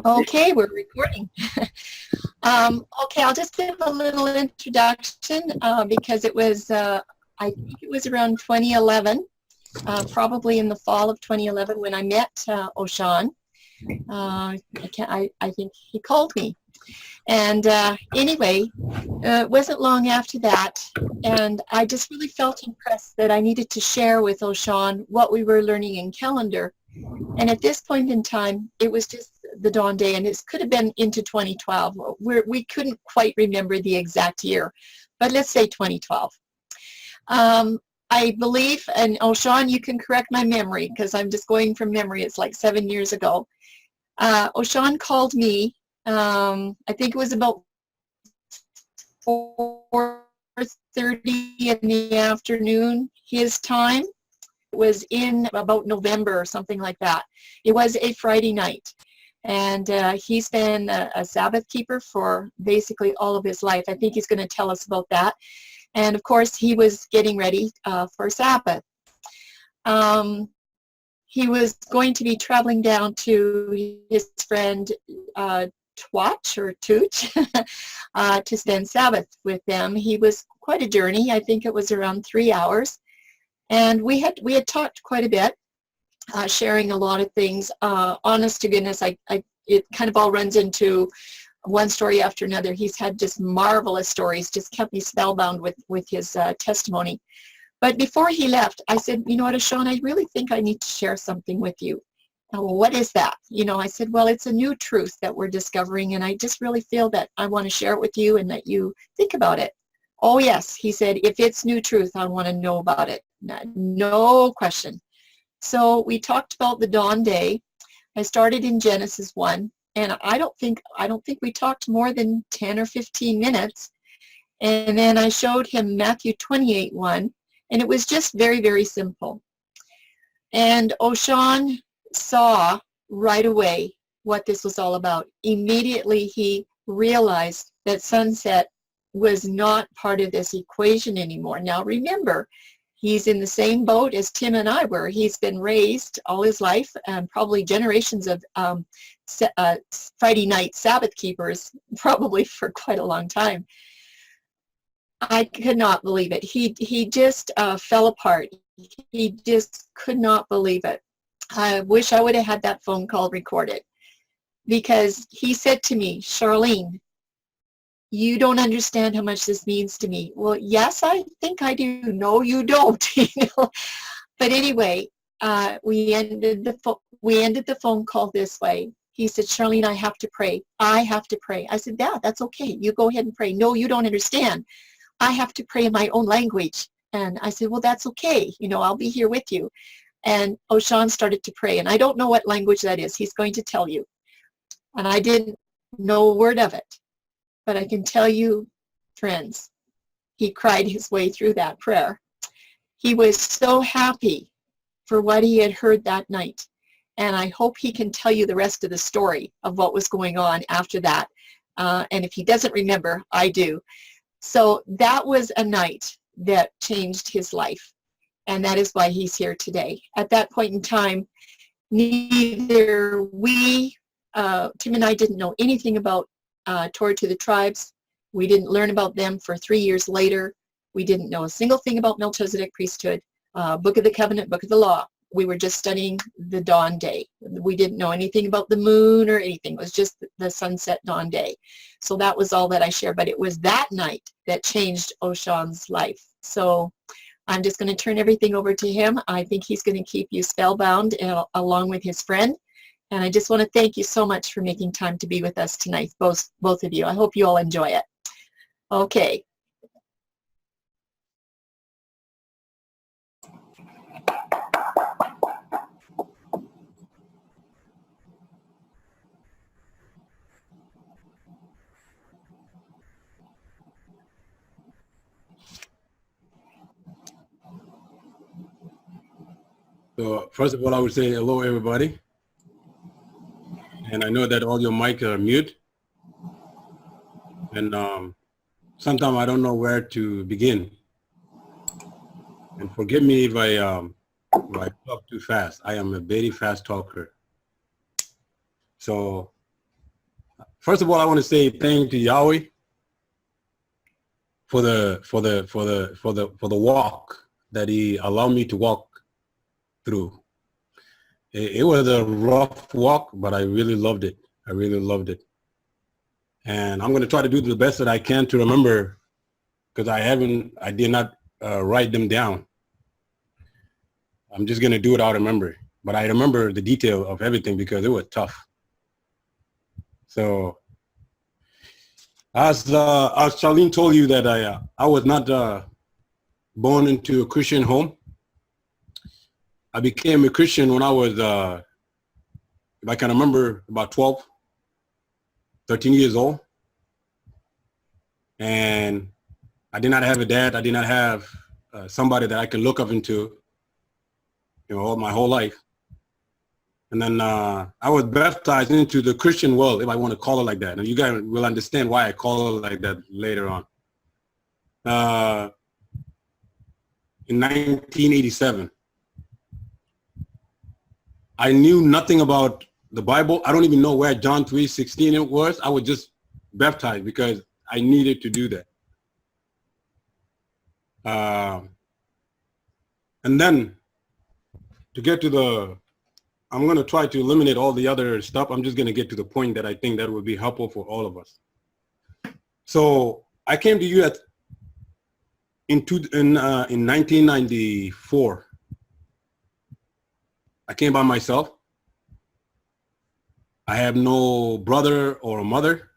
Okay, we're recording. Okay, I'll just give a little introduction because it was, I think it was around 2011, probably in the fall of 2011 when I met Ochan. I think he called me. And anyway, it wasn't long after that, and I just really felt impressed that I needed to share with Ochan what we were learning in calendar. And at this point in time, it was just the dawn day, and it could have been into 2012. We couldn't quite remember the exact year, but let's say 2012. I believe, and Ochan, you can correct my memory because I'm just going from memory. It's like 7 years ago. Ochan called me. I think it was about 4:30 in the afternoon, his time. It was in about November or something like that. It was a Friday night. And he's been a Sabbath keeper for basically all of his life. I think he's going to tell us about that. And of course, he was getting ready for Sabbath. He was going to be traveling down to his friend Twatch or Tooch to spend Sabbath with them. He was quite a journey. I think it was around 3 hours. And we had talked quite a bit, sharing a lot of things. Honest to goodness, it kind of all runs into one story after another. He's had just marvelous stories, just kept me spellbound with his testimony. But before he left, I said, you know what, Ochan, I really think I need to share something with you. Well, what is that? You know, I said, well, it's a new truth that we're discovering, and I just really feel that I want to share it with you and that you think about it. Oh, yes, he said, if it's new truth, I want to know about it. No question. So we talked about the dawn day. I started in Genesis 1, and I don't think we talked more than 10 or 15 minutes. And then I showed him Matthew 28:1, and it was just very, very simple. And Ochan saw right away what this was all about. Immediately he realized that sunset was not part of this equation anymore. Now remember, he's in the same boat as Tim and I were. He's been raised all his life, and probably generations of Friday night Sabbath keepers, probably for quite a long time. I could not believe it. He just fell apart. He just could not believe it. I wish I would have had that phone call recorded, because he said to me, Charlene, you don't understand how much this means to me. Well, yes, I think I do. No, you don't. You know? But anyway, we ended the phone call this way. He said, Charlene, I have to pray. I have to pray. I said, yeah, that's okay. You go ahead and pray. No, you don't understand. I have to pray in my own language. And I said, well, that's okay. You know, I'll be here with you. And Ochan started to pray. And I don't know what language that is. He's going to tell you. And I didn't know a word of it. But I can tell you, friends, he cried his way through that prayer. He was so happy for what he had heard that night. And I hope he can tell you the rest of the story of what was going on after that. And if he doesn't remember, I do. So that was a night that changed his life. And that is why he's here today. At that point in time, neither we, Tim and I didn't know anything about Torah to the tribes. We didn't learn about them for 3 years later. We didn't know a single thing about Melchizedek priesthood, Book of the Covenant, Book of the Law. We were just studying the dawn day. We didn't know anything about the moon or anything. It was just the sunset dawn day. So that was all that I shared. But it was that night that changed Ochan's life. So I'm just going to turn everything over to him. I think he's going to keep you spellbound along with his friend. And I just want to thank you so much for making time to be with us tonight, both of you. I hope you all enjoy it. Okay. So first of all, I would say hello, everybody. And I know that all your mics are mute. And sometimes I don't know where to begin. And forgive me if I talk too fast. I am a very fast talker. So first of all, I want to say thank you to Yahweh for the walk that He allowed me to walk through. It was a rough walk, but I really loved it. I really loved it. And I'm going to try to do the best that I can to remember, because I did not write them down. I'm just going to do it out of memory. But I remember the detail of everything because it was tough. So as Charlene told you that I was not born into a Christian home. I became a Christian when I was, if I can remember, about 12, 13 years old. And I did not have a dad. I did not have somebody that I can look up into, my whole life. And then I was baptized into the Christian world, if I want to call it like that. And you guys will understand why I call it like that later on. In 1987. I knew nothing about the Bible. I don't even know where John 3:16 it was. I was just baptized because I needed to do that. And then to get to I'm going to try to eliminate all the other stuff. I'm just going to get to the point that I think that would be helpful for all of us. So I came to U.S. in 1994. I came by myself. I have no brother or mother.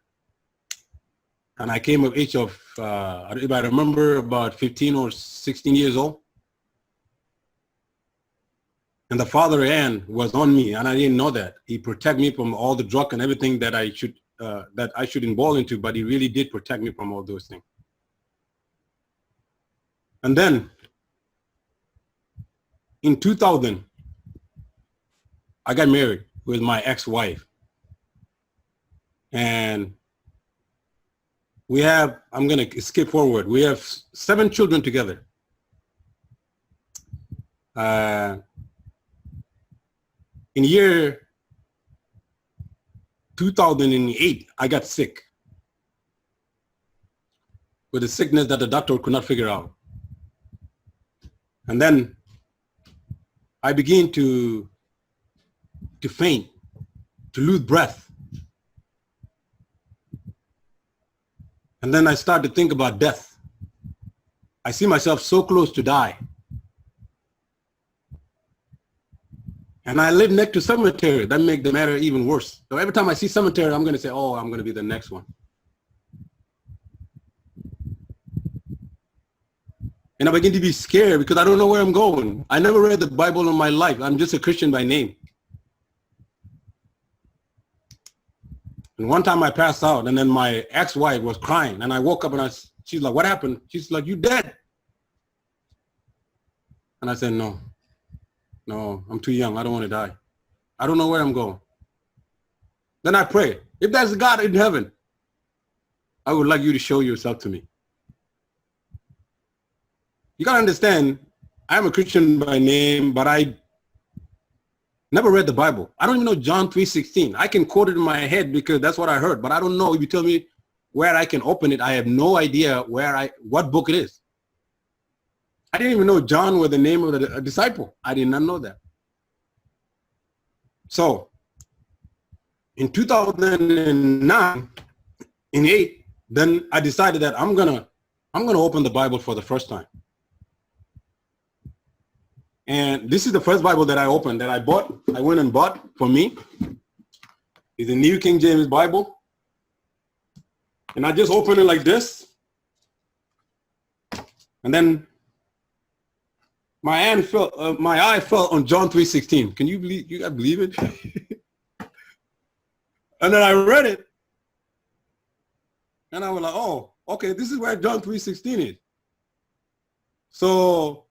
And I came of age of, if I remember, about 15 or 16 years old. And the father hand was on me, and I didn't know that. He protected me from all the drug and everything that I should involve into, but he really did protect me from all those things. And then in 2000, I got married with my ex-wife. And we have, I'm going to skip forward. We have 7 children together. In year 2008, I got sick with a sickness that the doctor could not figure out. And then I began to faint, to lose breath. And then I started to think about death. I see myself so close to die. And I live next to cemetery. That makes the matter even worse. So every time I see cemetery, I'm going to say, oh, I'm going to be the next one. And I begin to be scared because I don't know where I'm going. I never read the Bible in my life. I'm just a Christian by name. And one time I passed out, and then my ex-wife was crying, and I woke up and she's like, what happened? She's like, you dead. And I said, no, I'm too young. I don't want to die. I don't know where I'm going. Then I pray, if there's a God in heaven, I would like you to show yourself to me. You got to understand, I'm a Christian by name, but I never read the Bible. I don't even know John 3:16. I can quote it in my head because that's what I heard, but I don't know. If you tell me where I can open it, I have no idea what book it is. I didn't even know John was the name of the disciple. I did not know that. So in 2009, in 8, then I decided that I'm gonna open the Bible for the first time. And this is the first Bible that I opened, that I bought. I went and bought for me. It's a New King James Bible. And I just opened it like this. And then my eye fell on John 3:16. Can you believe? You guys believe it? And then I read it. And I was like, oh, okay, this is where John 3:16 is. So,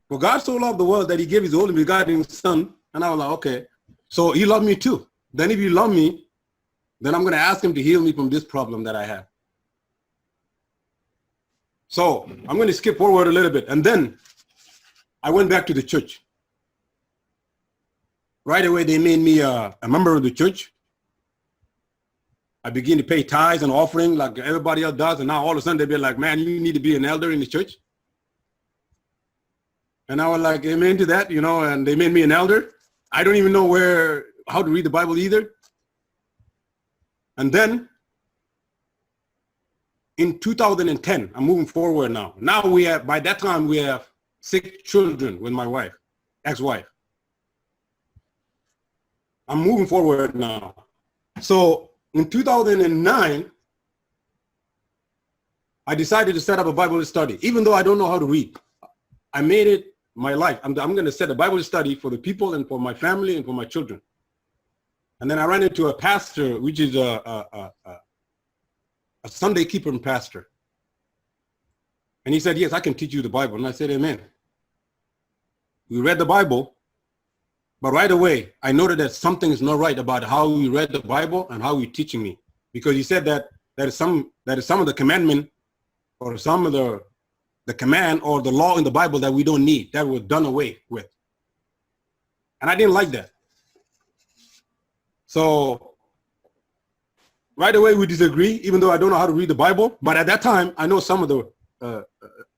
for God so loved the world that he gave his only begotten son. And I was like, okay, so he loved me too. Then if you love me, then I'm going to ask him to heal me from this problem that I have. So I'm going to skip forward a little bit. And then I went back to the church. right away they made me a member of the church. I began to pay tithes and offering like everybody else does, and now all of a sudden they'd be like, man, you need to be an elder in the church. And I was like, amen to that, you know, and they made me an elder. I don't even know how to read the Bible either. And then in 2010, I'm moving forward now. Now by that time we have 6 children with my wife, ex-wife. I'm moving forward now. So in 2009, I decided to set up a Bible study, even though I don't know how to read. I made it my life. I'm going to set a Bible study for the people and for my family and for my children. And then I ran into a pastor, which is a Sunday keeper pastor. And he said, yes, I can teach you the Bible. And I said, amen. We read the Bible, but right away, I noted that something is not right about how we read the Bible and how you're teaching me. Because he said that is some of the commandment or some of the command or the law in the Bible that we don't need, that was done away with. And I didn't like that. So right away we disagree, even though I don't know how to read the Bible. But at that time, I know some of the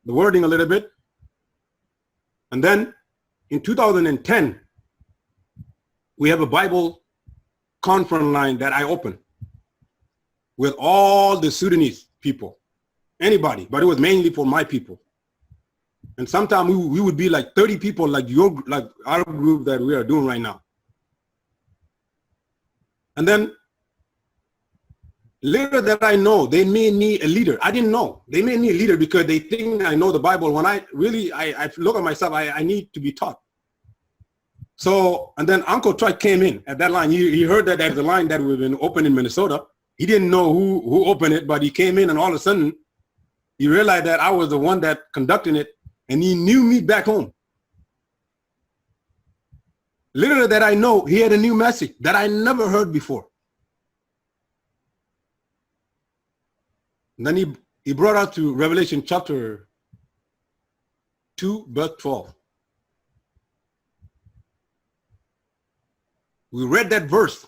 wording a little bit. And then in 2010, we have a Bible conference line that I opened with all the Sudanese people, anybody, but it was mainly for my people. And sometimes we would be like 30 people, like our group that we are doing right now. And then later that I know, they made me a leader. I didn't know. They made me a leader because they think I know the Bible. When I look at myself, I need to be taught. So, and then Uncle Troy came in at that line. He heard that there's a line that we've been open in Minnesota. He didn't know who opened it, but he came in and all of a sudden, he realized that I was the one that conducted it, and he knew me back home. Little that I know, he had a new message that I never heard before. And then he brought us to Revelation chapter 2, verse 12. We read that verse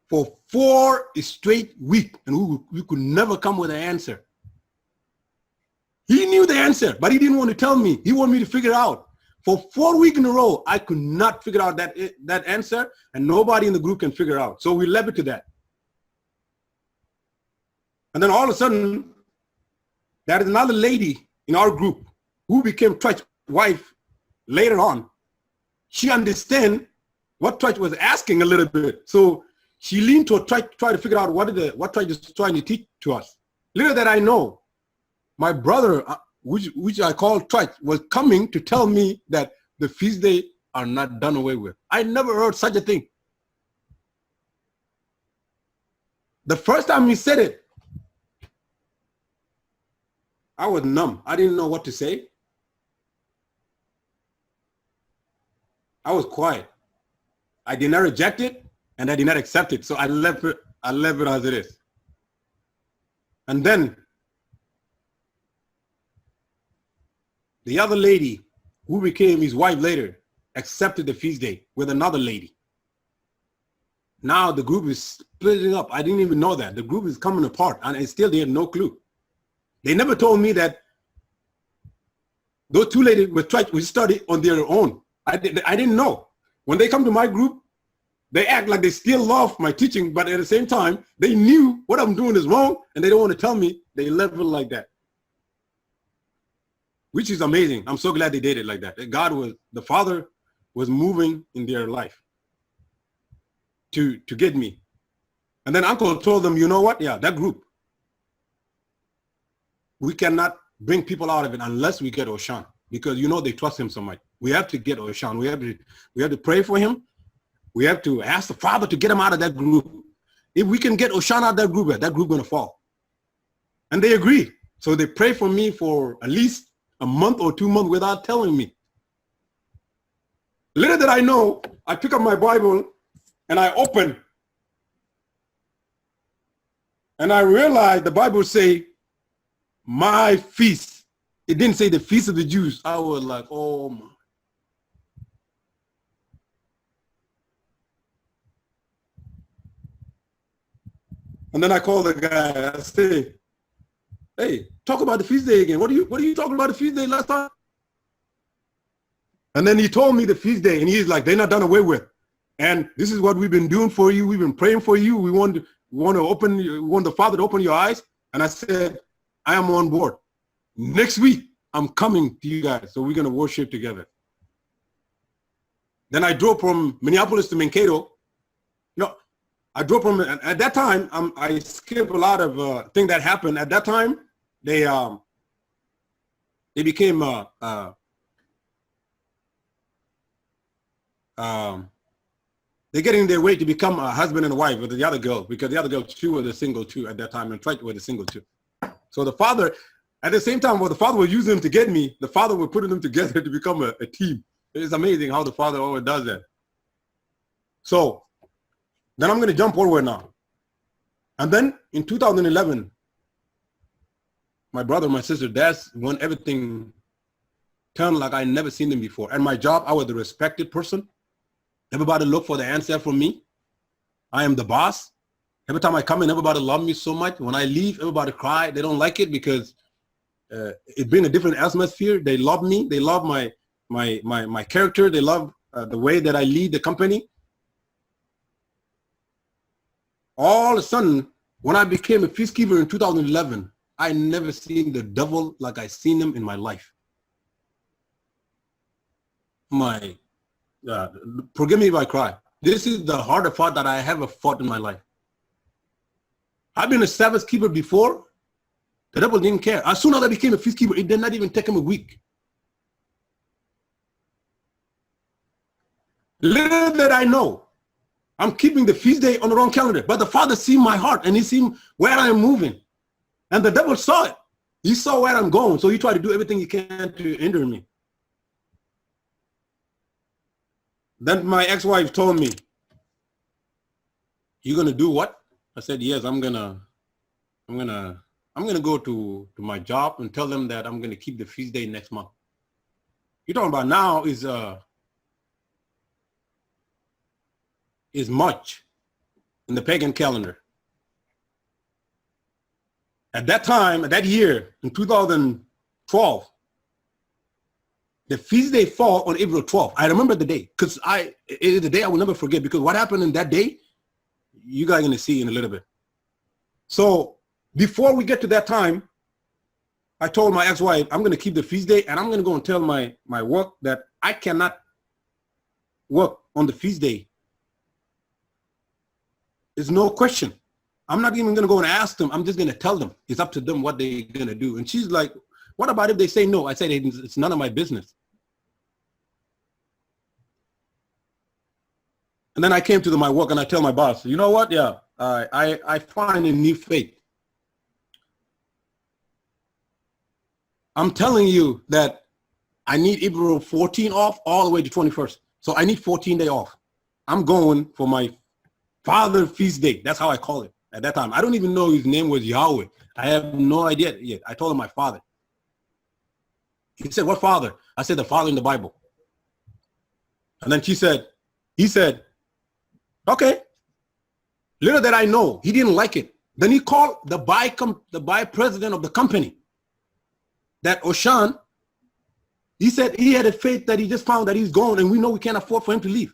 for 4 straight weeks, and we could never come with an answer. He knew the answer, but he didn't want to tell me. He wanted me to figure it out. For 4 weeks in a row, I could not figure out that answer, and nobody in the group can figure it out. So we left it to that. And then all of a sudden, there is another lady in our group who became Trudge's wife later on. She understand what Trudge was asking a little bit. So she leaned to try to figure out what Trudge is trying to teach to us. Little that I know, my brother, which I call Trudge, was coming to tell me that the feast days are not done away with. I never heard such a thing. The first time he said it, I was numb. I didn't know what to say. I was quiet. I did not reject it, and I did not accept it. So I left it as it is. And then the other lady who became his wife later accepted the feast day with another lady. Now the group is splitting up. I didn't even know that. The group is coming apart, and still they had no clue. They never told me that those 2 ladies would study on their own. I didn't know. When they come to my group, they act like they still love my teaching, but at the same time, they knew what I'm doing is wrong, and they don't want to tell me. They left it like that, which is amazing. I'm so glad they did it like that. The Father was moving in their life to get me. And then Uncle told them, you know what? Yeah, that group, we cannot bring people out of it unless we get Ochan, because they trust him so much. We have to get Ochan. We have to pray for him. We have to ask the Father to get him out of that group. If we can get Ochan out of that group gonna fall. And they agreed. So they prayed for me for at least a month or 2 months without telling me. Little did I know, I pick up my Bible and I open, and I realized the Bible say, my feast. It didn't say the feast of the Jews. I was like, oh my. And then I called the guy. I say, hey, talk about the feast day again. What are you talking about the feast day last time? And then he told me the feast day, and he's like, they're not done away with. And this is what we've been doing for you. We've been praying for you. We want the Father to open your eyes. And I said, I am on board. Next week, I'm coming to you guys. So we're going to worship together. Then I drove from Minneapolis to Mankato. No, I drove from, at that time, I skipped a lot of things that happened. At that time, they became, they're getting their way to become a husband and a wife with the other girl, because the other girl, she was a single too at that time, and Trent was a single too. So the father, at the same time, while the father was using them to get me, the father was putting them together to become a team. It's amazing how the father always does that. So then I'm going to jump forward now. And then in 2011, my brother, my sister, that's when everything turned like I never seen them before. And my job, I was the respected person. Everybody look for the answer from me. I am the boss. Every time I come in, everybody love me so much. When I leave, everybody cry. They don't like it because it brings a different atmosphere. They love me. They love my character. They love the way that I lead the company. All of a sudden, when I became a peacekeeper in 2011, I never seen the devil like I seen him in my life. Forgive me if I cry. This is the hardest fight that I ever fought in my life. I've been a Sabbath keeper before. The devil didn't care. As soon as I became a feast keeper, it did not even take him a week. Little did I know, I'm keeping the feast day on the wrong calendar, but the Father seen my heart and he seen where I am moving. And the devil saw it. He saw where I'm going, so he tried to do everything he can to hinder me. Then my ex-wife told me, "You gonna do what?" I said, "Yes, I'm gonna go to my job and tell them that I'm gonna keep the feast day next month." You're talking about now is March in the pagan calendar. At that time, that year, in 2012, the feast day fall on April 12th. I remember the day, because it is the day I will never forget, because what happened in that day, you guys are gonna see in a little bit. So before we get to that time, I told my ex-wife, I'm gonna keep the feast day, and I'm gonna go and tell my work that I cannot work on the feast day. There's no question. I'm not even gonna go and ask them. I'm just gonna tell them. It's up to them what they're gonna do. And she's like, "What about if they say no?" I said, "It's none of my business." And then I came to my work and I tell my boss, "You know what? Yeah, I find a new faith. I'm telling you that I need April 14 off all the way to 21st. So I need 14 days off. I'm going for my Father feast day." That's how I call it at that time. I don't even know his name was Yahweh. I have no idea yet. I told him my father. He said, "What father?" I said, "The Father in the Bible." And then he said, "Okay." Little did I know, he didn't like it. Then he called the by president of the company, that Ochan. He said he had a faith that he just found that he's gone, and we know we can't afford for him to leave.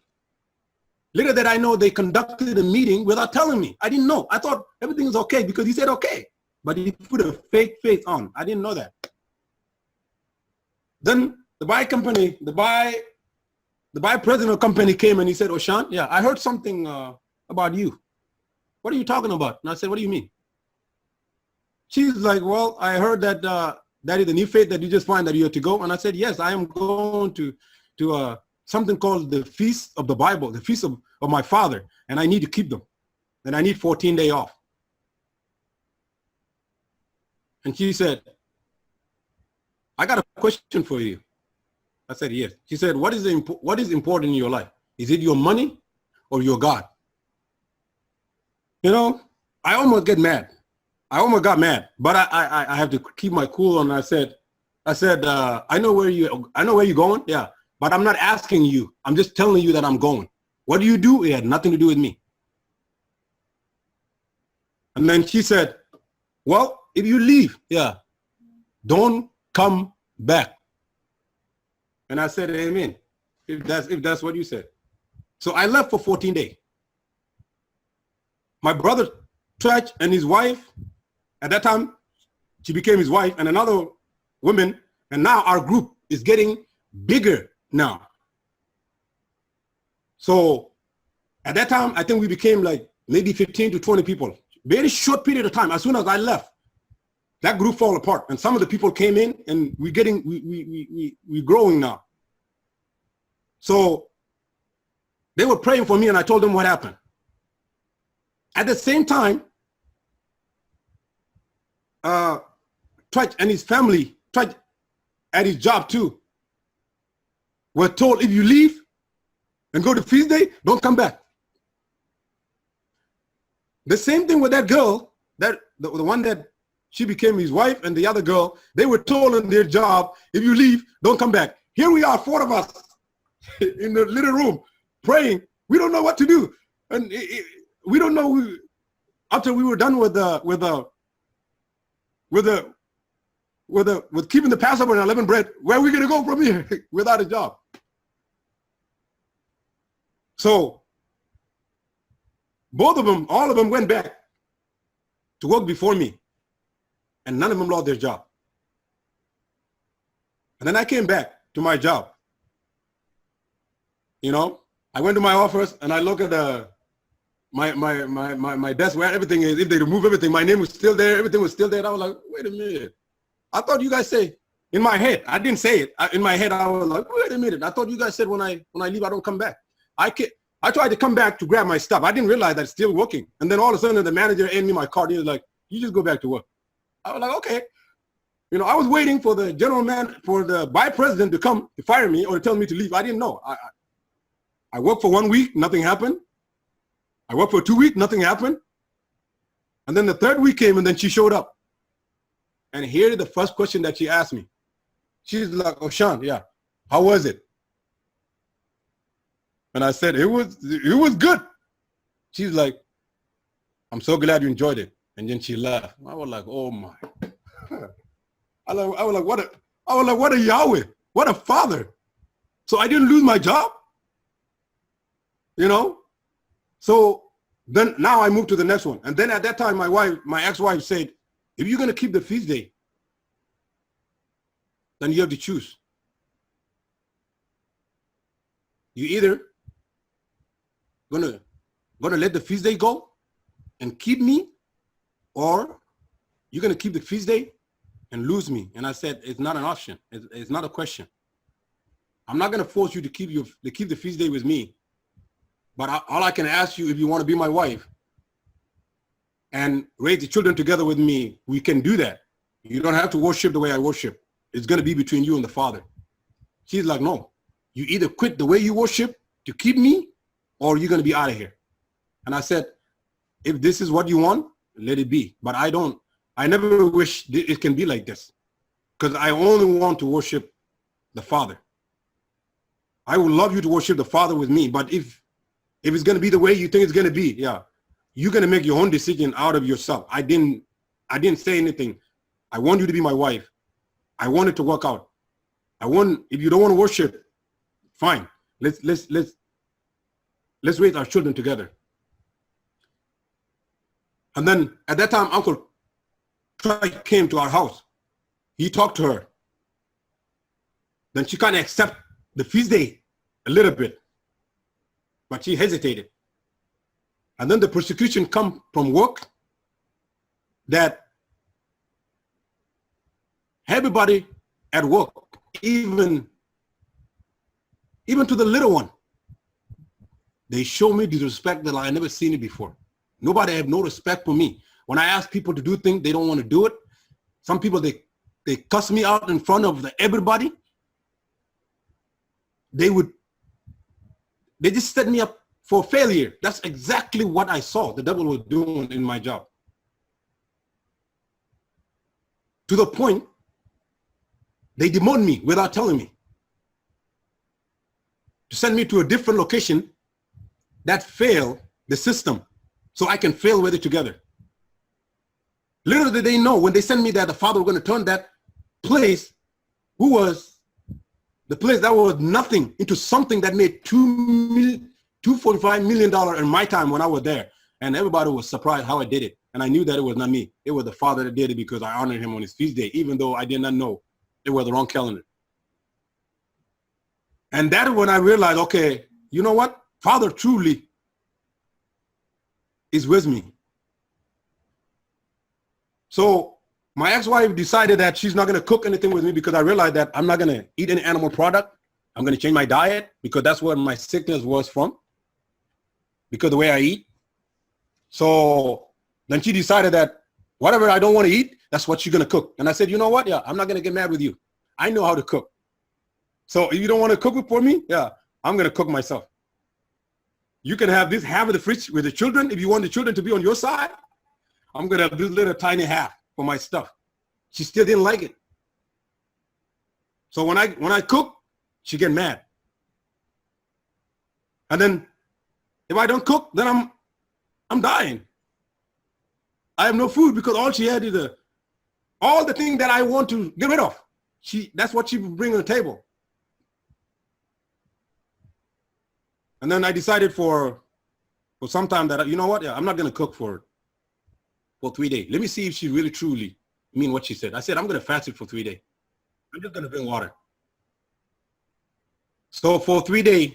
Little did I know, they conducted a meeting without telling me. I didn't know. I thought everything was okay because he said okay, but he put a fake faith on. I didn't know that. Then the buy president of the company came and he said, "Ochan, yeah, I heard something about you. What are you talking about?" And I said, "What do you mean?" She's like, "Well, I heard that that is the new faith that you just find that you have to go." And I said, "Yes, I am going to something called the Feast of the Bible, the Feast of my Father, and I need to keep them. And I need 14 days off." And she said, "I got a question for you." I said, "Yes." She said, what is important in your life? Is it your money or your God?" You know, I almost got mad, but I have to keep my cool. And I said, I know where you're going. Yeah, but I'm not asking you. I'm just telling you that I'm going. What do? It had nothing to do with me. And then she said, well, if you leave, yeah, don't come back. And I said, amen, if that's what you said. So I left for 14 days. My brother Church and his wife, at that time, she became his wife, and another woman, and now our group is getting bigger now. So at that time, I think we became like maybe 15 to 20 people. Very short period of time. As soon as I left, that group fell apart, and some of the people came in, and we're growing now. So they were praying for me, and I told them what happened. At the same time, Trudge and his family, Trudge at his job too, were told, if you leave and go to feast day, don't come back. The same thing with that girl, that the one that she became his wife, and the other girl, they were told in their job, if you leave, don't come back. Here we are, 4 of us in the little room praying. We don't know what to do, and we don't know. After we were done with keeping the Passover and unleavened bread, where are we going to go from here without a job? So both of them, all of them went back to work before me, and none of them lost their job. And then I came back to my job. You know, I went to my office and I look at my desk where everything is. If they remove everything, my name was still there. Everything was still there. I was like, wait a minute. I thought you guys say, in my head, I didn't say it. In my head, I was like, wait a minute. I thought you guys said when I leave, I don't come back. I tried to come back to grab my stuff. I didn't realize that it's still working. And then all of a sudden, the manager handed me my card. He was like, you just go back to work. I was like, okay. You know, I was waiting for the for the vice president to come to fire me or to tell me to leave. I didn't know. I worked for 1 week, nothing happened. I worked for 2 weeks, nothing happened. And then the 3rd week came, and then she showed up. And here's the first question that she asked me. She's like, Ochan, yeah, how was it? And I said, it was good. She's like, I'm so glad you enjoyed it. And then she laughed. I was like, oh my. I was like, what a Yahweh, what a father. So I didn't lose my job, you know? So then now I moved to the next one. And then at that time, my ex-wife said, if you're going to keep the feast day, then you have to choose. You either gonna let the feast day go and keep me, or you're going to keep the feast day and lose me. And I said, it's not an option. It's not a question. I'm not going to force you to keep the feast day with me. But all I can ask you, if you want to be my wife and raise the children together with me, we can do that. You don't have to worship the way I worship. It's going to be between you and the Father. She's like, no, you either quit the way you worship to keep me, or you're going to be out of here. And I said, if this is what you want, let it be. But I never wish it can be like this, because I only want to worship the Father. I would love you to worship the Father with me, but if it's going to be the way you think it's going to be, yeah, you're going to make your own decision out of yourself. I didn't say anything. I want you to be my wife. I want it to work out. If you don't want to worship, fine. Let's raise our children together. And then at that time, Uncle came to our house. He talked to her. Then she kind of accepted the feast day a little bit, but she hesitated. And then the persecution come from work, that everybody at work, even to the little one, they show me disrespect that I never seen it before. Nobody have no respect for me. When I ask people to do things, they don't want to do it. Some people, they cuss me out in front of everybody. They just set me up for failure. That's exactly what I saw the devil was doing in my job. To the point, they demoted me without telling me, to send me to a different location that failed the system, so I can fail with it together. Little did they know when they sent me that the Father was going to turn that place, who was the place that was nothing, into something that made $2.45 million in my time when I was there. And everybody was surprised how I did it. And I knew that it was not me. It was the Father that did it, because I honored him on his feast day, even though I did not know it was the wrong calendar. And that is when I realized, okay, you know what? Father truly is with me. So my ex-wife decided that she's not going to cook anything with me, because I realized that I'm not going to eat any animal product. I'm going to change my diet, because that's where my sickness was from, because of the way I eat. So then she decided that whatever I don't want to eat, that's what she's going to cook. And I said, you know what? Yeah, I'm not going to get mad with you. I know how to cook. So if you don't want to cook it for me, yeah, I'm going to cook myself. You can have this half of the fridge with the children. If you want the children to be on your side, I'm going to have this little tiny half for my stuff. She still didn't like it. So when I cook, she get mad. And then if I don't cook, then I'm dying. I have no food, because all she had is all the things that I want to get rid of. That's what she would bring on the table. And then I decided for some time that, you know what, yeah, I'm not going to cook for 3 days. Let me see if she really truly mean what she said. I said, I'm going to fast it for 3 days. I'm just going to drink water. So for 3 days,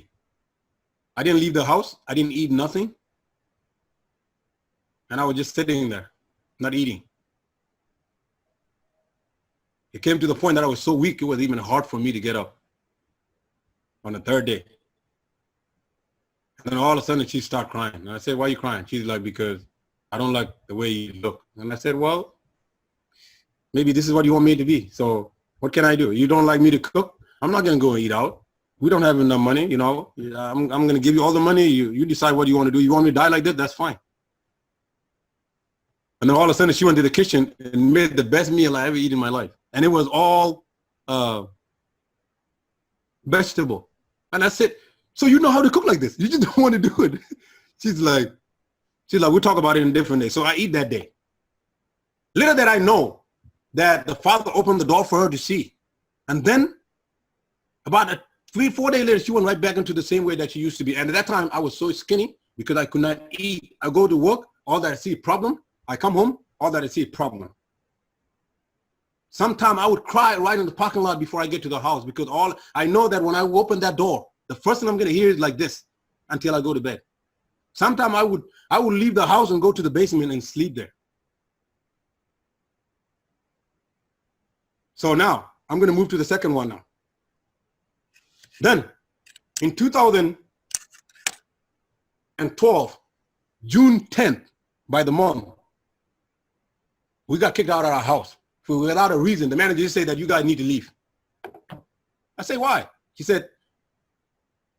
I didn't leave the house. I didn't eat nothing. And I was just sitting there, not eating. It came to the point that I was so weak, it was even hard for me to get up on the 3rd day. And then all of a sudden she started crying. And I said, why are you crying? She's like, because I don't like the way you look. And I said, well, maybe this is what you want me to be. So what can I do? You don't like me to cook? I'm not going to go and eat out. We don't have enough money, you know. I'm going to give you all the money. You decide what you want to do. You want me to die like this? That's fine. And then all of a sudden she went to the kitchen and made the best meal I ever eat in my life. And it was all vegetable. And I said, so you know how to cook like this? You just don't want to do it. She's like, we'll talk about it in a different day. So I eat that day. Little did I know that the Father opened the door for her to see. And then about 3-4 days later, she went right back into the same way that she used to be. And at that time, I was so skinny because I could not eat. I go to work, all that I see problem. I come home, all that I see problem. Sometimes I would cry right in the parking lot before I get to the house, because I know that when I open that door, the first thing I'm going to hear is like this until I go to bed. Sometimes I would leave the house and go to the basement and sleep there. So now I'm going to move to the second one now. Then in 2012, June 10th, by the month, we got kicked out of our house without a reason. The manager just said that you guys need to leave. I said, why? He said,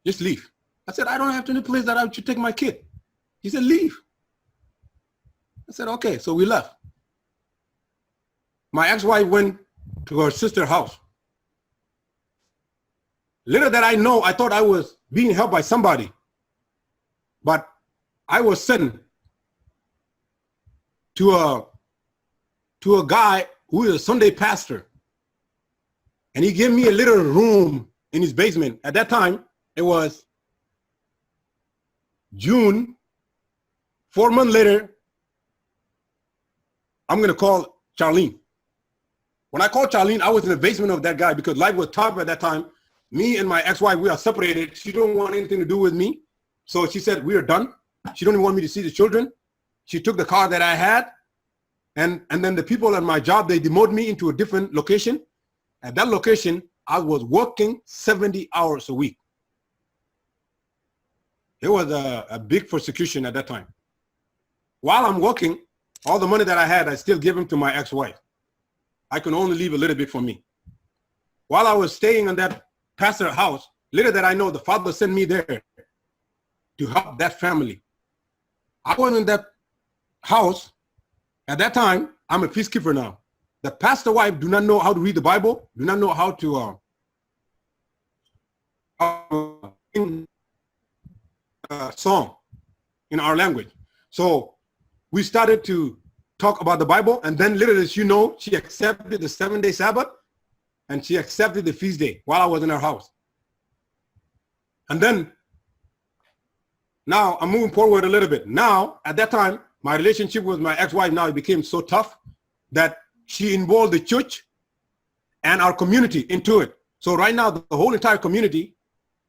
just leave. I said, I don't have any place that I should take my kid. He said, leave. I said, okay, so we left. My ex-wife went to her sister's house. Little that I know, I thought I was being helped by somebody, but I was sent to a guy who is a Sunday pastor, and he gave me a little room in his basement. At that time, it was June. 4 months later, I'm going to call Charlene. When I called Charlene, I was in the basement of that guy because life was tough at that time. Me and my ex-wife, we are separated. She don't want anything to do with me. So she said, we are done. She don't even want me to see the children. She took the car that I had. And then the people at my job, they demoted me into a different location. At that location, I was working 70 hours a week. It was a big persecution at that time. While I'm working, all the money that I had, I still give them to my ex-wife. I can only leave a little bit for me. While I was staying in that pastor's house, little that I know, the Father sent me there to help that family. I was in that house. At that time, I'm a peacekeeper now. The pastor wife do not know how to read the Bible, do not know how to sing a song in our language. So we started to talk about the Bible, and then little as you know, she accepted the 7-day Sabbath, and she accepted the feast day while I was in her house. And then, now I'm moving forward a little bit. Now, at that time, my relationship with my ex-wife now became so tough that she involved the church and our community into it. So right now, the whole entire community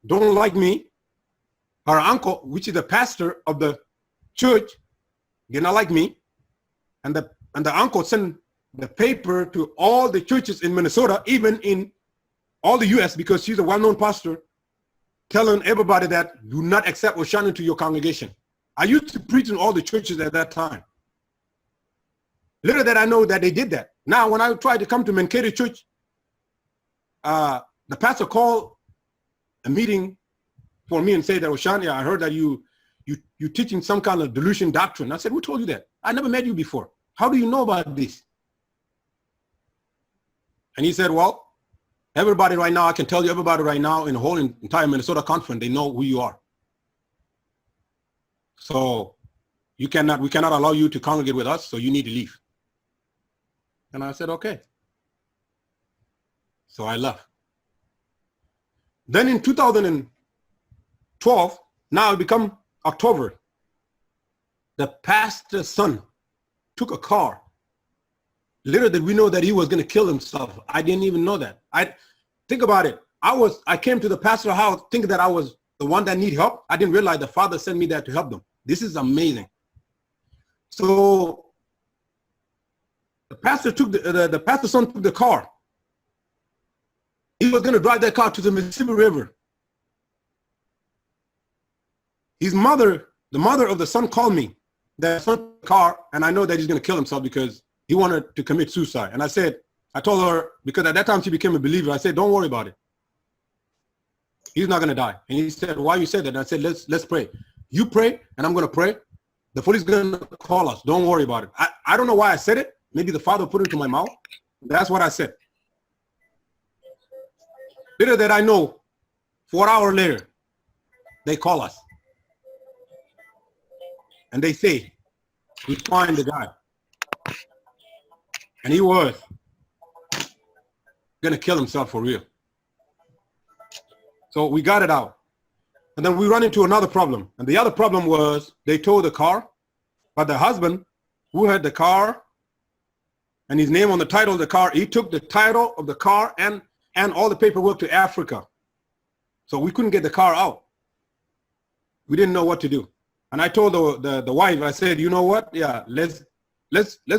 don't like me. Her uncle, which is the pastor of the church, did not like me. And the uncle sent the paper to all the churches in Minnesota, even in all the U.S., because she's a well-known pastor, telling everybody that do not accept Ochan into your congregation. I used to preach in all the churches at that time. Little did I know that they did that. Now, when I tried to come to Mankato Church, the pastor called a meeting for me and said that, Ochan, I heard that you teaching some kind of delusion doctrine. I said, who told you that? I never met you before. How do you know about this? And he said, well, everybody right now, I can tell you everybody right now in the whole entire Minnesota conference, they know who you are. So we cannot allow you to congregate with us, so you need to leave. And I said, okay. So I left. Then in 2012, now it become October, the pastor's son took a car. Little did we know that he was going to kill himself. I didn't even know that. Think about it. I came to the pastor's house thinking that I was the one that need help. I didn't realize the Father sent me there to help them. This is amazing. So the pastor took the pastor's son took the car. He was going to drive that car to the Mississippi River. His mother, the mother of the son, called me. The son took the car, and I know that he's going to kill himself because he wanted to commit suicide. And I told her, because at that time she became a believer, I said, don't worry about it. He's not going to die. And he said, why you said that? And I said, let's pray. You pray, and I'm going to pray. The police is going to call us. Don't worry about it. I don't know why I said it. Maybe the Father put it into my mouth. That's what I said. Little did I know, 4 hours later, they call us. And they say, we find the guy. And he was going to kill himself for real. So we got it out. And then we run into another problem. And the other problem was they towed the car, but the husband who had the car and his name on the title of the car, he took the title of the car and all the paperwork to Africa. So we couldn't get the car out. We didn't know what to do. And I told the wife, I said, you know what? Yeah, let's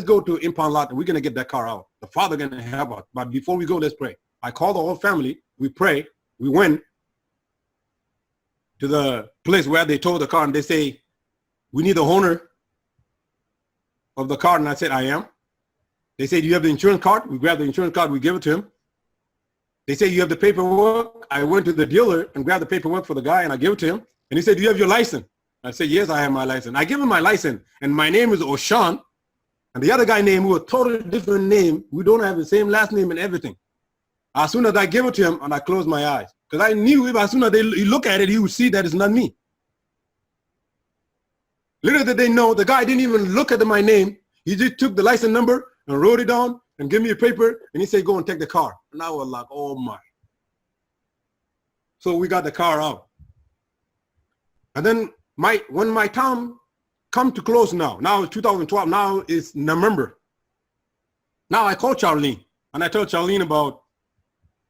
go to impound lot and we're going to get that car out. The Father going to help us. But before we go, let's pray. I called the whole family. We pray. We went to the place where they towed the car and they say, we need the owner of the car. And I said, I am. They say, do you have the insurance card? We grabbed the insurance card. We give it to him. They say, you have the paperwork? I went to the dealer and grabbed the paperwork for the guy and I gave it to him. And he said, do you have your license? I said, yes, I have my license. I give him my license and my name is Ochan. And the other guy named, who a totally different name. We don't have the same last name and everything. As soon as I give it to him and I closed my eyes, because I knew if as soon as he look at it, he would see that it's not me. Little did they know, the guy didn't even look at my name. He just took the license number and wrote it down and gave me a paper and he said, go and take the car. And I was like, oh my. So we got the car out. And then when my time come to close now it's 2012, now it's November. Now I call Charlene and I tell Charlene about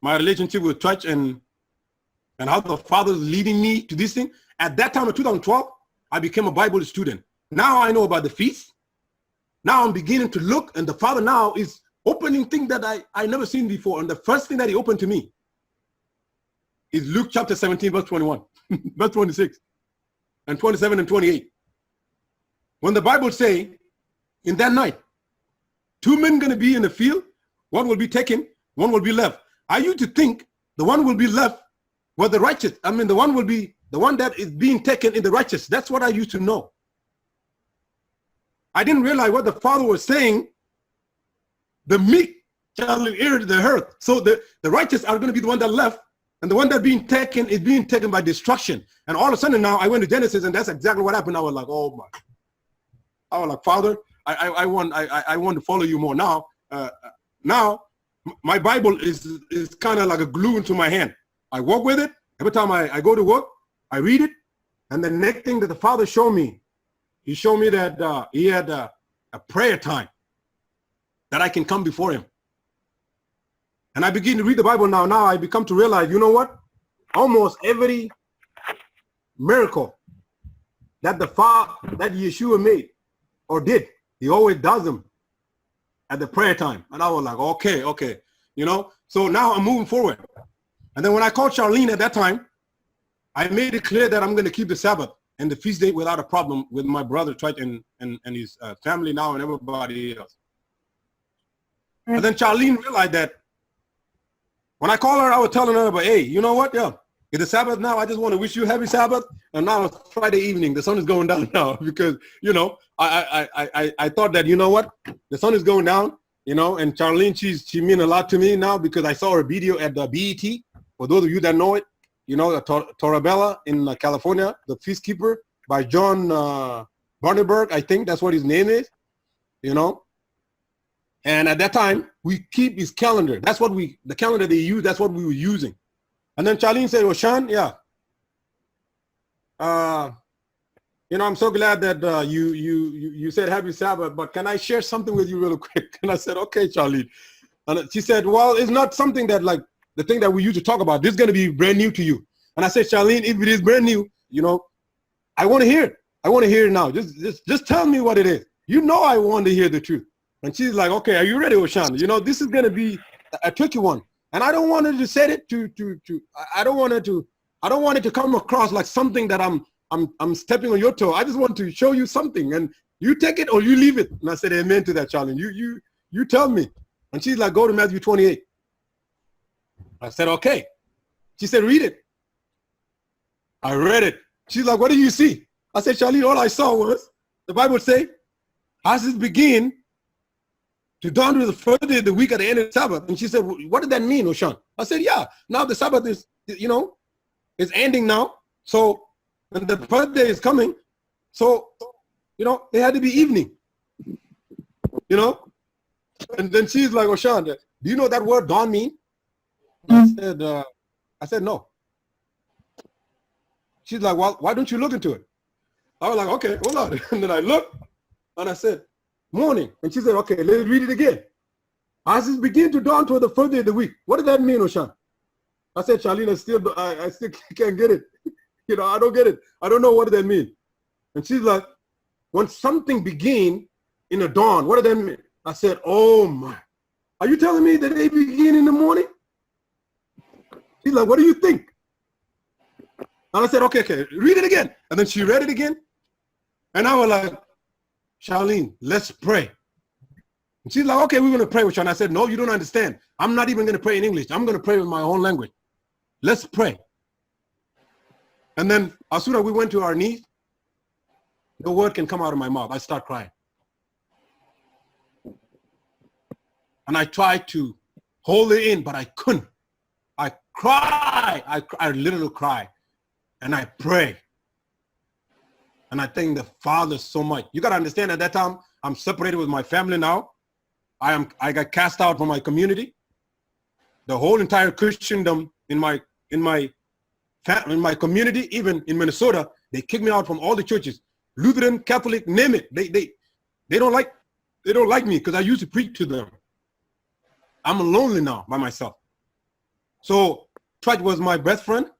my relationship with church and how the Father is leading me to this thing. At that time in 2012, I became a Bible student. Now I know about the feast. Now I'm beginning to look, and the Father now is opening things that I never seen before. And the first thing that he opened to me is Luke chapter 17, verse 21, verse 26, and 27 and 28. When the Bible say, in that night, 2 men going to be in the field, one will be taken, one will be left. I used to think the one will be left was the righteous. I mean, the one will be the one that is being taken in the righteous. That's what I used to know. I didn't realize what the Father was saying. The meek shall inherit the earth. So the righteous are going to be the one that left, and the one that being taken is being taken by destruction. And all of a sudden now I went to Genesis, and that's exactly what happened. I was like, oh my. I was like, Father, I want to follow you more now. Now my Bible is kind of like a glue into my hand. I walk with it every time I go to work. I read it, and the next thing that the Father showed me, he showed me that he had a prayer time that I can come before him. And I begin to read the Bible now. Now I become to realize, you know what? Almost every miracle that that Yeshua made or did, he always does them at the prayer time. And I was like, okay, you know. So now I'm moving forward. And then when I called Charlene at that time, I made it clear that I'm going to keep the Sabbath and the feast day without a problem with my brother and his family now and everybody else. And then Charlene realized that when I called her, I was telling her about, hey, you know what? Yeah, it's the Sabbath now. I just want to wish you a happy Sabbath. And now it's Friday evening. The sun is going down now because, you know, I thought that, you know what? The sun is going down, you know, and Charlene, she means a lot to me now because I saw her video at the BET. For those of you that know it, you know, Torabella in California, the Feast Keeper by John Barneberg, I think that's what his name is, you know. And at that time, we keep his calendar. That's what the calendar they use, that's what we were using. And then Charlene said, Ochan, yeah. You know, I'm so glad that you said happy Sabbath, but can I share something with you real quick? And I said, okay, Charlene. And she said, well, it's not something that like the thing that we used to talk about. This is going to be brand new to you. And I said, Charlene, if it is brand new, you know, I want to hear it. I want to hear it now. Just tell me what it is. You know I want to hear the truth. And she's like, okay, are you ready, Ochan? You know, this is going to be a tricky one. And I don't want her to say it I don't want it to come across like something that I'm stepping on your toe. I just want to show you something and you take it or you leave it. And I said, amen to that, Charlene. You tell me. And she's like, go to Matthew 28. I said, okay. She said, read it. I read it. She's like, what do you see? I said, Charlene, all I saw was the Bible say, as it begin to dawn to the first day of the week at the end of the Sabbath. And she said, what did that mean, Ochan? I said, yeah, now the Sabbath is, you know, is ending now. So, and the first day is coming. So, you know, it had to be evening, you know? And then she's like, Ochan, do you know that word dawn mean? I said, no. She's like, well, why don't you look into it? I was like, okay, hold on. And then I looked and I said, morning. And she said, okay, let's read it again. As it begin to dawn toward the first day of the week. What does that mean, Ochan? I said, Charlene, I still can't get it. You know, I don't get it. I don't know what that means. And she's like, when something begin in the dawn, what does that mean? I said, oh my. Are you telling me that they begin in the morning? She's like, what do you think? And I said, okay, read it again. And then she read it again. And I was like, Charlene, let's pray. And she's like, okay, we're going to pray with you. And I said, no, you don't understand. I'm not even going to pray in English. I'm going to pray with my own language. Let's pray. And then as soon as we went to our knees, no word can come out of my mouth. I start crying. And I tried to hold it in, but I couldn't. I cry. I literally cry. And I pray. And I thank the Father so much. You got to understand, at that time, I'm separated with my family now. I got cast out from my community. The whole entire Christendom in my community, even in Minnesota, they kicked me out from all the churches. Lutheran, Catholic, name it. They don't like me because I used to preach to them. I'm lonely now by myself. So Trudge was my best friend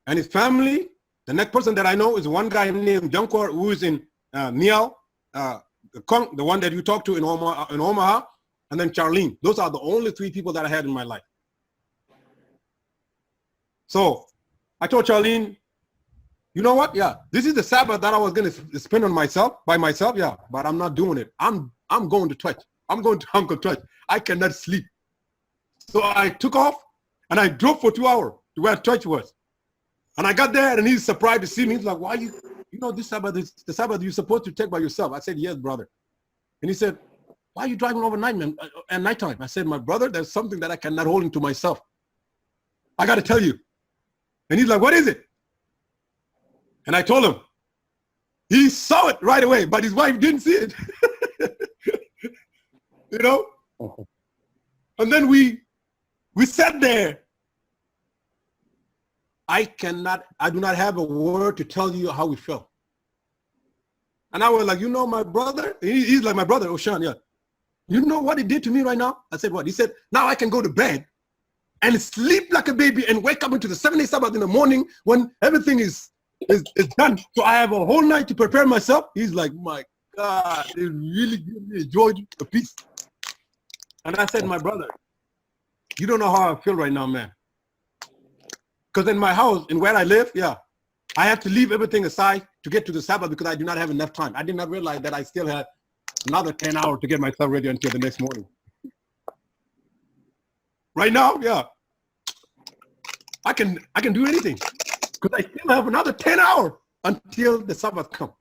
and his family. The next person that I know is one guy named Junkor, who is in Miao, the one that you talked to in Omaha, and then Charlene. Those are the only three people that I had in my life. So I told Charlene, you know what? Yeah, this is the Sabbath that I was going to spend on by myself. Yeah, but I'm not doing it. I'm going to Trudge. I'm going to Uncle Trudge. I cannot sleep. So I took off and I drove for 2 hours to where Trudge was. And I got there and he's surprised to see me. He's like, why you know, this Sabbath is the Sabbath you're supposed to take by yourself. I said, yes, brother. And he said, why are you driving overnight, man, at nighttime? I said, my brother, there's something that I cannot hold into myself. I got to tell you. And he's like, what is it? And I told him. He saw it right away, but his wife didn't see it. You know? And then we sat there. I do not have a word to tell you how we felt. And I was like, you know, my brother, he's like my brother, Ochan, yeah. You know what he did to me right now? I said, what? He said, now I can go to bed and sleep like a baby and wake up into the 7-day Sabbath in the morning when everything is done. So I have a whole night to prepare myself. He's like, my God, it really gives me joy, a peace. And I said, my brother, you don't know how I feel right now, man. Because in my house, in where I live, yeah, I have to leave everything aside to get to the Sabbath because I do not have enough time. I did not realize that I still had another 10 hours to get myself ready until the next morning. Right now, yeah, I can do anything because I still have another 10 hours until the Sabbath comes.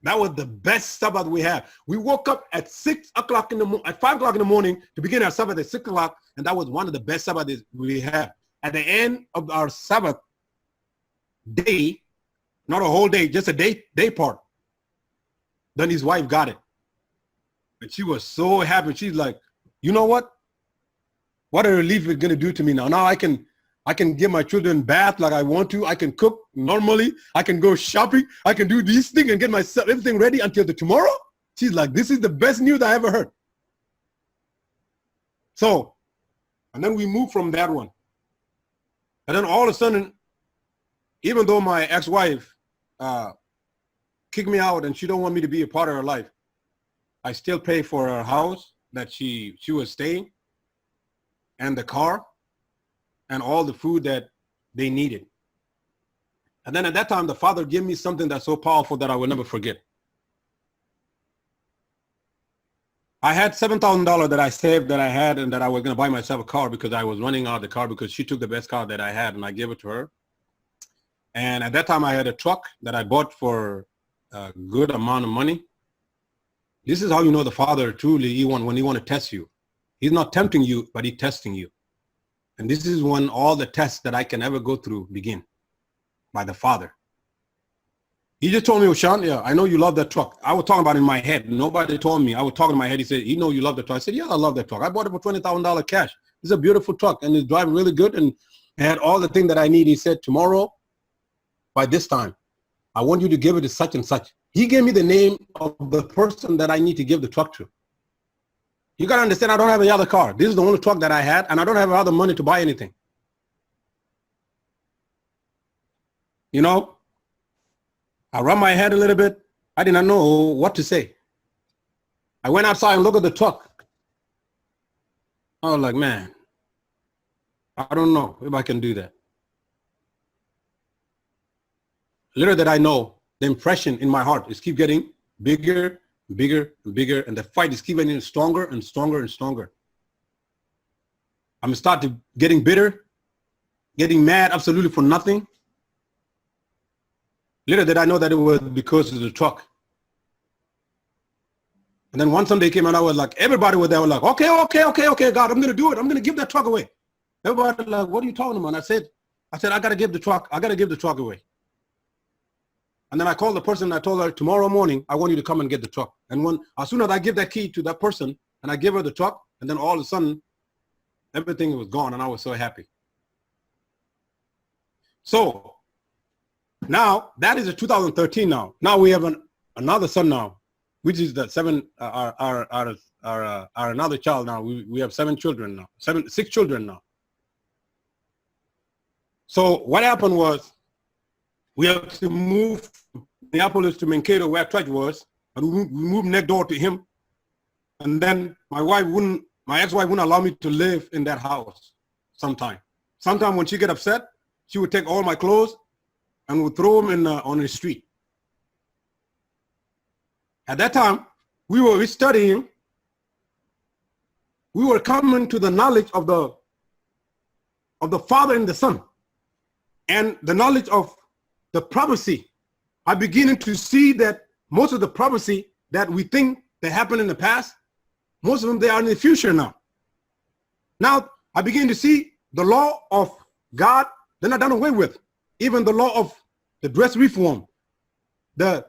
That was the best Sabbath we had. We woke up at 6 o'clock in the morning, at 5 o'clock in the morning to begin our Sabbath at 6 o'clock, and that was one of the best Sabbaths we had. At the end of our Sabbath day, not a whole day, just a day part, then his wife got it. And she was so happy. She's like, you know what? What a relief it's gonna do to me now. Now I can give my children bath like I want to. I can cook normally. I can go shopping. I can do these things and get myself everything ready until the tomorrow. She's like, this is the best news I ever heard. So, and then we moved from that one. And then all of a sudden, even though my ex-wife kicked me out and she don't want me to be a part of her life, I still pay for her house that she was staying, and the car, and all the food that they needed. And then at that time, the Father gave me something that's so powerful that I will never forget. I had $7,000 that I saved that I had and that I was going to buy myself a car because I was running out of the car because she took the best car that I had and I gave it to her. And at that time, I had a truck that I bought for a good amount of money. This is how you know the Father truly, when he want to test you. He's not tempting you, but he's testing you. And this is when all the tests that I can ever go through begin, by the Father. He just told me, Ochan, yeah, I know you love that truck. I was talking about it in my head. Nobody told me. I was talking in my head. He said, you know you love the truck. I said, yeah, I love that truck. I bought it for $20,000 cash. It's a beautiful truck and it's driving really good and it had all the things that I need. He said, tomorrow, by this time, I want you to give it to such and such. He gave me the name of the person that I need to give the truck to. You got to understand, I don't have any other car. This is the only truck that I had, and I don't have other money to buy anything. You know, I run my head a little bit. I did not know what to say. I went outside and looked at the truck. I was like, man, I don't know if I can do that. Little did I know, the impression in my heart is keep getting bigger, bigger and bigger, and the fight is keep getting stronger and stronger and stronger. I'm gonna start to getting bitter, getting mad absolutely for nothing. Little did I know that it was because of the truck. And then one Sunday came and I was like, everybody was there, was like, okay, God, I'm gonna do it. I'm gonna give that truck away. Everybody was like, what are you talking about? And I said, I gotta give the truck away. And then I called the person and I told her, tomorrow morning, I want you to come and get the truck. And as soon as I give that key to that person and I give her the truck, and then all of a sudden, everything was gone and I was so happy. So now that is a 2013 now. Now we have another son now, which is the our another child now. We have 6 children now. So what happened was, we have to move from Minneapolis to Mankato where church was, and we moved next door to him. And then my ex-wife wouldn't allow me to live in that house sometime. Sometimes when she get upset, she would take all my clothes and would throw them on the street. At that time, we were studying. We were coming to the knowledge of the Father and the Son, and the knowledge of the prophecy. I'm beginning to see that most of the prophecy that we think that happened in the past, most of them, they are in the future now. Now, I begin to see the law of God, they're not done away with. Even the law of the dress reform, the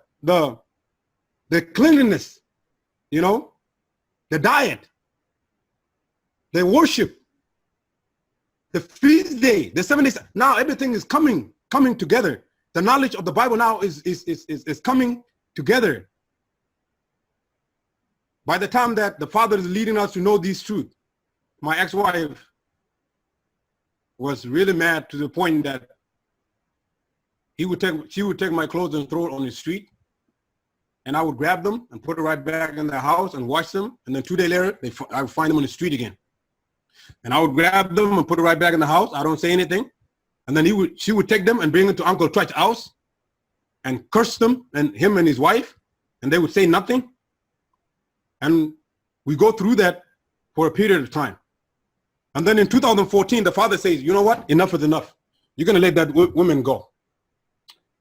cleanliness, you know, the diet, the worship, the feast day, the 7 days. Now everything is coming together. The knowledge of the Bible now is coming together. By the time that the Father is leading us to know these truths, my ex-wife was really mad to the point that she would take my clothes and throw it on the street, and I would grab them and put it right back in the house and wash them, and then 2 days later I would find them on the street again. And I would grab them and put it right back in the house. I don't say anything. And then she would take them and bring them to Uncle Trudge's house and curse them, and him and his wife, and they would say nothing. And we go through that for a period of time. And then in 2014, the father says, you know what? Enough is enough. You're going to let that woman go.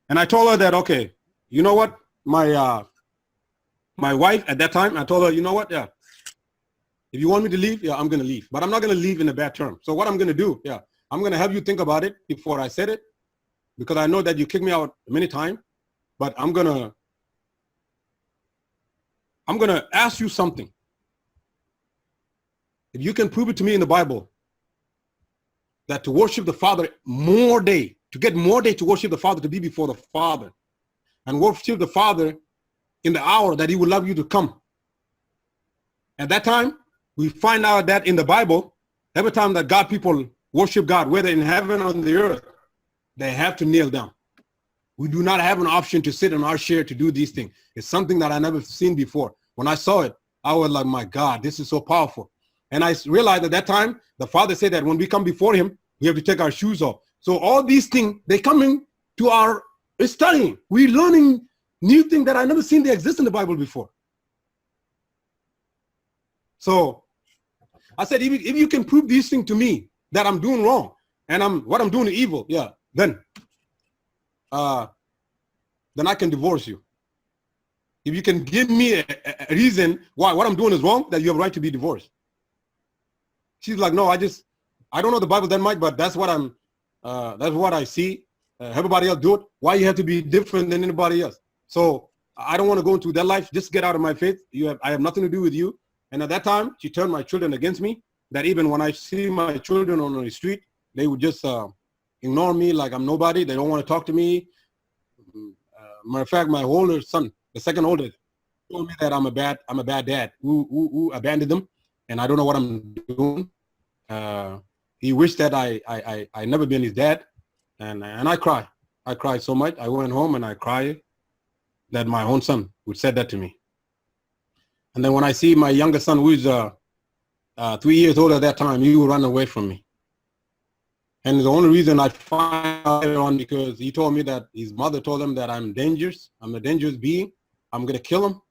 And I told her that, okay, you know what? My wife at that time, I told her, you know what? Yeah. If you want me to leave, yeah, I'm going to leave. But I'm not going to leave in a bad term. So what I'm going to do, yeah, I'm going to have you think about it before I said it, because I know that you kicked me out many times. But I'm going to ask you something. If you can prove it to me in the Bible that to worship the Father more day, to get more day to worship the Father, to be before the Father, and worship the Father in the hour that he would love you to come. At that time, we find out that in the Bible, every time that God people worship God, whether in heaven or on the earth, they have to kneel down. We do not have an option to sit in our chair to do these things. It's something that I never seen before. When I saw it, I was like, my God, this is so powerful. And I realized at that time, the Father said that when we come before him, we have to take our shoes off. So all these things, they come into our studying. We're learning new things that I never seen they exist in the Bible before. So I said, if you can prove these things to me that I'm doing wrong and what I'm doing is evil, yeah, then I can divorce you. If you can give me a reason why what I'm doing is wrong, that you have a right to be divorced. She's like, no, I don't know the Bible that much, but that's what I see. Everybody else do it. Why you have to be different than anybody else? So I don't want to go into that life. Just get out of my faith. I have nothing to do with you. And at that time, she turned my children against me. That even when I see my children on the street, they would just ignore me like I'm nobody. They don't want to talk to me. Matter of fact, my older son, the second oldest, told me that I'm a bad dad who abandoned them, and I don't know what I'm doing. He wished that I never been his dad, and I cried. I cried so much. I went home and I cried that my own son would say that to me. And then when I see my younger son, who's 3 years old at that time, he would run away from me. And the only reason I find out later on, because he told me that his mother told him that I'm dangerous. I'm a dangerous being. I'm gonna kill him.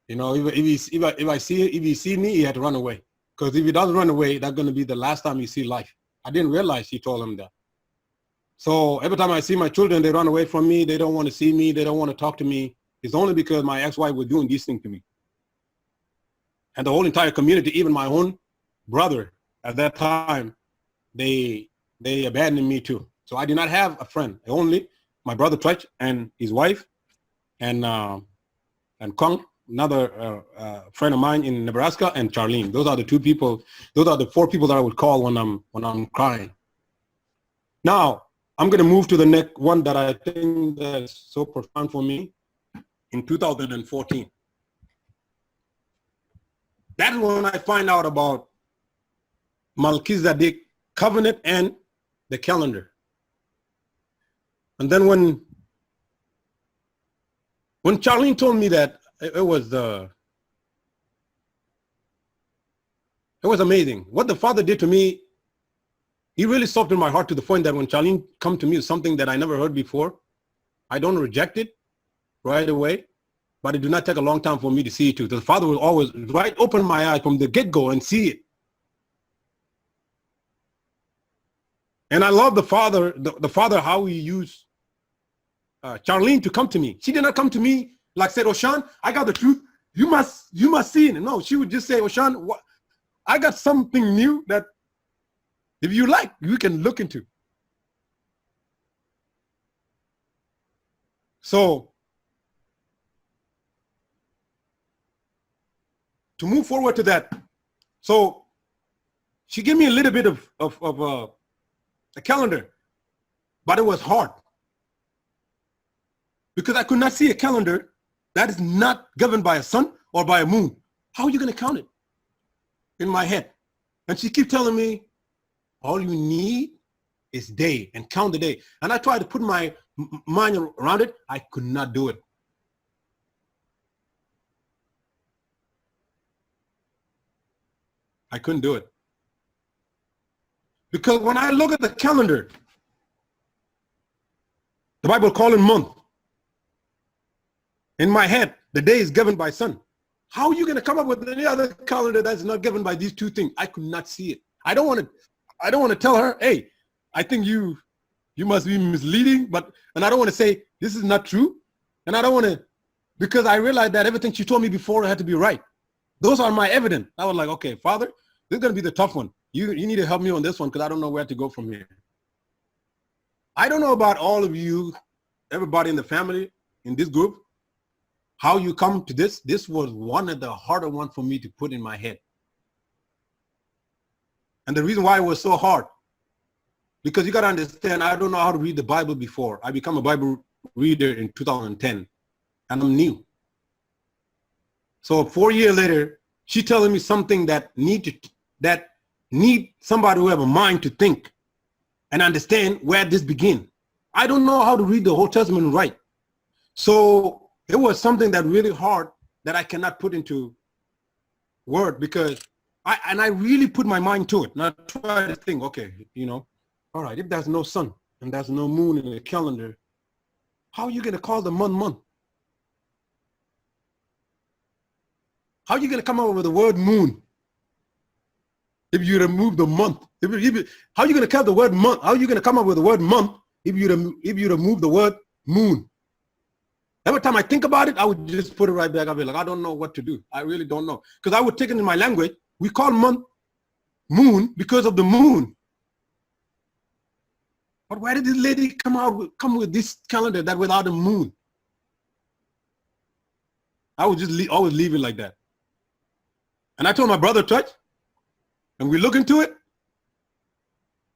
You know, if he see me, he had to run away. Because if he doesn't run away, that's gonna be the last time you see life. I didn't realize he told him that. So every time I see my children, they run away from me. They don't want to see me. They don't want to talk to me. It's only because my ex-wife was doing these things to me. And the whole entire community, even my own brother at that time, they abandoned me too. So I did not have a friend. Only my brother Trudge and his wife, and Kong, another friend of mine in Nebraska, and Charlene. Those are the two people. Those are the four people that I would call when I'm crying. Now I'm going to move to the next one that I think that's so profound for me. In 2014. That's when I find out about Melchizedek covenant and the calendar. And then when Charlene told me that, it was amazing. What the Father did to me, he really softened my heart to the point that when Charlene come to me with something that I never heard before, I don't reject it right away. But it did not take a long time for me to see it too. The Father will always open my eyes from the get-go and see it. And I love the Father, the Father, how he used Charlene to come to me. She did not come to me like said, Ochan, I got the truth. You must see it. No, she would just say, Ochan, what? I got something new that if you like, you can look into. So to move forward to that, so she gave me a little bit of a calendar, but it was hard because I could not see a calendar that is not governed by a sun or by a moon. How are you going to count it in my head? And she kept telling me, all you need is day and count the day. And I tried to put my mind around it. I could not do it. I couldn't do it. Because when I look at the calendar, the Bible calls it month. In my head, the day is governed by sun. How are you going to come up with any other calendar that's not governed by these two things? I could not see it. I don't want to tell her, hey, I think you must be misleading, and I don't want to say this is not true. And I don't want to, because I realized that everything she told me before had to be right. Those are my evidence. I was like, okay, Father, this is going to be the tough one. You need to help me on this one because I don't know where to go from here. I don't know about all of you, everybody in the family, in this group, how you come to this. This was one of the harder ones for me to put in my head. And the reason why it was so hard, because you got to understand, I don't know how to read the Bible before. I became a Bible reader in 2010, and I'm new. So 4 years later, she telling me something that need somebody who have a mind to think and understand where this begin. I don't know how to read the Old Testament right. So it was something that really hard that I cannot put into word because I really put my mind to it. And I try to think, okay, all right, if there's no sun and there's no moon in the calendar, how are you going to call the month? How are you going to come up with the word moon if you remove the month? How are you going to call the word month? How are you going to come up with the word month if you remove the word moon? Every time I think about it, I would just put it right back. I'll be like, I don't know what to do. I really don't know. Because I would take it in my language. We call month moon because of the moon. But why did this lady come with this calendar that without a moon? I would just always leave it like that. And I told my brother, touch, and we look into it.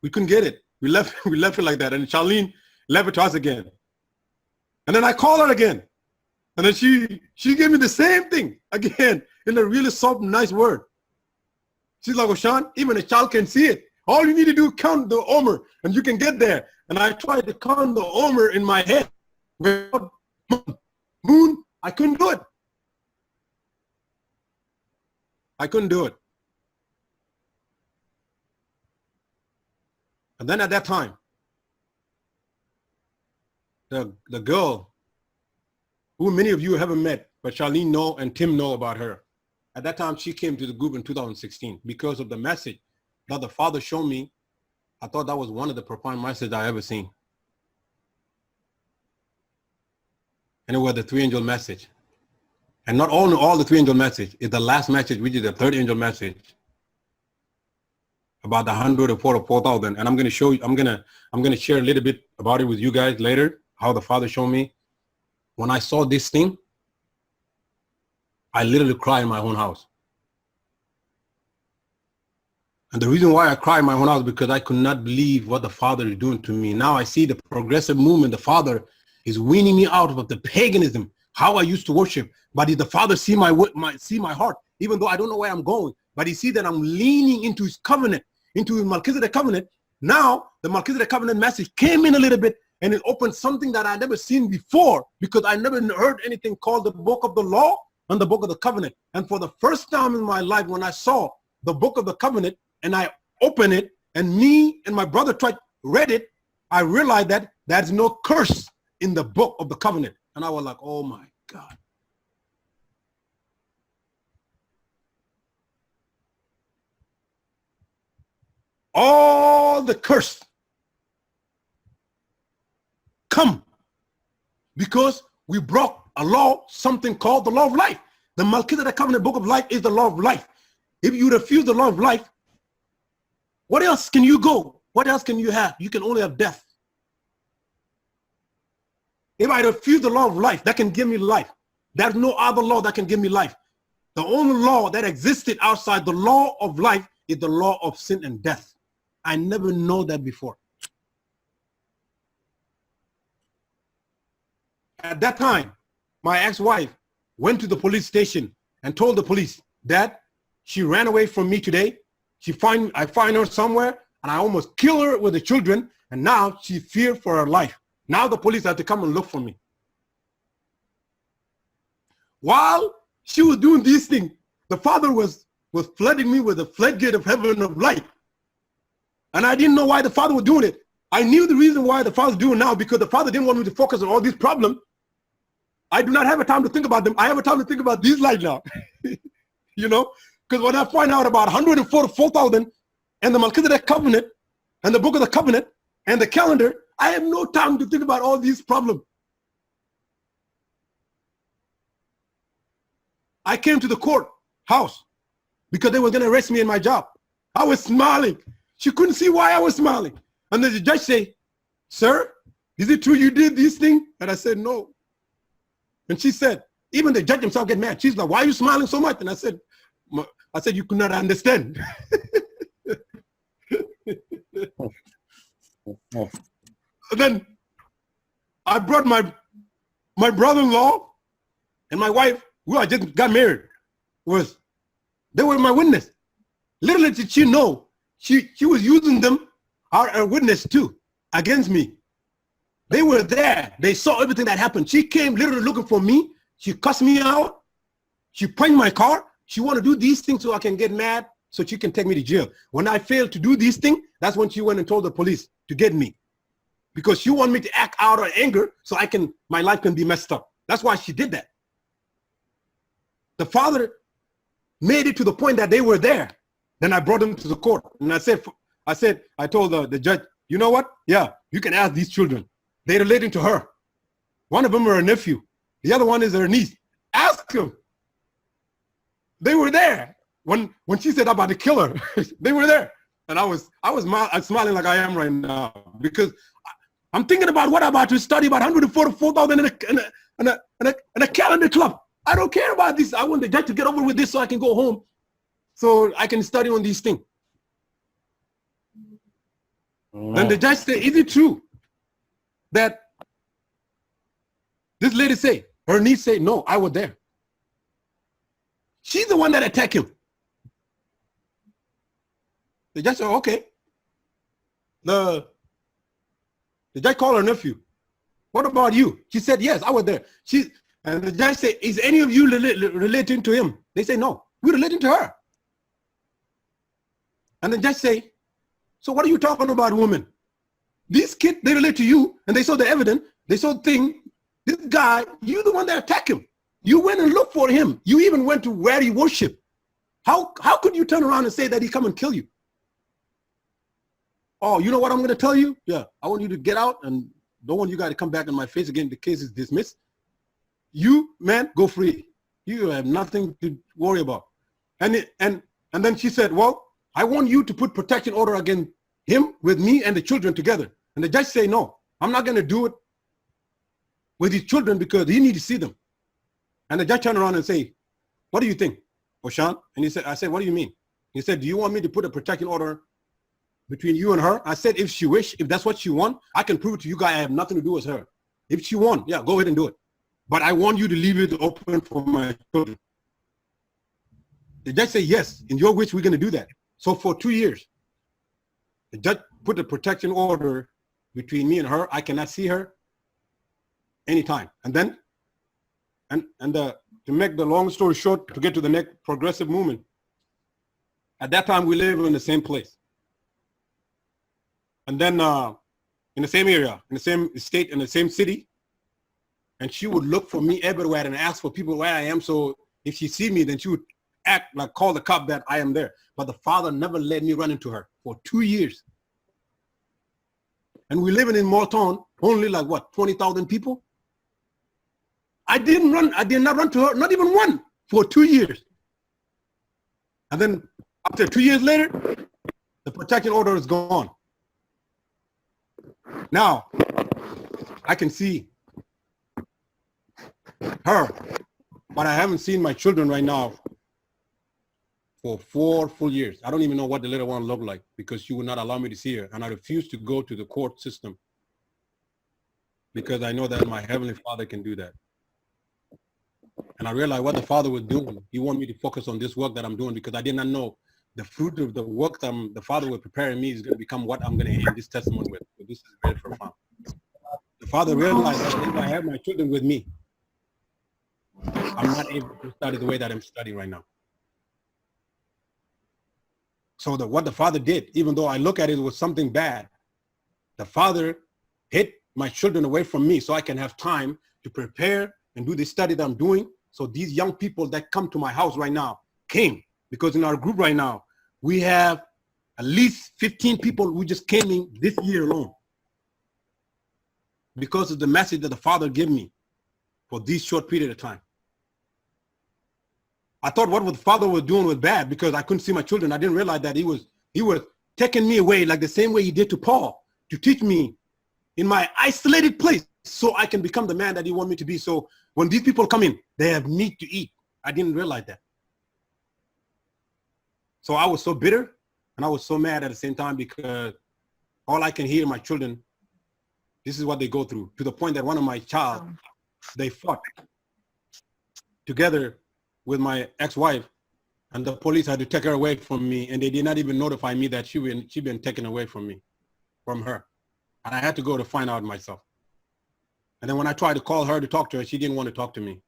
We couldn't get it. We left it like that. And Charlene left it to us again. And then I called her again. And then she gave me the same thing again in a really soft, nice word. She's like, Ochan, even a child can see it. All you need to do is count the Omer and you can get there. And I tried to count the Omer in my head. Moon, I couldn't do it. I couldn't do it. And then at that time, the girl who many of you haven't met, but Charlene know and Tim know about her. At that time, she came to the group in 2016 because of the message that the Father showed me. I thought that was one of the profound messages I ever seen. And it was the three angel message. And not only all the three angel message, it's the last message, which is the third angel message about the 144,000. And I'm going to show you, I'm going to share a little bit about it with you guys later, how the Father showed me. When I saw this thing, I literally cried in my own house. And the reason why I cried in my own house is because I could not believe what the Father is doing to me. Now I see the progressive movement. The Father is weaning me out of the paganism, how I used to worship. But the Father see my heart, even though I don't know where I'm going. But he see that I'm leaning into his covenant, into his Melchizedek covenant. Now the Melchizedek covenant message came in a little bit, and it opened something that I never seen before, because I never heard anything called the book of the law and the book of the covenant. And for the first time in my life, when I saw the book of the covenant and I opened it, and me and my brother read it, I realized that there's no curse in the book of the covenant. And I was like, oh my God. All the curse come because we broke a law, something called the law of life. The Melchizedek covenant book of life is the law of life. If you refuse the law of life, what else can you go? What else can you have? You can only have death. If I refuse the law of life, that can give me life. There's no other law that can give me life. The only law that existed outside the law of life is the law of sin and death. I never know that before. At that time, my ex-wife went to the police station and told the police that she ran away from me today. I find her somewhere, and I almost kill her with the children, and now she feared for her life. Now the police have to come and look for me. While she was doing these things, the Father was flooding me with the floodgate of heaven of light. And I didn't know why the Father was doing it. I knew the reason why the Father was doing it now, because the Father didn't want me to focus on all these problems. I do not have a time to think about them. I have a time to think about these light now. You know, because when I find out about 144,000 and the Melchizedek covenant and the book of the covenant and the calendar, I have no time to think about all these problems. I came to the courthouse because they were going to arrest me in my job. I was smiling. She couldn't see why I was smiling. And then the judge said, "Sir, is it true you did these things?" And I said, "No." And she said, even the judge himself get mad. She's like, "Why are you smiling so much?" And I said, "You could not understand." And then I brought my brother-in-law and my wife, who I just got married, they were my witness. Little did she know, she was using them, our witness too, against me. They were there. They saw everything that happened. She came literally looking for me. She cussed me out. She punched my car. She wanted to do these things so I can get mad, so she can take me to jail. When I failed to do these things, that's when she went and told the police to get me, because she wanted me to act out of anger so my life can be messed up. That's why she did that. The Father made it to the point that they were there. Then I brought them to the court, and I told the judge, "You know what? Yeah, you can ask these children. They're relating to her. One of them are her nephew. The other one is her niece. Ask them." They were there. When she said about the killer, they were there. And I was smiling like I am right now, because I'm thinking about what I'm about to study about 144,000 in a calendar club. I don't care about this. I want the judge to get over with this so I can go home, so I can study on these things. Then the judge said, "Is it true that this lady say, her niece say, no, I was there. She's the one that attacked him." The judge said, "Okay." The judge called her nephew. "What about you?" She said, "Yes, I was there." And the judge said, "Is any of you relating to him?" They say, "No, we're relating to her." And the judge say, "So what are you talking about, woman? These kids, they relate to you, and they saw the evidence, they saw the thing. This guy, you the one that attacked him. You went and looked for him. You even went to where he worshiped. How could you turn around and say that he come and kill you?" "Oh, you know what I'm going to tell you? Yeah, I want you to get out, and don't want you guys to come back in my face again. The case is dismissed. You, man, go free. You have nothing to worry about." And then she said, "Well, I want you to put protection order against him with me and the children together." And the judge say, "No, I'm not going to do it with his children because he need to see them." And the judge turned around and say, "What do you think, Ochan?" And I said, "What do you mean?" He said, "Do you want me to put a protection order between you and her?" I said, "If she wish, if that's what she want, I can prove it to you guys I have nothing to do with her. If she want, yeah, go ahead and do it. But I want you to leave it open for my children." The judge said, "Yes, in your wish, we're going to do that." So for 2 years, the judge put a protection order between me and her. I cannot see her anytime. And then, to make the long story short, to get to the next progressive movement, at that time we lived in the same place. And then in the same area, in the same state, in the same city. And she would look for me everywhere and ask for people where I am. So if she see me, then she would act like, call the cop that I am there. But the Father never let me run into her for 2 years. And we living in Morton, only like what, 20,000 people? I did not run to her, not even one, for 2 years. And then after 2 years later, the protection order is gone. Now, I can see her, but I haven't seen my children right now for 4 full years. I don't even know what the little one looked like because she would not allow me to see her. And I refused to go to the court system because I know that my Heavenly Father can do that. And I realized what the Father was doing. He wanted me to focus on this work that I'm doing because I did not know the fruit of the work that the Father was preparing me is going to become what I'm going to end this testimony with. So this is very profound. The Father realized that if I have my children with me, I'm not able to study the way that I'm studying right now. So what the Father did, even though I look at it was something bad, the Father hid my children away from me so I can have time to prepare and do the study that I'm doing. So these young people that come to my house right now came, because in our group right now, we have at least 15 people who just came in this year alone because of the message that the Father gave me for this short period of time. I thought what the Father was doing was bad because I couldn't see my children. I didn't realize that he was taking me away like the same way he did to Paul, to teach me in my isolated place so I can become the man that he wanted me to be. So when these people come in, they have need to eat. I didn't realize that. So I was so bitter and I was so mad at the same time because all I can hear my children, this is what they go through, to the point that one of my child, they fought together with my ex-wife, and the police had to take her away from me, and they did not even notify me that she'd been taken away from me, from her. And I had to go to find out myself. And then when I tried to call her to talk to her, she didn't want to talk to me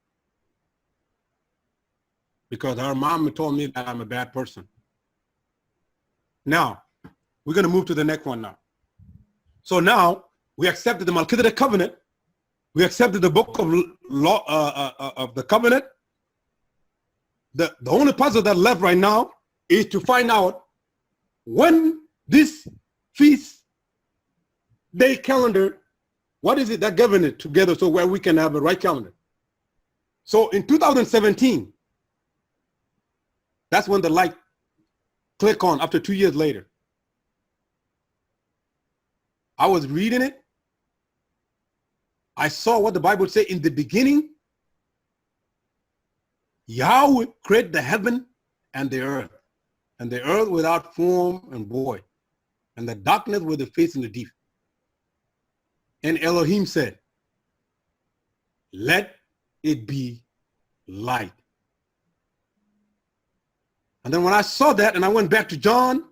because her mom told me that I'm a bad person. Now, we're going to move to the next one now. So now, we accepted the Melchizedek covenant. We accepted the book of law of the covenant. The only puzzle that left right now is to find out when this feast day calendar, what is it that governs it together so where we can have a right calendar. So in 2017, that's when the light clicked on after 2 years later. I was reading it. I saw what the Bible said in the beginning. Yahweh created the heaven and the earth without form and void, and the darkness with the face in the deep. And Elohim said, let it be light. And then when I saw that and I went back to John,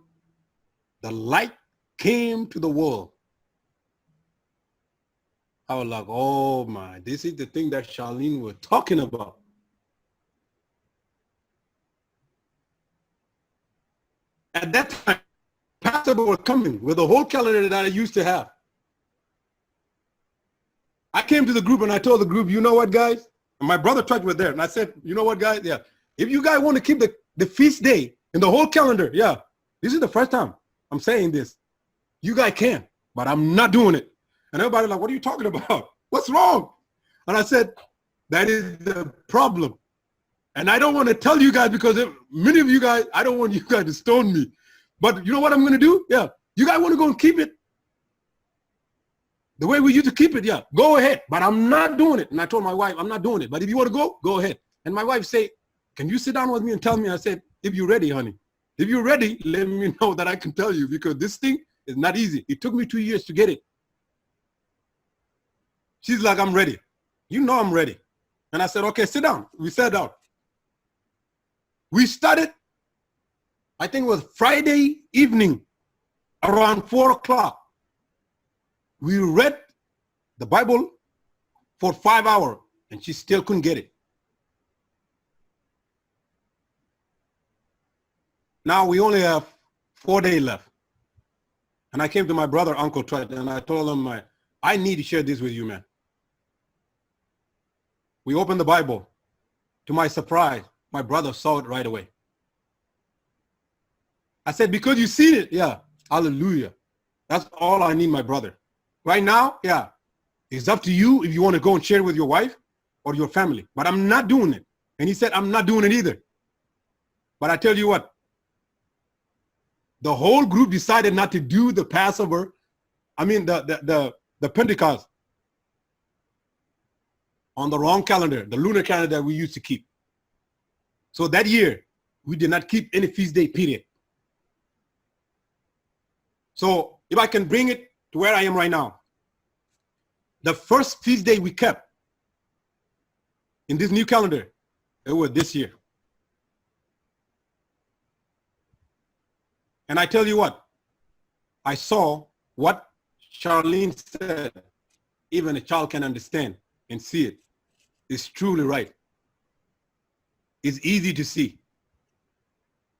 the light came to the world. I was like, oh my, this is the thing that Charlene was talking about. At that time, Passover was coming with the whole calendar that I used to have. I came to the group and I told the group, you know what, guys? And my brother Trudge was there. And I said, you know what, guys? Yeah, if you guys want to keep the feast day in the whole calendar, yeah, this is the first time I'm saying this. You guys can, but I'm not doing it. And everybody like, what are you talking about? What's wrong? And I said, that is the problem. And I don't want to tell you guys because many of you guys, I don't want you guys to stone me. But you know what I'm going to do? Yeah. You guys want to go and keep it the way we used to keep it? Yeah. Go ahead. But I'm not doing it. And I told my wife, I'm not doing it. But if you want to go ahead. And my wife said, can you sit down with me and tell me? I said, if you're ready, honey. If you're ready, let me know that I can tell you because this thing is not easy. It took me 2 years to get it. She's like, I'm ready. You know I'm ready. And I said, okay, sit down. We sat down. We started, I think it was Friday evening, around 4 o'clock. We read the Bible for 5 hours, and she still couldn't get it. Now we only have 4 days left. And I came to my brother, Uncle Trud, and I told him, I need to share this with you, man. We opened the Bible. To my surprise, my brother saw it right away. I said, because you seen it, yeah, hallelujah. That's all I need, my brother. Right now, yeah, it's up to you if you want to go and share it with your wife or your family. But I'm not doing it. And he said, I'm not doing it either. But I tell you what, the whole group decided not to do the Passover, the Pentecost on the wrong calendar, the lunar calendar that we used to keep. So that year, we did not keep any feast day, period. So if I can bring it to where I am right now, the first feast day we kept in this new calendar, it was this year. And I tell you what, I saw what Charlene said, even a child can understand and see it. It's truly right. It's easy to see.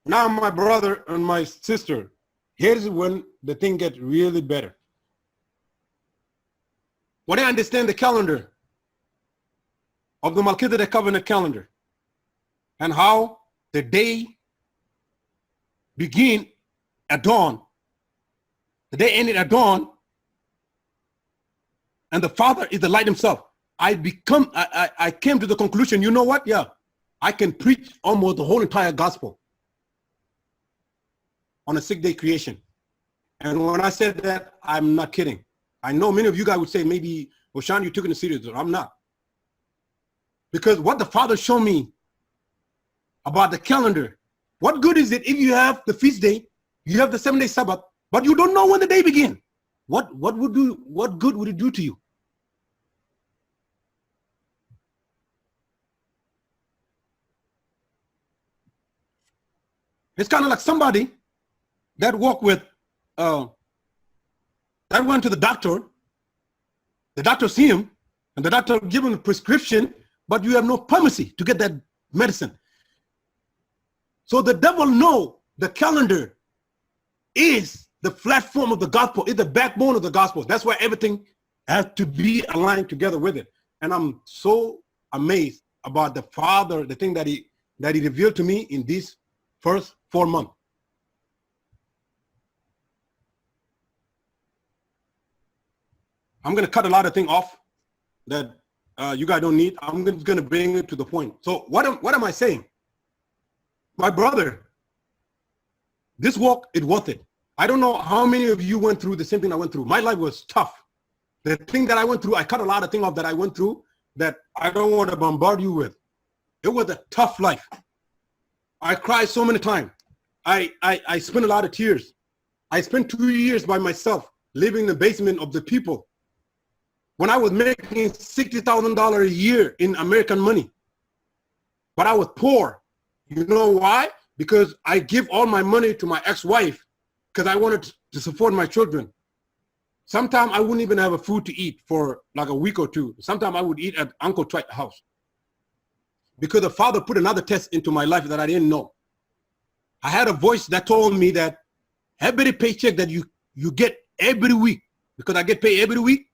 Now, my brother and my sister, here's when the thing gets really better. When I understand the calendar of the Melchizedek covenant calendar and how the day begin at dawn, the day ended at dawn, and the Father is the light himself, I came to the conclusion, you know what? Yeah, I can preach almost the whole entire gospel on a 6-day creation. And when I said that, I'm not kidding. I know many of you guys would say, maybe, Ochan, you took it serious. I'm not. Because what the Father showed me about the calendar, what good is it if you have the feast day, you have the 7-day Sabbath, but you don't know when the day begins? What good would it do to you? It's kind of like somebody that walked with, that went to the doctor see him, and the doctor give him a prescription, but you have no pharmacy to get that medicine. So the devil know the calendar is the platform of the gospel, is the backbone of the gospel. That's why everything has to be aligned together with it. And I'm so amazed about the Father, the thing that he revealed to me in these first 4 months. I'm going to cut a lot of things off that you guys don't need. I'm just going to bring it to the point. So what am I saying? My brother, this walk is worth it. I don't know how many of you went through the same thing I went through. My life was tough. The thing that I went through, I cut a lot of things off that I went through that I don't want to bombard you with. It was a tough life. I cried so many times. I spent a lot of tears. I spent 2 years by myself, living in the basement of the people. When I was making $60,000 a year in American money. But I was poor. You know why? Because I give all my money to my ex-wife because I wanted to support my children. Sometimes I wouldn't even have a food to eat for like a week or two. Sometimes I would eat at Uncle Twite's house. Because the Father put another test into my life that I didn't know. I had a voice that told me that every paycheck that you get every week, because I get paid every week,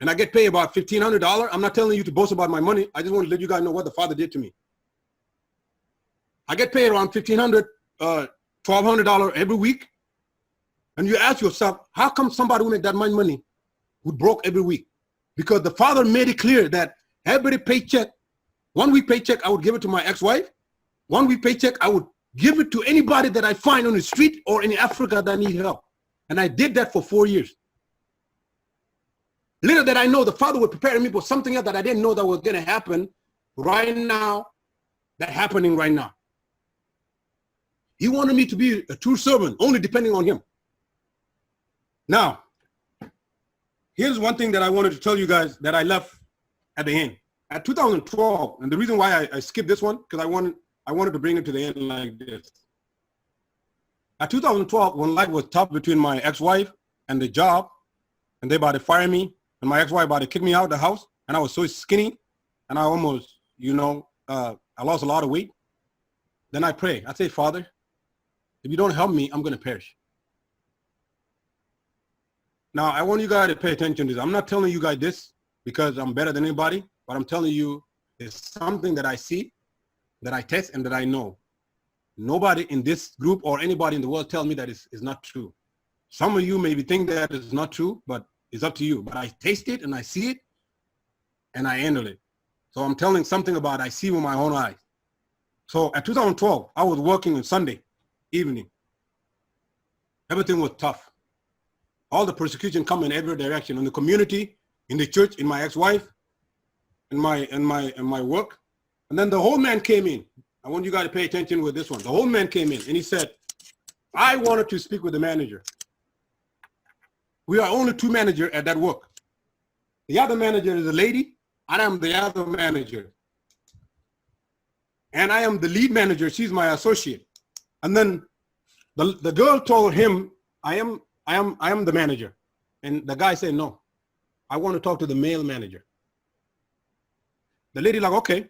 and I get paid about $1,500. I'm not telling you to boast about my money. I just want to let you guys know what the Father did to me. I get paid around $1,500, $1,200 every week. And you ask yourself, how come somebody who make that much money would broke every week? Because the Father made it clear that every paycheck, 1 week paycheck, I would give it to my ex-wife. 1 week paycheck, I would give it to anybody that I find on the street or in Africa that need help. And I did that for 4 years. Little that I know, the Father was preparing me for something else that I didn't know that was going to happen right now, that happening right now. He wanted me to be a true servant, only depending on him. Now, here's one thing that I wanted to tell you guys that I left at the end. At 2012, and the reason why I skipped this one, because I wanted to bring it to the end like this. At 2012, when life was tough between my ex-wife and the job, and they about to fire me, and my ex-wife about to kick me out of the house, and I was so skinny, and I almost, I lost a lot of weight. Then I pray. I say, Father, if you don't help me, I'm going to perish. Now, I want you guys to pay attention to this. I'm not telling you guys this because I'm better than anybody, but I'm telling you it's something that I see, that I test, and that I know. Nobody in this group or anybody in the world tell me that it's not true. Some of you maybe think that it's not true, but it's up to you. But I taste it and I see it and I handle it. So I'm telling something about I see with my own eyes. So at 2012, I was working on Sunday evening. Everything was tough. All the persecution come in every direction, in the community, in the church, in my ex-wife, in my work. And then the whole man came in. I want you guys to pay attention with this one. The old man came in and he said, I wanted to speak with the manager. We are only two managers at that work. The other manager is a lady, and I'm the other manager. And I am the lead manager. She's my associate. And then the girl told him, I am the manager. And the guy said, no, I want to talk to the male manager. The lady like, okay.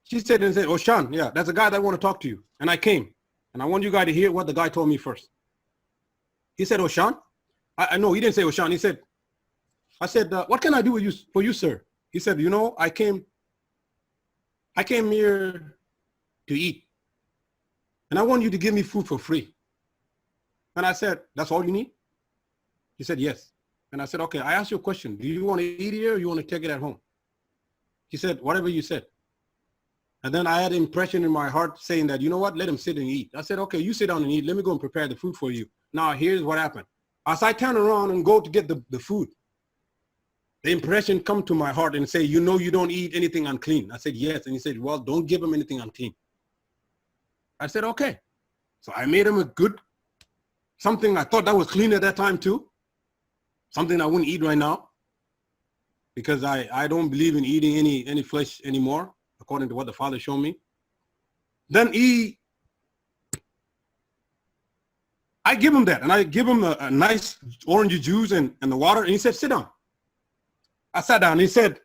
She said, Ochan, yeah, that's the guy that I want to talk to you. And I came. And I want you guys to hear what the guy told me first. He said, Ochan? I know, he didn't say Ochan. He said, I said, what can I do for you, sir? He said, you know, I came here to eat. And I want you to give me food for free. And I said, that's all you need? He said, yes. And I said, okay, I asked you a question. Do you want to eat here or you want to take it at home? He said, whatever you said. And then I had an impression in my heart saying that, you know what, let him sit and eat. I said, okay, you sit down and eat. Let me go and prepare the food for you. Now, here's what happened. As I turn around and go to get the food, the impression come to my heart and say, you know, you don't eat anything unclean. I said, yes. And he said, well, don't give him anything unclean. I said, okay. So I made him a good, something I thought that was clean at that time too. Something I wouldn't eat right now because I don't believe in eating any flesh anymore, according to what the Father showed me. Then I give him that, and I give him a nice orange juice and the water, and he said, sit down. I sat down, and he said,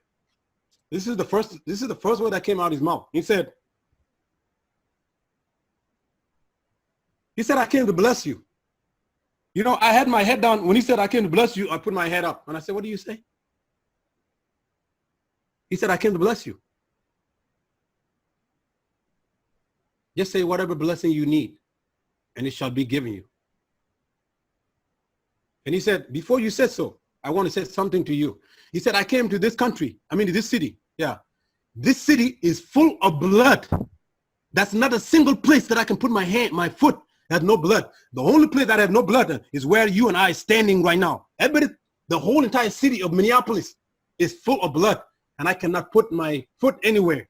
this is the first word that came out of his mouth. He said, I came to bless you. You know, I had my head down. When he said, I came to bless you, I put my head up. And I said, what do you say? He said, I came to bless you. Just say whatever blessing you need, and it shall be given you. And he said, before you said so, I want to say something to you. He said, I came to this country, to this city. Yeah. This city is full of blood. That's not a single place that I can put my foot that has no blood. The only place that has no blood is where you and I are standing right now. The whole entire city of Minneapolis is full of blood, and I cannot put my foot anywhere.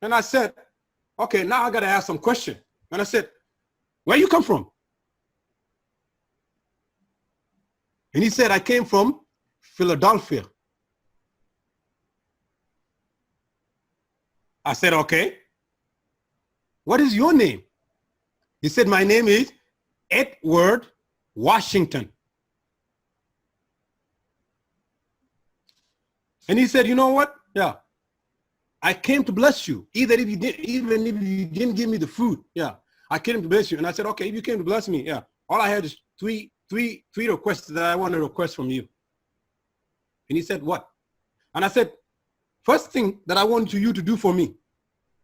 And I said, okay, now I got to ask some question. And I said, where you come from? And he said, I came from Philadelphia. I said, okay. What is your name? He said, my name is Edward Washington. And he said, you know what? Yeah. I came to bless you. Even if you didn't give me the food. Yeah. I came to bless you. And I said, okay, if you came to bless me, yeah. All I had is three requests that I want to request from you. And he said, what? And I said, first thing that I want you to do for me,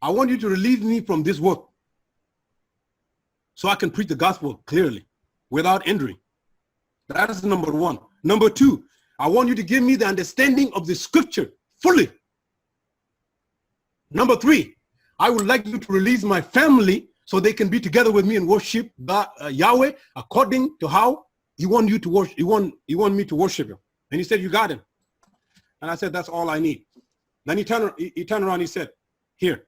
I want you to relieve me from this work so I can preach the gospel clearly without injury. That is number one. Number two, I want you to give me the understanding of the scripture fully. Number three, I would like you to release my family so they can be together with me and worship Yahweh according to how you want you to worship. You want me to worship him. And he said, you got him. And I said, that's all I need. Then he turned around, he said, here.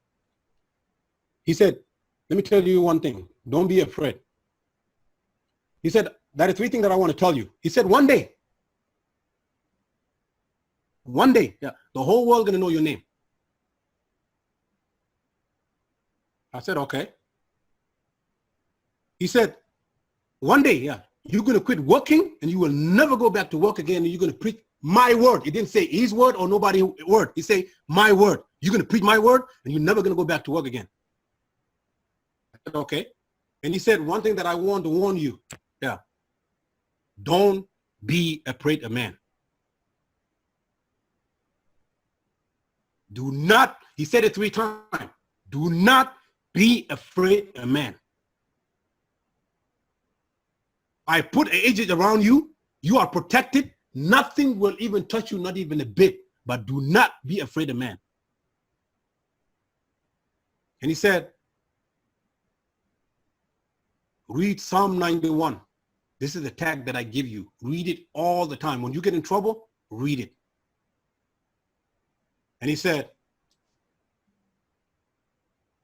He said, let me tell you one thing. Don't be afraid. He said, there are three things that I want to tell you. He said, one day, yeah, the whole world going to know your name. I said, okay. He said, one day, yeah, you're going to quit working and you will never go back to work again, and you're going to preach my word. He didn't say his word or nobody's word. He said, my word. You're going to preach my word and you're never going to go back to work again. I said, okay. And he said, one thing that I want to warn you. Yeah. Don't be afraid of man. Do not, he said it 3 times. Do not be afraid of man. I put an agent around you. You are protected. Nothing will even touch you, not even a bit. But do not be afraid of man. And he said, read Psalm 91. This is the tag that I give you. Read it all the time. When you get in trouble, read it. And he said,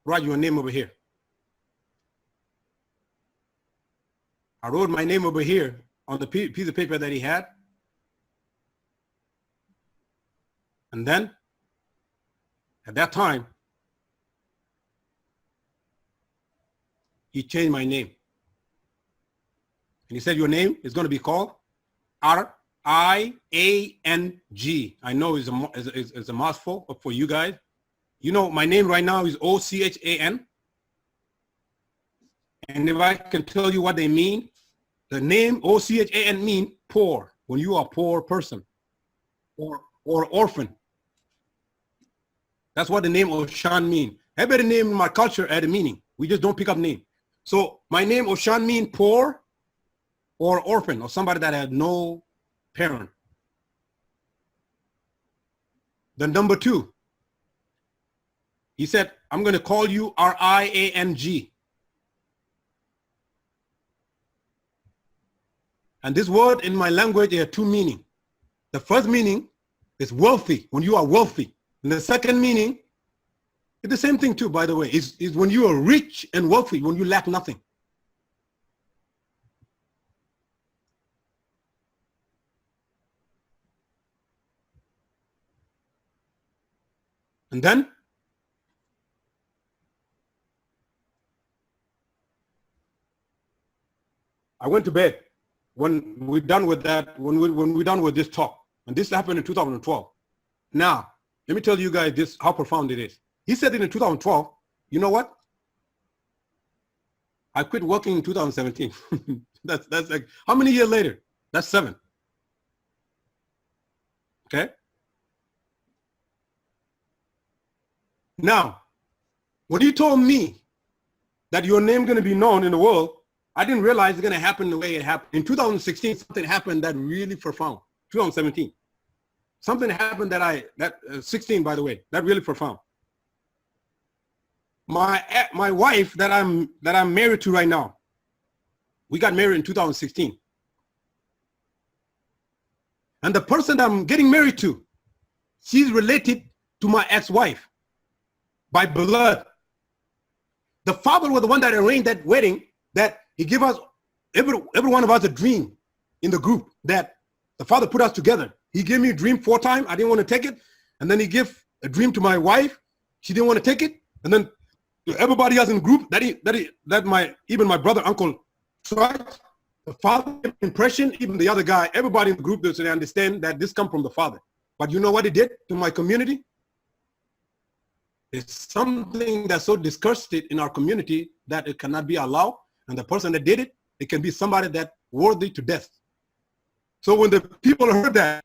write your name over here. I wrote my name over here on the piece of paper that he had. And then, at that time, he changed my name. And he said, your name is going to be called R-I-A-N-G. I know it's a mouthful for you guys. You know, my name right now is O-C-H-A-N. And if I can tell you what they mean, the name O-C-H-A-N mean poor, when you are a poor person, or orphan. That's what the name Ochan mean. Every name in my culture had a meaning. We just don't pick up name. So my name Ochan mean poor or orphan, or somebody that had no parent. Then number 2, he said, I'm going to call you R-I-A-N-G. And this word in my language has 2 meanings. The first meaning is wealthy, when you are wealthy. And the second meaning, it's the same thing too, by the way, is when you are rich and wealthy, when you lack nothing. And then, I went to bed when we're done with that, when we're done with this talk. And this happened in 2012. Now, let me tell you guys this, how profound it is. He said it in 2012, you know what? I quit working in 2017. That's like, how many years later? That's 7. Okay? Now, when he told me that your name is going to be known in the world, I didn't realize it's going to happen the way it happened. In 2016, something happened that really profound. 2017. Something happened 16, by the way, that really profound. My wife that I'm married to right now, we got married in 2016. And the person I'm getting married to, she's related to my ex-wife by blood. The father was the one that arranged that wedding, that he gave us, every one of us, a dream in the group, that the father put us together. He gave me a dream 4 times. I didn't want to take it. And then he gave a dream to my wife. She didn't want to take it. And then everybody else in the group, even my brother, uncle, tried. The father impression, even the other guy, everybody in the group, they understand that this comes from the father. But you know what he did to my community? It's something that's so disgusted in our community that it cannot be allowed. And the person that did it, it can be somebody that's worthy to death. So when the people heard that,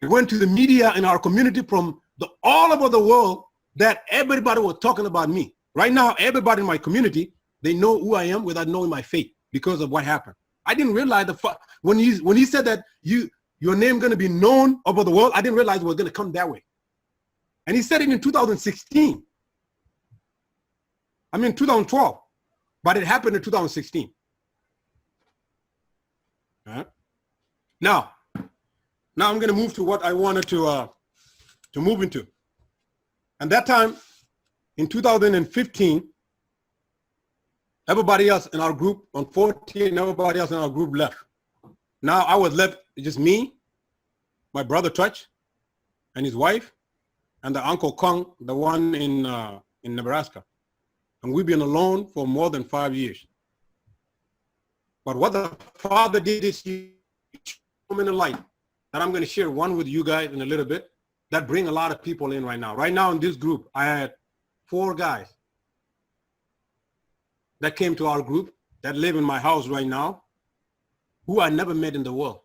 it went to the media in our community from all over the world, that everybody was talking about me. Right now, everybody in my community, they know who I am without knowing my fate because of what happened. I didn't realize when he said that your name going to be known over the world, I didn't realize it was going to come that way. And he said it in 2016. I mean 2012, but it happened in 2016. All right. Now I'm going to move to what I wanted to move into. And that time, in 2015, everybody else in our group, on 14, everybody else in our group left. Now I was left, just me, my brother Touch, and his wife, and the Uncle Kong, the one in Nebraska. And we've been alone for more than 5 years. But what the father did is he showed me the light that I'm going to share one with you guys in a little bit, that bring a lot of people in right now. Right now in this group, I had 4 guys that came to our group that live in my house right now, who I never met in the world.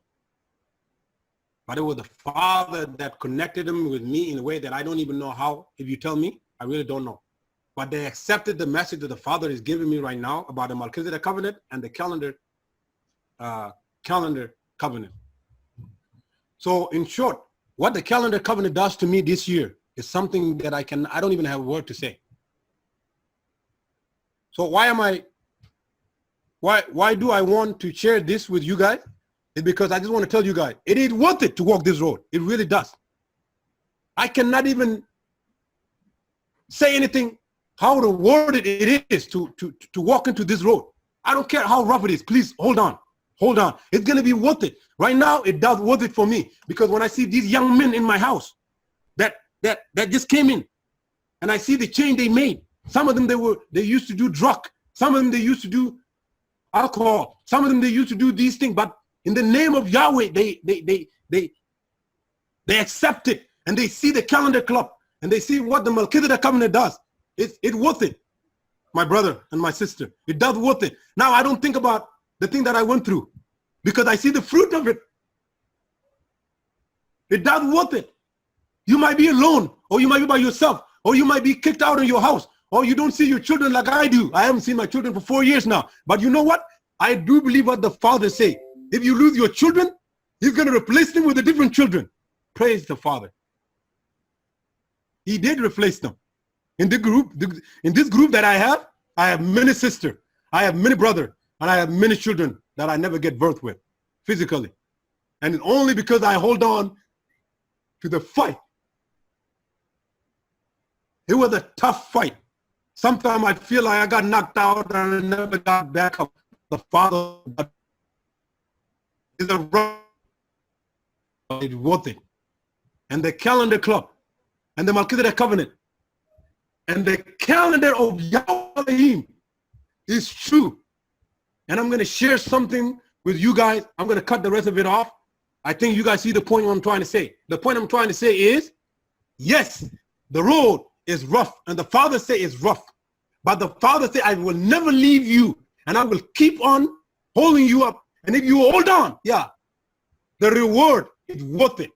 But it was the father that connected them with me in a way that I don't even know how. If you tell me, I really don't know. But they accepted the message that the father is giving me right now about the Melchizedek covenant and the calendar covenant. So in short, what the calendar covenant does to me this year is something that I don't even have a word to say. So why do I want to share this with you guys? It's because I just want to tell you guys, it is worth it to walk this road. It really does. I cannot even say anything how rewarded it is to walk into this road. I don't care how rough it is. Please hold on. Hold on. It's going to be worth it. Right now, it does worth it for me, because when I see these young men in my house that just came in, and I see the change they made. Some of them they used to do drug. Some of them they used to do alcohol. Some of them they used to do these things. But in the name of Yahweh, they accept it, and they see the calendar club, and they see what the Melchizedek covenant does. It's worth it, my brother and my sister. It does worth it. Now I don't think about the thing that I went through, because I see the fruit of it. It does worth it. You might be alone, or you might be by yourself, or you might be kicked out of your house, or you don't see your children like I do. I haven't seen my children for 4 years now. But you know what? I do believe what the Father say. If you lose your children, He's going to replace them with the different children. Praise the Father. He did replace them. In this group that I have many sisters, I have many brothers, and I have many children that I never get birth with physically. And it's only because I hold on to the fight. It was a tough fight. Sometimes I feel like I got knocked out and I never got back up. The Father is a rough. It's worth it. And the calendar club, and the Melchizedek covenant, and the calendar of Yahweh is true. And I'm going to share something with you guys. I'm going to cut the rest of it off. I think you guys see the point I'm trying to say. The point I'm trying to say is, yes, the road is rough, and the Father say it's rough. But the Father say, I will never leave you, and I will keep on holding you up. And if you hold on, yeah, the reward is worth it.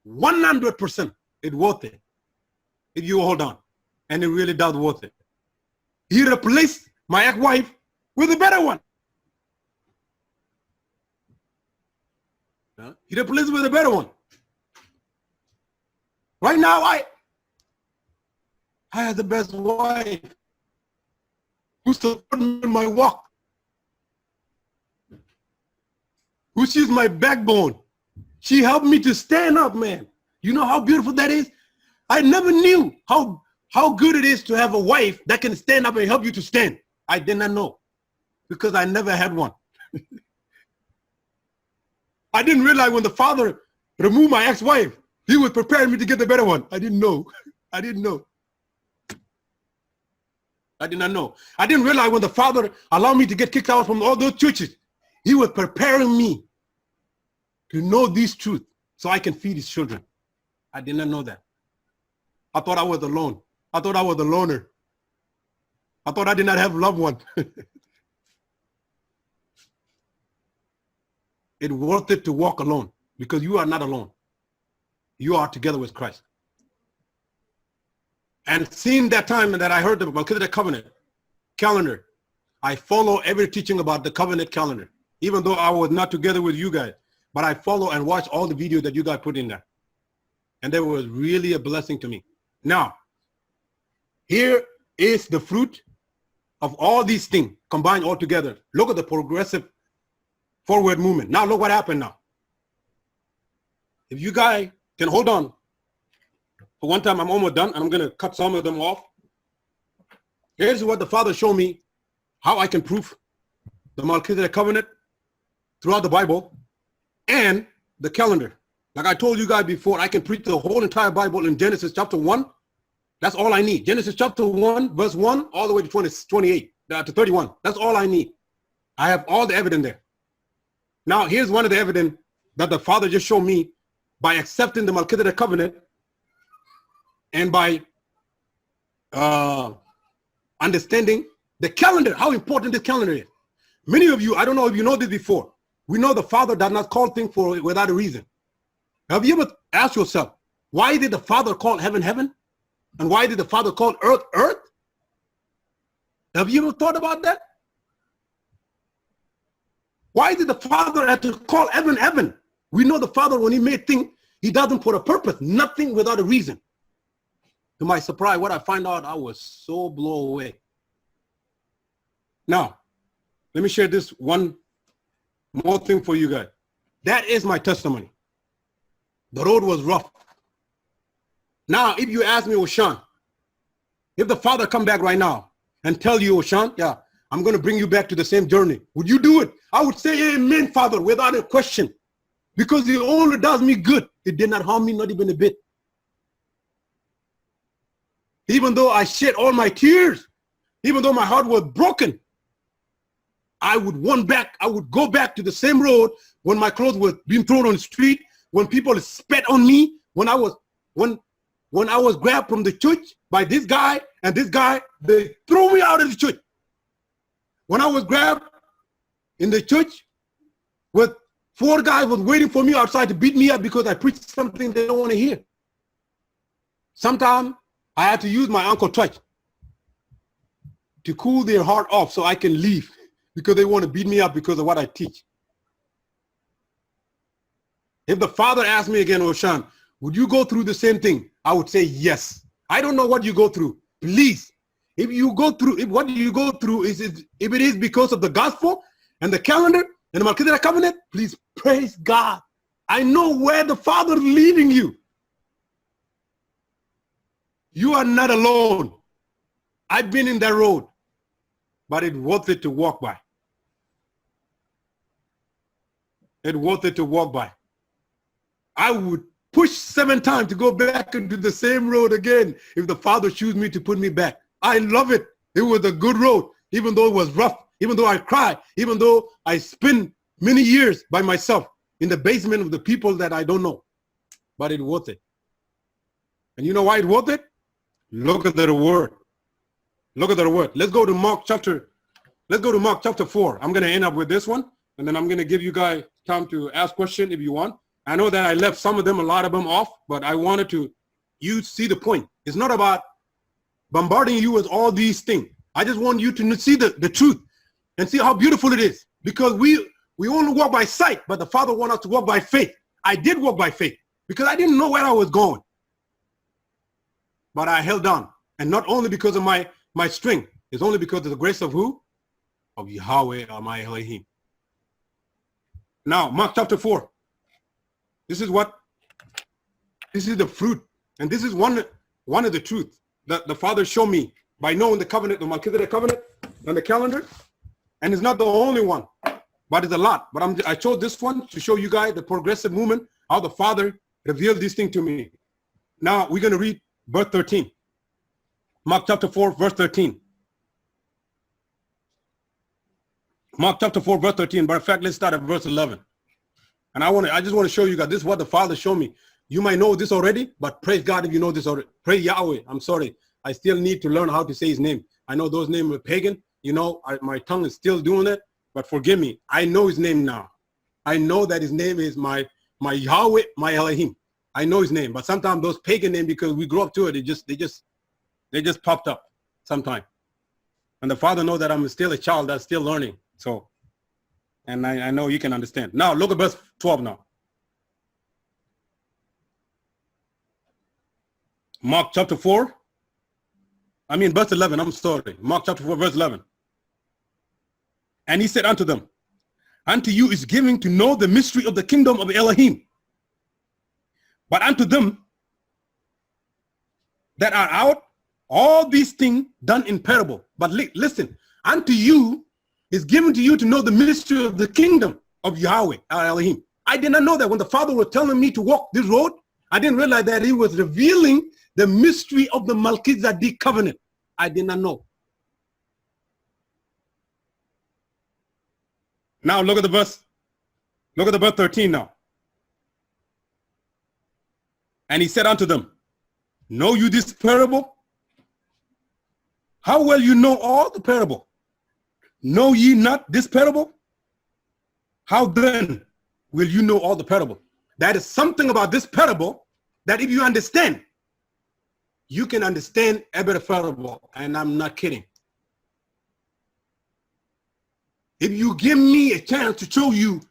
100% it's worth it if you hold on. And it really does worth it. He replaced my ex-wife with a better one. He replaced with a better one. Right now, I have the best wife who supports me in my walk, who she's my backbone. She helped me to stand up, man. You know how beautiful that is? I never knew how good it is to have a wife that can stand up and help you to stand. I did not know, because I never had one. I didn't realize when the Father removed my ex-wife, He was preparing me to get the better one. I didn't know. I didn't know. I did not know. I didn't realize when the Father allowed me to get kicked out from all those churches, He was preparing me to know these truths so I can feed His children. I did not know that. I thought I was alone. I thought I was a loner. I thought I did not have a loved one. It's worth it to walk alone, because you are not alone. You are together with Christ. And seeing that time that I heard the Melchizedek covenant calendar, I follow every teaching about the covenant calendar, even though I was not together with you guys. But I follow and watch all the videos that you guys put in there. And that was really a blessing to me. Now, here is the fruit of all these things combined all together. Look at the progressive forward movement. Now look what happened now. If you guys can hold on for one time, I'm almost done, and I'm going to cut some of them off. Here's what the Father showed me, how I can prove the Melchizedek covenant throughout the Bible and the calendar. Like I told you guys before, I can preach the whole entire Bible in Genesis chapter 1. That's all I need. Genesis chapter 1, verse 1, all the way to 28, to 31. That's all I need. I have all the evidence there. Now, here's one of the evidence that the Father just showed me by accepting the Melchizedek covenant and by understanding the calendar, how important this calendar is. Many of you, I don't know if you know this before, we know the Father does not call things without a reason. Have you ever asked yourself, why did the Father call heaven, heaven? And why did the Father call earth, earth? Have you ever thought about that? Why did the Father have to call heaven, heaven? We know the Father, when He made things, He doesn't put a purpose, nothing without a reason. To my surprise, what I find out, I was so blown away. Now, let me share this one more thing for you guys. That is my testimony. The road was rough. Now, if you ask me, Ochan, if the Father come back right now and tell you, Ochan, yeah, I'm going to bring you back to the same journey, would you do it? I would say, amen, Father, without a question. Because it only does me good. It did not harm me, not even a bit. Even though I shed all my tears, even though my heart was broken, I would go back to the same road when my clothes were being thrown on the street, when people spat on me, when I was grabbed from the church by this guy and this guy, they threw me out of the church. When I was grabbed in the church with 4 guys was waiting for me outside to beat me up because I preached something they don't want to hear. Sometimes I had to use my Uncle Touch to cool their heart off so I can leave because they want to beat me up because of what I teach. If the Father asked me again, Ochan, would you go through the same thing? I would say yes. I don't know what you go through. Please, if what you go through is if it is because of the gospel and the calendar and the Melchizedek covenant, please praise God. I know where the Father is leading you. You are not alone. I've been in that road, but it's worth it to walk by. It's worth it to walk by. I would push 7 times to go back into the same road again if the Father chooses me to put me back. I love it. It was a good road, even though it was rough, even though I cried, even though I spent many years by myself in the basement of the people that I don't know. But it's worth it. And you know why it's worth it? Look at the reward. Look at the reward. Let's go to Mark chapter 4. I'm going to end up with this one, and then I'm going to give you guys time to ask questions if you want. I know that I left a lot of them off, but I wanted you see the point. It's not about bombarding you with all these things. I just want you to see the truth and see how beautiful it is. Because we only walk by sight, but the Father wants us to walk by faith. I did walk by faith because I didn't know where I was going. But I held on. And not only because of my strength, it's only because of the grace of who? Of Yahweh or my Elohim. Now, Mark chapter 4. This is the fruit. And this is one of the truths that the Father showed me by knowing the covenant, the Melchizedek covenant and the calendar. And it's not the only one, but it's a lot. But I chose this one to show you guys the progressive movement, how the Father revealed this thing to me. Now we're going to read verse 13. Mark chapter 4, verse 13. Mark chapter 4, verse 13. But in fact, let's start at verse 11. And I just want to show you guys, this is what the Father showed me. You might know this already, but praise God if you know this already. Praise Yahweh. I'm sorry. I still need to learn how to say his name. I know those names are pagan. You know, my tongue is still doing it, but forgive me. I know his name now. I know that his name is my Yahweh, my Elohim. I know his name, but sometimes those pagan names, because we grew up to it, they just popped up sometime. And the Father knows that I'm still a child that's still learning. So, and I know you can understand. Now look at verse 12 now. Mark chapter 4. Verse 11, I'm sorry. Mark chapter 4, verse 11. And he said unto them, unto you is given to know the mystery of the kingdom of Elohim. But unto them that are out, all these things done in parable. But listen, unto you is given to you to know the mystery of the kingdom of Yahweh, our Elohim. I did not know that when the Father was telling me to walk this road. I didn't realize that he was revealing the mystery of the Melchizedek covenant. I did not know. Now look at the verse. Look at the verse 13 now. And he said unto them, know you this parable? How well you know all the parable? Know ye not this parable? How then will you know all the parable? That is something about this parable that if you understand, you can understand every parable, and I'm not kidding. If you give me a chance to show you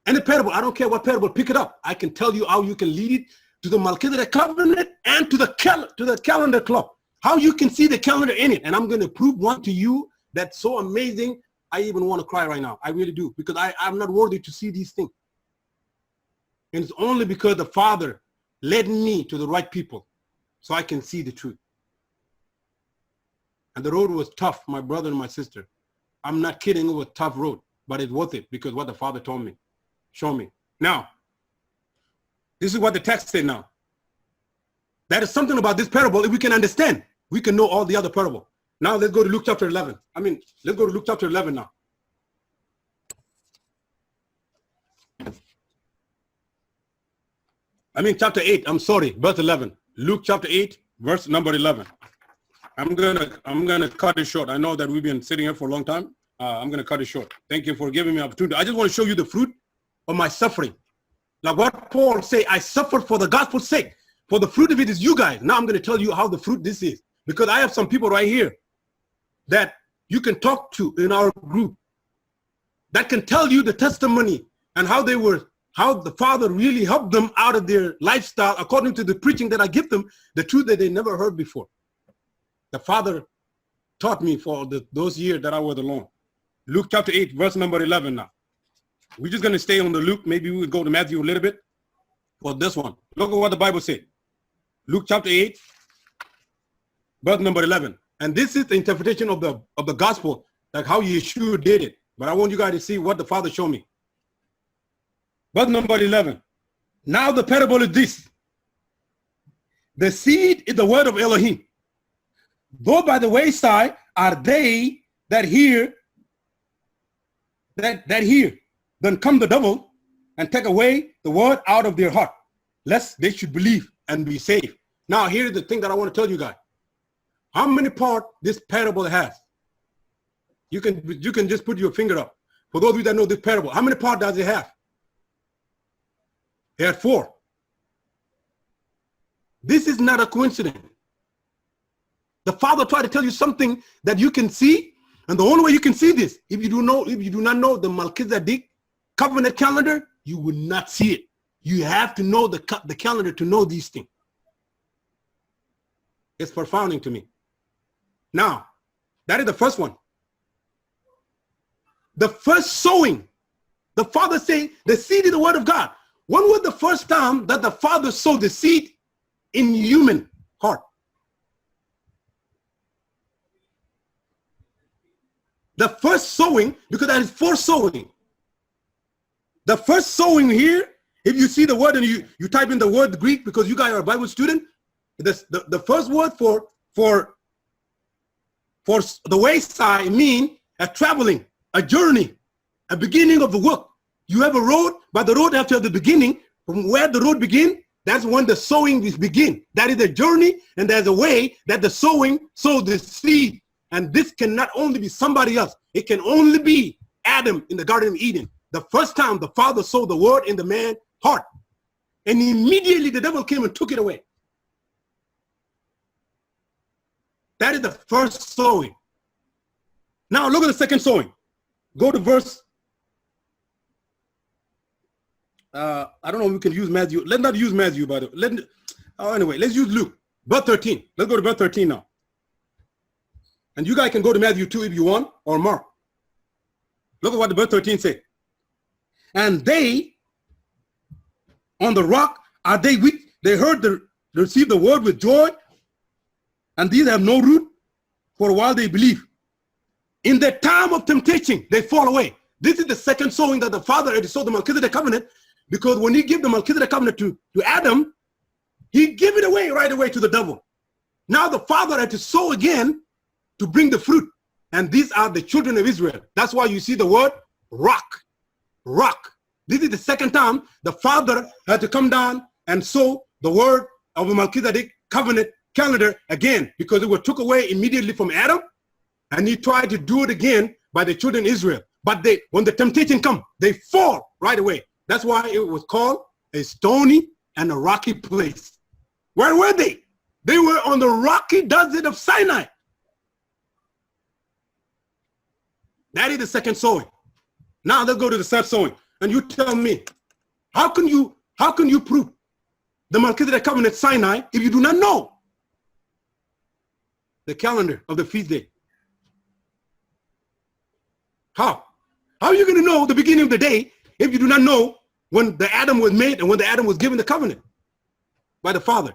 any parable, I don't care what parable, pick it up. I can tell you how you can lead it to the Melchizedek covenant and to the calendar clock. How you can see the calendar in it. And I'm going to prove one to you that's so amazing, I even want to cry right now. I really do, because I'm not worthy to see these things. And it's only because the Father led me to the right people. so I can see the truth. And the road was tough, my brother and my sister. I'm not kidding, it was a tough road, but it's worth it because what the Father told me, show me. Now, this is what the text said now. That is something about this parable, if we can understand, we can know all the other parable. Now let's go to Luke chapter 11. Let's go to Luke chapter 11 now. Chapter 8, I'm sorry, verse 11. Luke chapter 8, verse number 11. I'm gonna cut it short. I know that we've been sitting here for a long time. I'm gonna cut it short. Thank you for giving me an opportunity. I just want to show you the fruit of my suffering. Like what Paul say, I suffered for the gospel's sake. For the fruit of it is you guys. Now I'm gonna tell you how the fruit this is. Because I have some people right here that you can talk to in our group that can tell you the testimony and how the Father really helped them out of their lifestyle according to the preaching that I give them, the truth that they never heard before. The Father taught me for those years that I was alone. Luke chapter 8, verse number 11 now. We're just going to stay on the Luke. Maybe we will go to Matthew a little bit for this one. Look at what the Bible said. Luke chapter 8, verse number 11. And this is the interpretation of the gospel, like how Yeshua did it. But I want you guys to see what the Father showed me. Verse number 11. Now the parable is this. The seed is the word of Elohim. Though by the wayside are they that hear, that hear. Then come the devil and take away the word out of their heart, lest they should believe and be saved. Now here's the thing that I want to tell you guys. How many parts this parable has? You can just put your finger up. For those of you that know this parable, how many parts does it have? It had 4. This is not a coincidence. The Father tried to tell you something that you can see, and the only way you can see this, if you do not know the Melchizedek covenant calendar, you will not see it. You have to know the calendar to know these things. It's profounding to me. Now, that is the first one. The first sowing, the Father say, the seed is the word of God. When was the first time that the Father sowed the seed in human heart? The first sowing, because that is foresowing. The first sowing here, if you see the word and you type in the word Greek, because you guys are a Bible student, the first word for the wayside mean a traveling, a journey, a beginning of the work. You have a road, but the road have to have the beginning. From where the road begin, that's when the sowing is begin. That is a journey, and there's a way that the sowing sow the seed. And this cannot only be somebody else. It can only be Adam in the Garden of Eden. The first time the Father sowed the word in the man's heart. And immediately the devil came and took it away. That is the first sowing. Now look at the second sowing. Go to verse. I don't know if we can use Matthew. Let's not use Matthew, but anyway, let's use Luke. Verse 13. Let's go to verse 13 now. And you guys can go to Matthew 2 if you want, or Mark. Look at what the verse 13 says. And they on the rock are they weak? They received the word with joy, and these have no root. For a while they believe. In the time of temptation, they fall away. This is the second sowing that the Father had sowed the Melchizedek covenant, because when he gave the Melchizedek covenant to Adam, he gave it away right away to the devil. Now the Father had to sow again to bring the fruit. And these are the children of Israel. That's why you see the word rock. Rock. This is the second time the Father had to come down and sow the word of the Melchizedek covenant calendar again, because it was took away immediately from Adam, and he tried to do it again by the children of Israel. But when the temptation comes, they fall right away. That's why it was called a stony and a rocky place. Where were they? They were on the rocky desert of Sinai. That is the second sowing. Now let's go to the third sowing. And you tell me, how can you prove the Melchizedek covenant Sinai if you do not know the calendar of the feast day? How? How are you going to know the beginning of the day if you do not know when the Adam was made and when the Adam was given the covenant by the Father?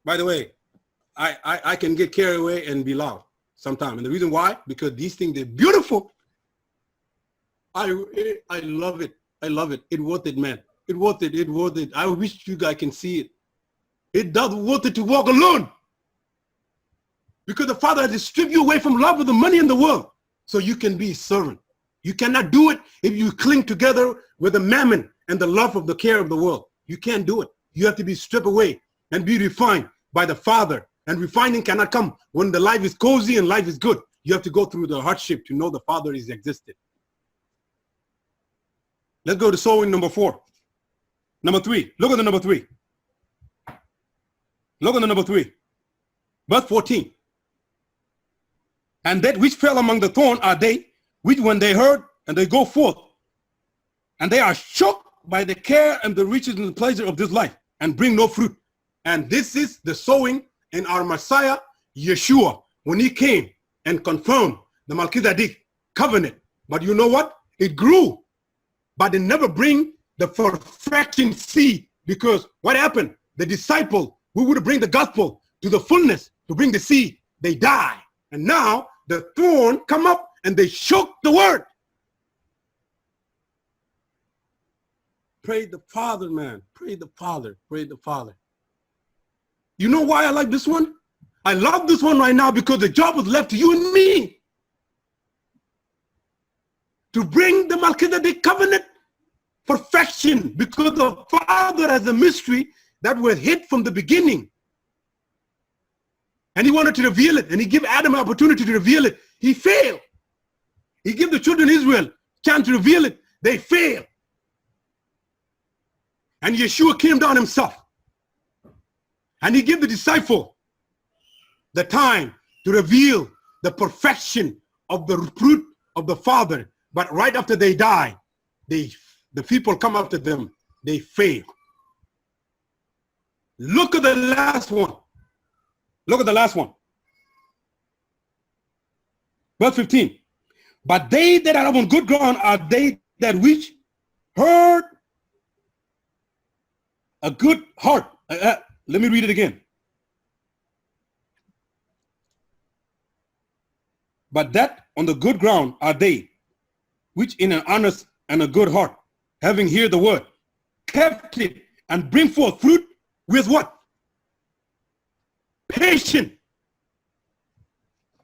By the way, I can get carried away and be loud sometimes. And the reason why, because these things, they're beautiful. I love it. I love it. It's worth it, man. It's worth it. It's worth it. I wish you guys can see it. It does worth it to walk alone. Because the Father has to strip you away from love of the money in the world so you can be a servant. You cannot do it if you cling together with the mammon and the love of the care of the world. You can't do it. You have to be stripped away and be refined by the Father. And refining cannot come when the life is cozy and life is good. You have to go through the hardship to know the Father is existed. Let's go to sowing number 4. Number 3. Look at the number 3. Look at the number 3. Verse 14. And that which fell among the thorn are they, which when they heard, and they go forth, and they are shook by the care and the riches and the pleasure of this life, and bring no fruit. And this is the sowing in our Messiah, Yeshua, when he came and confirmed the Melchizedek covenant. But you know what? It grew, but it never bring the perfection seed, because what happened? The disciple who would bring the gospel to the fullness, to bring the seed, they die. And now the thorn come up and they shook the word. Pray the Father, man. Pray the Father. Pray the Father. You know why I like this one? I love this one right now because the job was left to you and me. To bring the Melchizedek covenant perfection, because the Father has a mystery that was hid from the beginning. And he wanted to reveal it, and he gave Adam an opportunity to reveal it. He failed. He gave the children of Israel a chance to reveal it. They failed. And Yeshua came down himself. And he gave the disciple the time to reveal the perfection of the fruit of the Father. But right after they die, the people come after them. They fail. Look at the last one. Look at the last one. Verse 15. But they that are on good ground are they that which heard a good heart. Let me read it again. But that on the good ground are they which in an honest and a good heart, having heard the word, kept it, and bring forth fruit with what? Patience.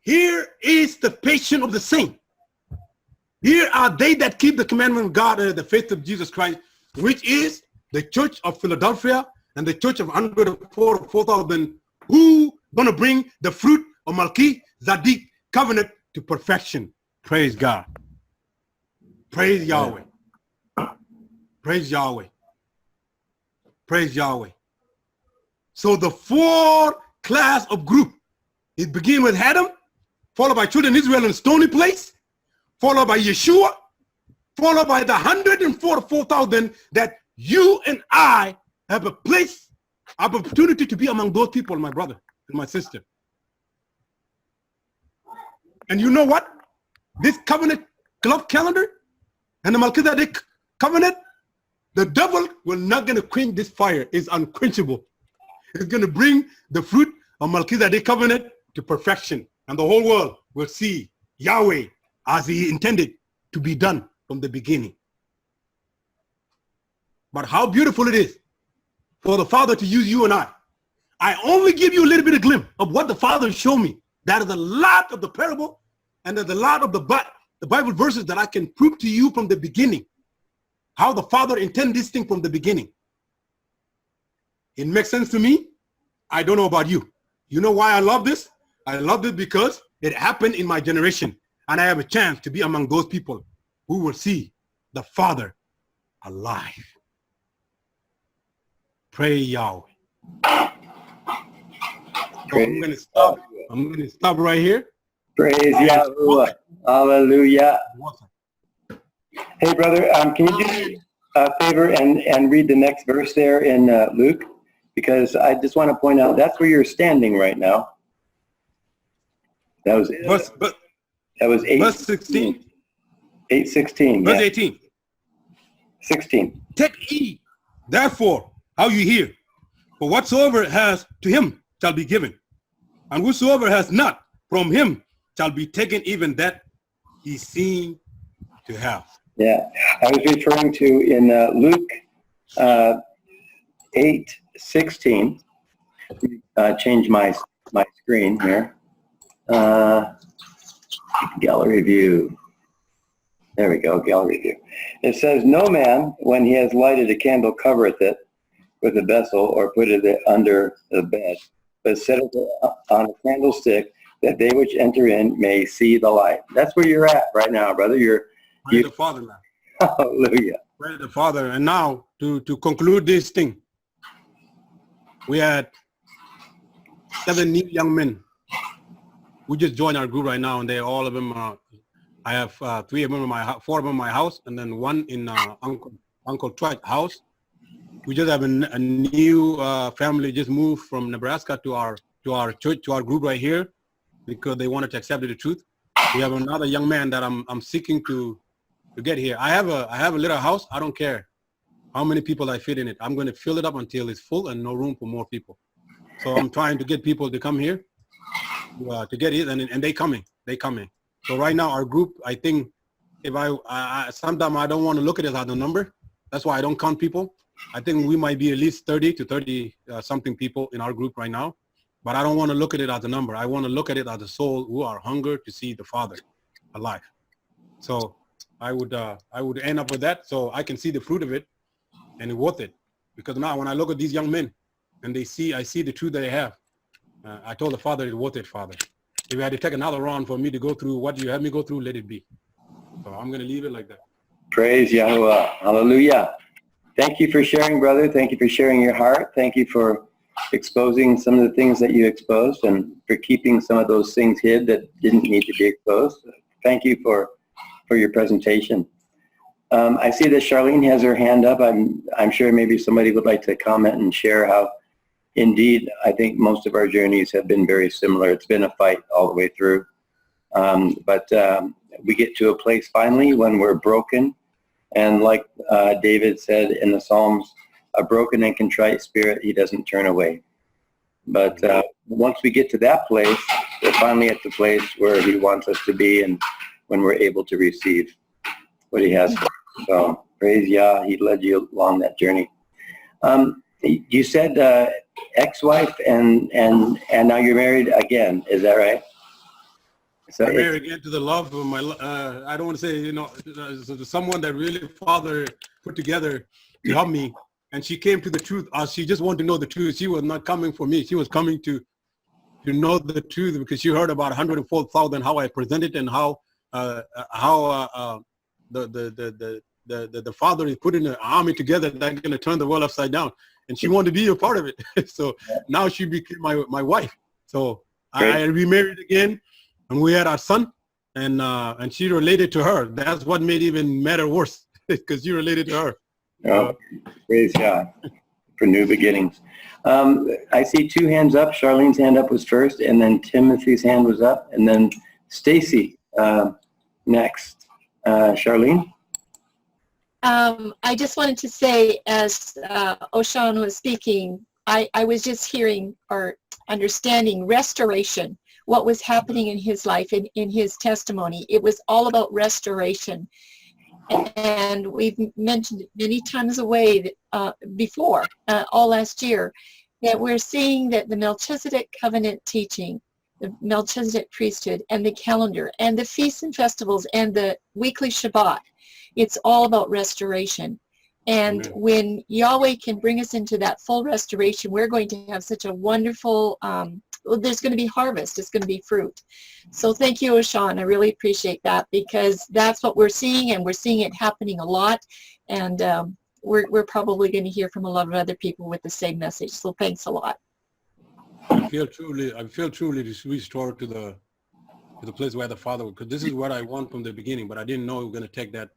Here is the patience of the saint. Here are they that keep the commandment of God and the faith of Jesus Christ, which is the church of Philadelphia and the church of 4,000 who gonna bring the fruit of Melchizedek covenant to perfection. Praise God. Praise Yahweh. Praise Yahweh. Praise Yahweh. So the 4 class of group, it begins with Adam, followed by children of Israel in a stony place, followed by Yeshua, followed by the 144,000 that you and I have a place, opportunity to be among those people, my brother and my sister. And you know what? This covenant club calendar and the Melchizedek covenant, the devil will not going to quench this fire. It's unquenchable. It's going to bring the fruit of Melchizedek covenant to perfection. And the whole world will see Yahweh as he intended to be done from the beginning. But how beautiful it is for the Father to use you and I. I only give you a little bit of glimpse of what the Father showed me. That is a lot of the parable, and there's a lot of the Bible verses that I can prove to you from the beginning. How the Father intended this thing from the beginning. It makes sense to me. I don't know about you. You know why I love this? I love it because it happened in my generation, and I have a chance to be among those people who will see the Father alive. Pray Yahweh. So I'm going to stop right here. Praise Yahweh. Hallelujah. Hey, brother, can you do me a favor and read the next verse there in Luke? Because I just want to point out that's where you're standing right now. That was that was 8. Verse 16. 8:16. Verse yeah. 18. 16. Take heed, therefore, how you hear. For whatsoever has to him shall be given, and whosoever has not, from him shall be taken even that he seemed to have. Yeah, I was referring to in Luke 8:16. Change my screen here. Gallery view. There we go, gallery view. It says, "No man, when he has lighted a candle, covereth it with a vessel, or putteth it under the bed, but setteth it on a candlestick, that they which enter in may see the light." That's where you're at right now, brother. Praise the Father, man. Hallelujah. Praise the Father. And now, to conclude this thing, we had 7 new young men who just joined our group right now, and they all of them I have 3 of them in 4 of them in my house, and then 1 in Uncle Troy's house. We just have a new family just moved from Nebraska to our church, to our group right here, because they wanted to accept the truth. We have another young man that I'm seeking to get here. I have a little house. I don't care how many people I fit in it. I'm going to fill it up until it's full and no room for more people. So I'm trying to get people to come here to get it, and they coming. So right now our group, I think, if I sometimes I don't want to look at it as a number. That's why I don't count people. I think we might be at least 30 to 30 something people in our group right now, but I don't want to look at it as a number. I want to look at it as a soul who are hunger to see the Father alive. So I would end up with that, so I can see the fruit of it, and it's worth it. Because now when I look at these young men, and I see the truth that they have. I told the Father, it's worth it, Father. If you had to take another round for me to go through what you had me go through, let it be. So I'm going to leave it like that. Praise Yahweh. Hallelujah. Thank you for sharing, brother. Thank you for sharing your heart. Thank you for exposing some of the things that you exposed, and for keeping some of those things hid that didn't need to be exposed. Thank you for your presentation. I see that Charlene has her hand up. I'm sure maybe somebody would like to comment and share how, indeed, I think most of our journeys have been very similar. It's been a fight all the way through. But we get to a place finally when we're broken. And like David said in the Psalms, a broken and contrite spirit, he doesn't turn away. But once we get to that place, we're finally at the place where he wants us to be, and when we're able to receive what he has for us. So praise Yah, he led you along that journey. You said ex-wife and now you're married again. Is that right? So I'm married again to the love of my, I don't want to say, someone that really Father put together to help me. And she came to the truth. She just wanted to know the truth. She was not coming for me. She was coming to know the truth, because she heard about 104,000, how I presented, and how the Father is putting an army together that's going to turn the world upside down. And she wanted to be a part of it. So now she became my wife. So I remarried again, and we had our son, and she related to her. That's what made it even matter worse, because you related to her. Oh, praise God for new beginnings. I see 2 hands up. Charlene's hand up was first, and then Timothy's hand was up, and then Stacy next. Charlene? I just wanted to say, as Ochan was speaking, I was just hearing or understanding restoration, what was happening in his life, in his testimony. It was all about restoration. And we've mentioned it many times before, all last year, that we're seeing that the Melchizedek covenant teaching, the Melchizedek priesthood, and the calendar, and the feasts and festivals, and the weekly Shabbat, it's all about restoration. And Amen. When Yahweh can bring us into that full restoration, we're going to have such a wonderful, there's going to be harvest, it's going to be fruit. So thank you, Ochan. I really appreciate that, because that's what we're seeing, and we're seeing it happening a lot. And we're probably going to hear from a lot of other people with the same message. So thanks a lot. I feel truly restored to the place where the Father, because this is what I want from the beginning, but I didn't know we were going to take that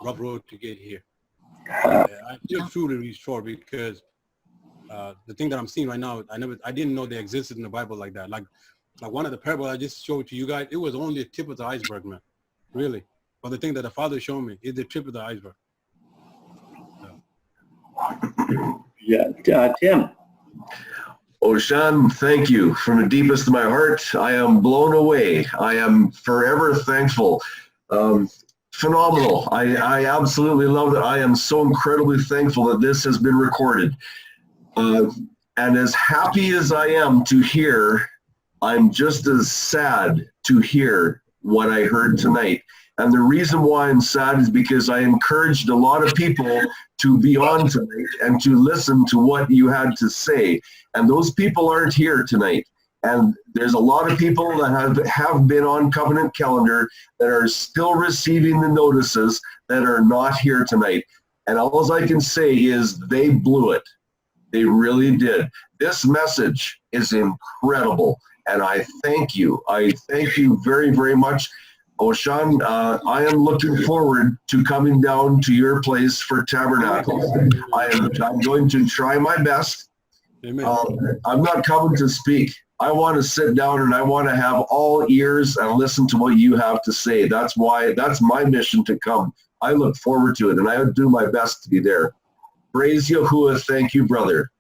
rough road to get here. I feel truly restored, because the thing that I'm seeing right now, I didn't know they existed in the Bible like that. Like one of the parables I just showed to you guys, it was only a tip of the iceberg, man. Really. But the thing that the Father showed me is the tip of the iceberg. Yeah, Tim. Ochan, thank you from the deepest of my heart. I am blown away. I am forever thankful. Phenomenal. I absolutely love it. I am so incredibly thankful that this has been recorded. And as happy as I am to hear, I'm just as sad to hear what I heard tonight. And the reason why I'm sad is because I encouraged a lot of people to be on tonight and to listen to what you had to say. And those people aren't here tonight. And there's a lot of people that have been on Covenant Calendar that are still receiving the notices that are not here tonight. And all I can say is they blew it. They really did. This message is incredible. And I thank you. I thank you very, very much. Ochan, I am looking forward to coming down to your place for Tabernacles. I'm going to try my best. I'm not coming to speak. I want to sit down and I want to have all ears and listen to what you have to say. That's my mission to come. I look forward to it and I would do my best to be there. Praise Yahuwah. Thank you, brother.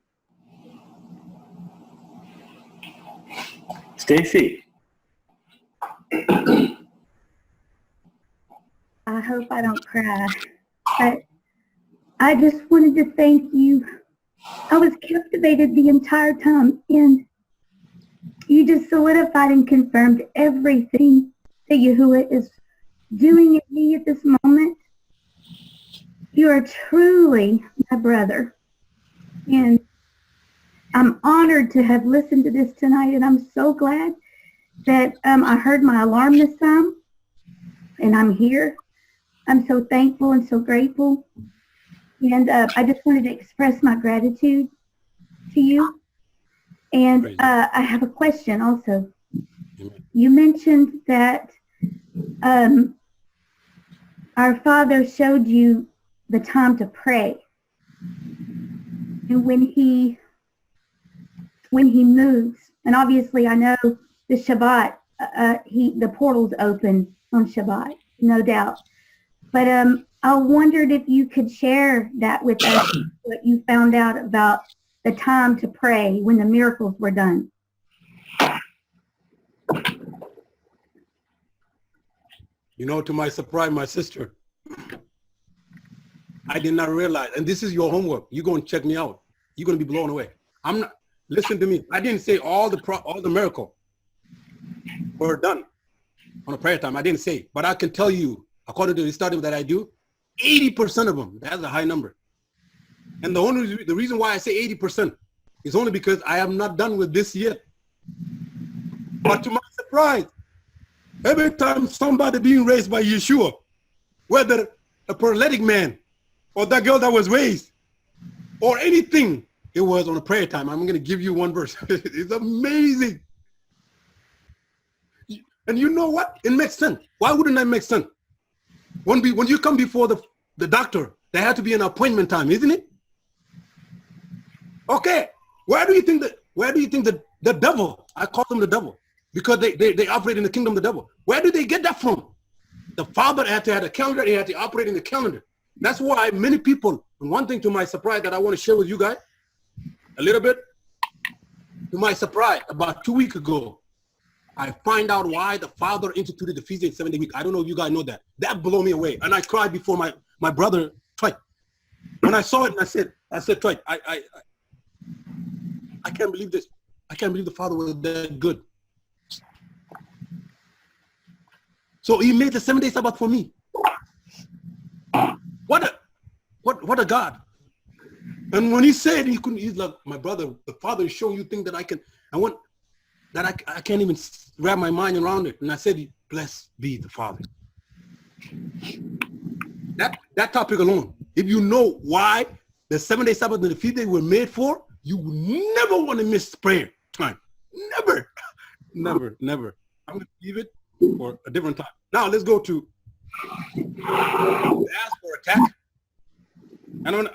Stacy. I hope I don't cry. But I just wanted to thank you. I was captivated the entire time, and you just solidified and confirmed everything that Yahuwah is doing in me at this moment. You are truly my brother, and I'm honored to have listened to this tonight, and I'm so glad that I heard my alarm this time, and I'm here. I'm so thankful and so grateful. And I just wanted to express my gratitude to you. And I have a question also. You mentioned that our Father showed you the time to pray. And when he moves, and obviously I know the Shabbat, the portal's open on Shabbat, no doubt. But I wondered if you could share that with us, what you found out about the time to pray when the miracles were done. You know, to my surprise, my sister, I did not realize, and this is your homework. You're going to check me out. You're going to be blown away. I'm not, listen to me. I didn't say all the miracle were done on a prayer time. I didn't say, but I can tell you, according to the study that I do, 80% of them, that's a high number. And the reason why I say 80% is only because I am not done with this yet. But to my surprise, every time somebody being raised by Yeshua, whether a paralytic man or that girl that was raised or anything, it was on a prayer time. I'm going to give you one verse. It's amazing. And you know what? It makes sense. Why wouldn't that make sense? When you come before the doctor, there had to be an appointment time, isn't it? Okay. Where do you think the devil, I call them the devil, because they operate in the kingdom of the devil. Where do they get that from? The Father had to have a calendar, he had to operate in the calendar. That's why many people, and one thing to my surprise that I want to share with you guys a little bit, to my surprise, about 2 weeks ago, I find out why the Father instituted the feast day 7-day week. I don't know if you guys know that. That blew me away. And I cried before my brother, Troy. When I saw it, and I said, Troy, I can't believe this. I can't believe the Father was that good. So he made the 7-day Sabbath for me. What a God. And when he said he's like, my brother, the Father is showing you things that I can't even wrap my mind around it. And I said, blessed be the Father. That topic alone, if you know why the 7-day Sabbath and the feast day were made for, you will never want to miss prayer time. Never. Never. I'm going to leave it for a different time. Now let's go to ask for attack. And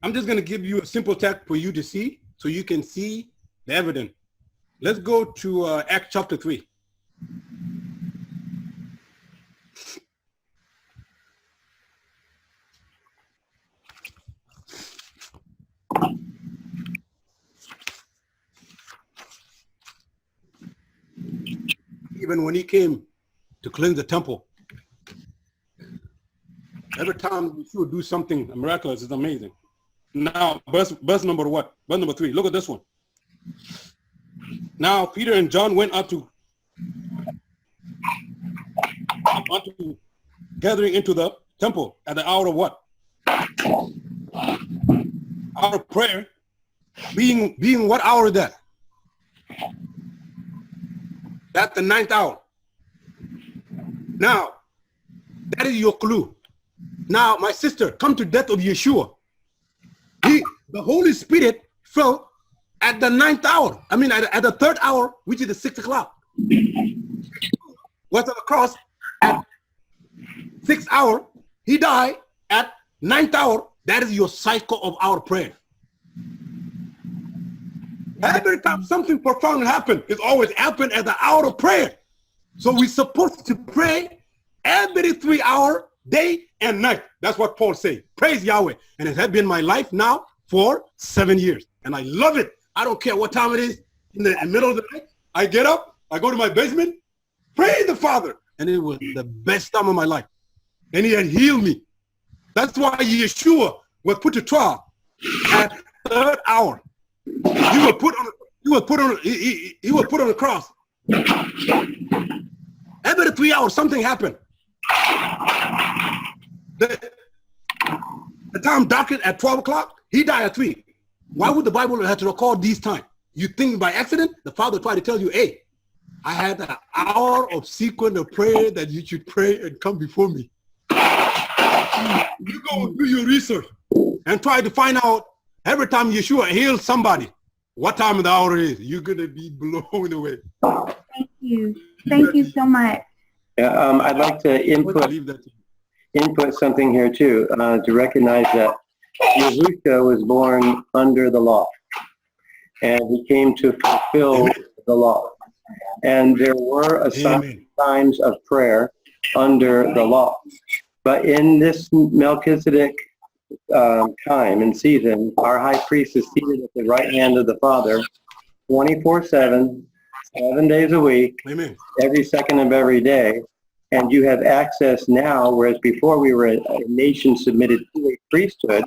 I'm just going to give you a simple attack for you to see, so you can see the evidence. Let's go to Acts chapter 3. even when he came to cleanse the temple, every time he would do something miraculous, it's amazing. Now, verse number what? Verse number 3. Look at this one. Now, Peter and John went up to gathering into the temple at the hour of what? Hour of prayer. Being what hour is that? That's the 9th hour. Now, that is your clue. Now, my sister, come to death of Yeshua. The Holy Spirit fell at the 9th hour. I mean, at the 3rd hour, which is the 6 o'clock. Was on the cross at 6th hour. He died at 9th hour. That is your cycle of our prayer. Every time something profound happens, it always happens at the hour of prayer. So we're supposed to pray every 3 hours, day and night. That's what Paul says. Praise Yahweh. And it has been my life now for 7 years. And I love it. I don't care what time it is. In the middle of the night, I get up, I go to my basement, praise the Father. And it was the best time of my life. And he had healed me. That's why Yeshua was put to trial at 3rd hour. He was put on the cross. Every 3 hours, something happened. The time darkened at 12 o'clock. He died at 3. Why would the Bible have to record these times? You think by accident? The Father tried to tell you, hey, I had an hour of sequence of prayer that you should pray and come before me. You go do your research and try to find out every time Yeshua heals somebody, what time of the hour it is. You're going to be blown away. Thank you. Thank you so much. Yeah, I'd like to input something here too, to recognize that Yahushua was born under the law, and he came to fulfill the law. And there were assigned times of prayer under the law. But in this Melchizedek time and season, our high priest is seated at the right hand of the Father 24/7, 7 days a week, every second of every day. And you have access now, whereas before we were a nation submitted to a priesthood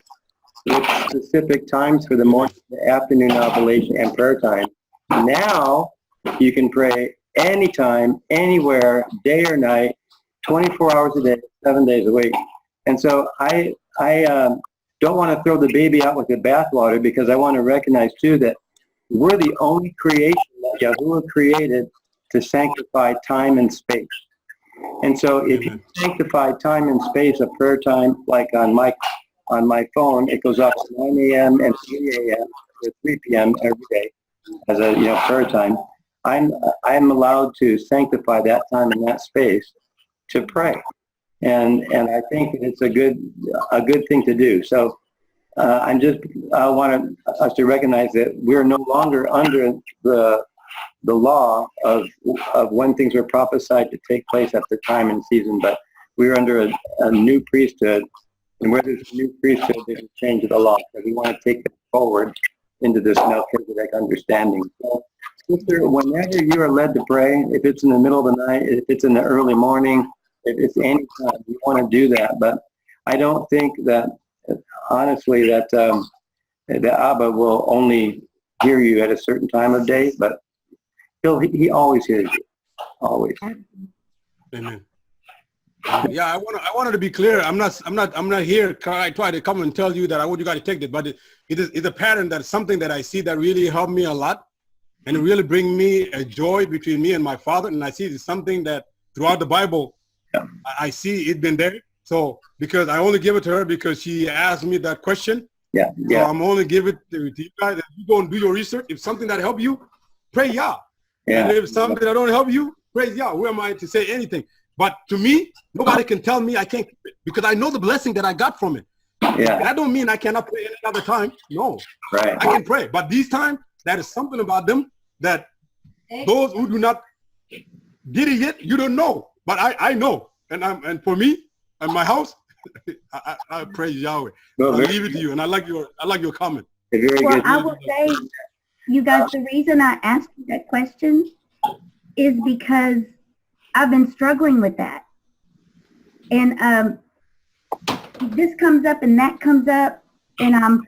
with specific times for the morning, the afternoon oblation, and prayer time. Now you can pray anytime, anywhere, day or night, 24 hours a day, 7 days a week. And so I don't want to throw the baby out with the bathwater, because I want to recognize too that we're the only creation that Yahuwah created to sanctify time and space. And so if you sanctify time and space of prayer time, like on my phone, it goes off at 9 a.m. and 3 a.m. or 3 p.m. every day as a prayer time. I'm allowed to sanctify that time and that space to pray, and I think it's a good thing to do. So I want us to recognize that we're no longer under the law of when things were prophesied to take place at the time and season, but we're under a new priesthood, and where there's a new priesthood, there's a change of the law. So we want to take it forward into this Melchizedek understanding. So, sister, whenever you are led to pray, if it's in the middle of the night, if it's in the early morning, if it's any time, you want to do that. But I don't think that, honestly, that the Abba will only hear you at a certain time of day, but he always hears you, always. Amen. Yeah, I wanted to be clear. I'm not here. I try to come and tell you that I want you guys to take it, but it's a pattern, that's something that I see that really helped me a lot, and it really bring me a joy between me and my Father. And I see it's something that throughout the Bible, I see it been there. So because I only give it to her because she asked me that question. Yeah. So I'm only give it to you guys. You go and do your research. If something that help you, pray Yah. And if something that don't help you, praise Yah. Who am I to say anything? But to me, nobody can tell me I can't keep it, because I know the blessing that I got from it. Yeah. That don't mean I cannot pray any other time. No. Right. I can pray. But these times, that is something about them that those who do not did it yet, you don't know. But I know. And for me, in my house, I praise Yahweh. Well, I'll leave it to you. And I like your comment. Very Well, good. I will say, you guys, the reason I asked you that question is because I've been struggling with that. And this comes up and that comes up, and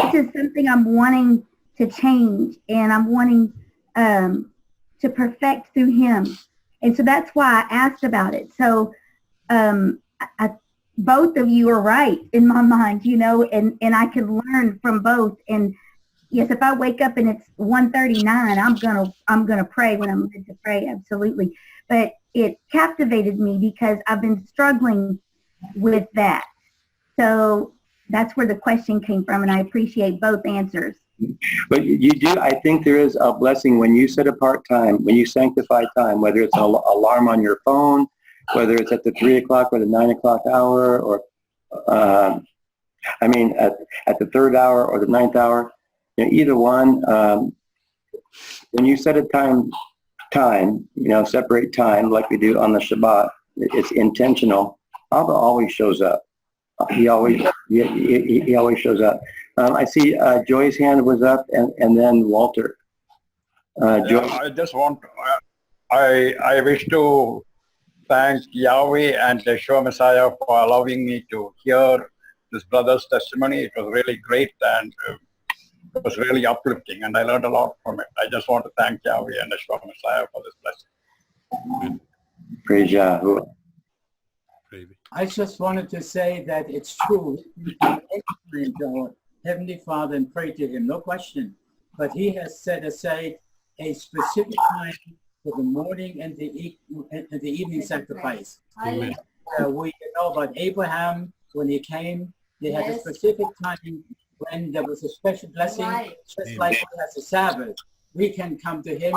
this is something I'm wanting to change, and I'm wanting to perfect through him. And so that's why I asked about it. So both of you are right in my mind, you know, and I can learn from both. And yes, if I wake up and it's 1:39, I'm gonna pray when I'm led to pray, absolutely. But it captivated me because I've been struggling with that. So that's where the question came from, and I appreciate both answers. But you do, I think there is a blessing when you set apart time, when you sanctify time, whether it's an alarm on your phone, whether it's at the 3 o'clock or the 9 o'clock hour, or at the third hour or the ninth hour, you know, either one. When you set a time, you know, separate time like we do on the Shabbat, it's intentional. Abba always shows up. He always shows up. I see Joy's hand was up, and then Walter. Joy. I just want, I wish to thank Yahweh and the Yeshua Messiah for allowing me to hear this brother's testimony. It was really great, and it was really uplifting, and I learned a lot from it. I just want to thank Yahweh and the Yeshua Messiah for this blessing. Praise Yahweh. I just wanted to say that it's true. We can explain to our Heavenly Father and pray to him, no question. But he has set aside a specific time for the morning and the evening sacrifice. Amen. We know about Abraham, when he came, they had a specific time when there was a special blessing, just like we have the Sabbath. We can come to him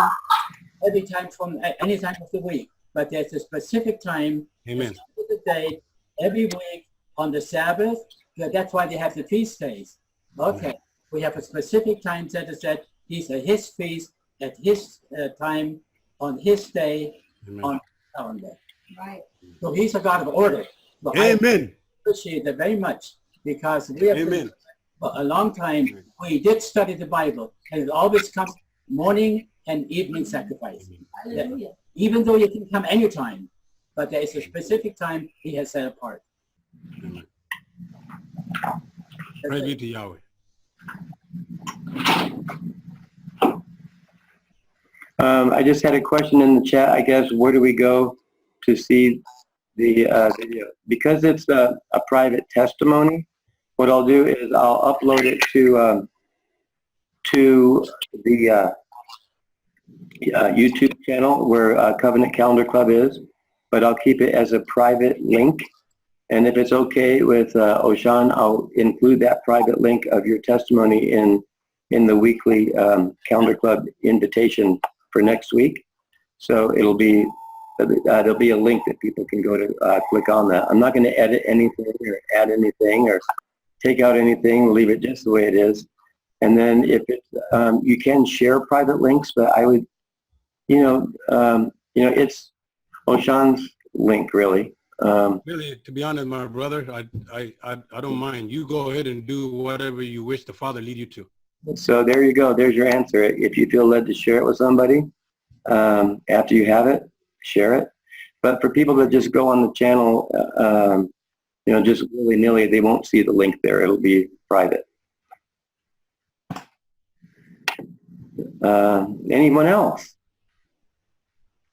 every time from any time of the week, but there's a specific time, Amen. the day, every week on the Sabbath. That's why they have the feast days. Okay, we have a specific time set aside. These are his feast at his time on his day. Amen. On his calendar. Right. So he's a God of order. So Amen. I appreciate that very much, because we have been, for a long time, we did study the Bible, and it always comes morning and evening sacrifice. Hallelujah. Even though you can come anytime, but there is a specific time he has set apart. Praise be to Yahweh. I just had a question in the chat. I guess, where do we go to see the video? Because it's a private testimony, what I'll do is I'll upload it to the YouTube channel where Covenant Calendar Club is, but I'll keep it as a private link. And if it's okay with Ochan, I'll include that private link of your testimony in the weekly Calendar Club invitation for next week. So it'll be there'll be a link that people can go to click on that. I'm not going to edit anything or add anything or take out anything. We'll leave it just the way it is. And then if it's you can share private links, but I would, it's Ochan's link really. Really, to be honest, my brother, I don't mind. You go ahead and do whatever you wish the Father lead you to. So there you go. There's your answer. If you feel led to share it with somebody, after you have it, share it. But for people that just go on the channel, just willy-nilly, they won't see the link there. It'll be private. Anyone else?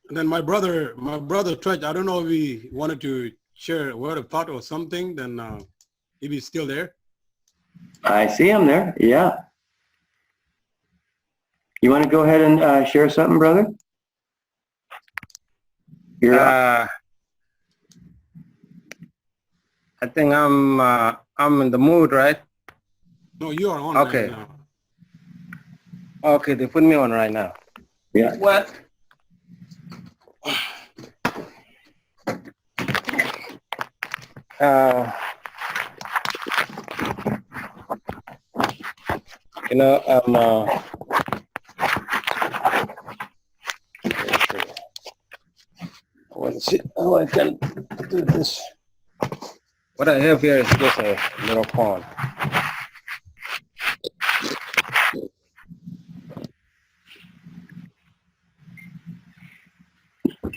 And then my brother Trudge, I don't know if he wanted to share a word of thought or something, then if he's still there. I see him there, yeah. You want to go ahead and share something, brother? I think I'm in the mood, right? No, you are on okay. right now. Okay, they put me on right now. Yeah. What? Let's see how I can do this. What I have here is just a little pond.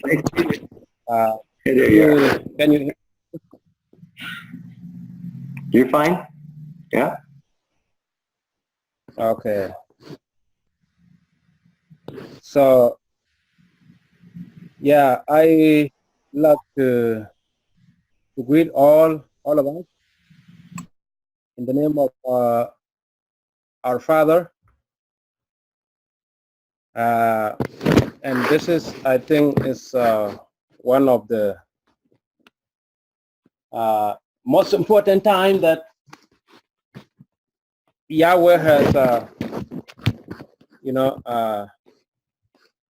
Hey, there you are. Can you? You're fine? Yeah? Okay. So yeah, I love to greet all of us in the name of our Father. And this is, I think, is one of the most important time that Yahweh has,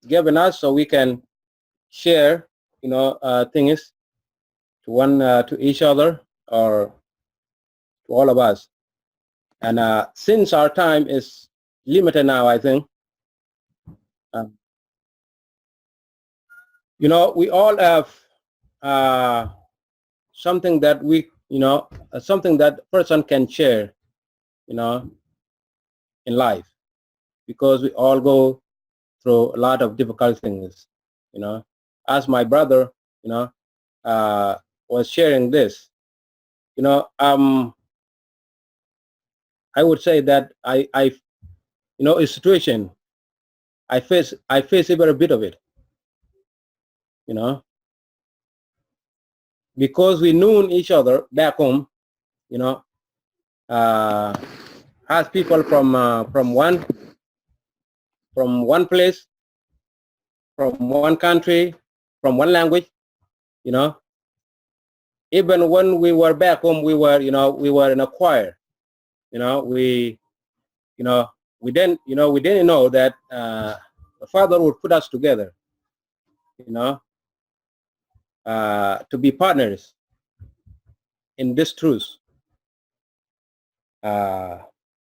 given us, so we can share, things to each other or to all of us. And since our time is limited now, I think, we all have something that something that person can share, in life, because we all go through a lot of difficult things, as my brother, was sharing this, I would say that a situation I face every bit of it, because we knew each other back home, as people from one place, from one country, from one language, even when we were back home, we were in a choir, we didn't know that the Father would put us together, to be partners in this truth.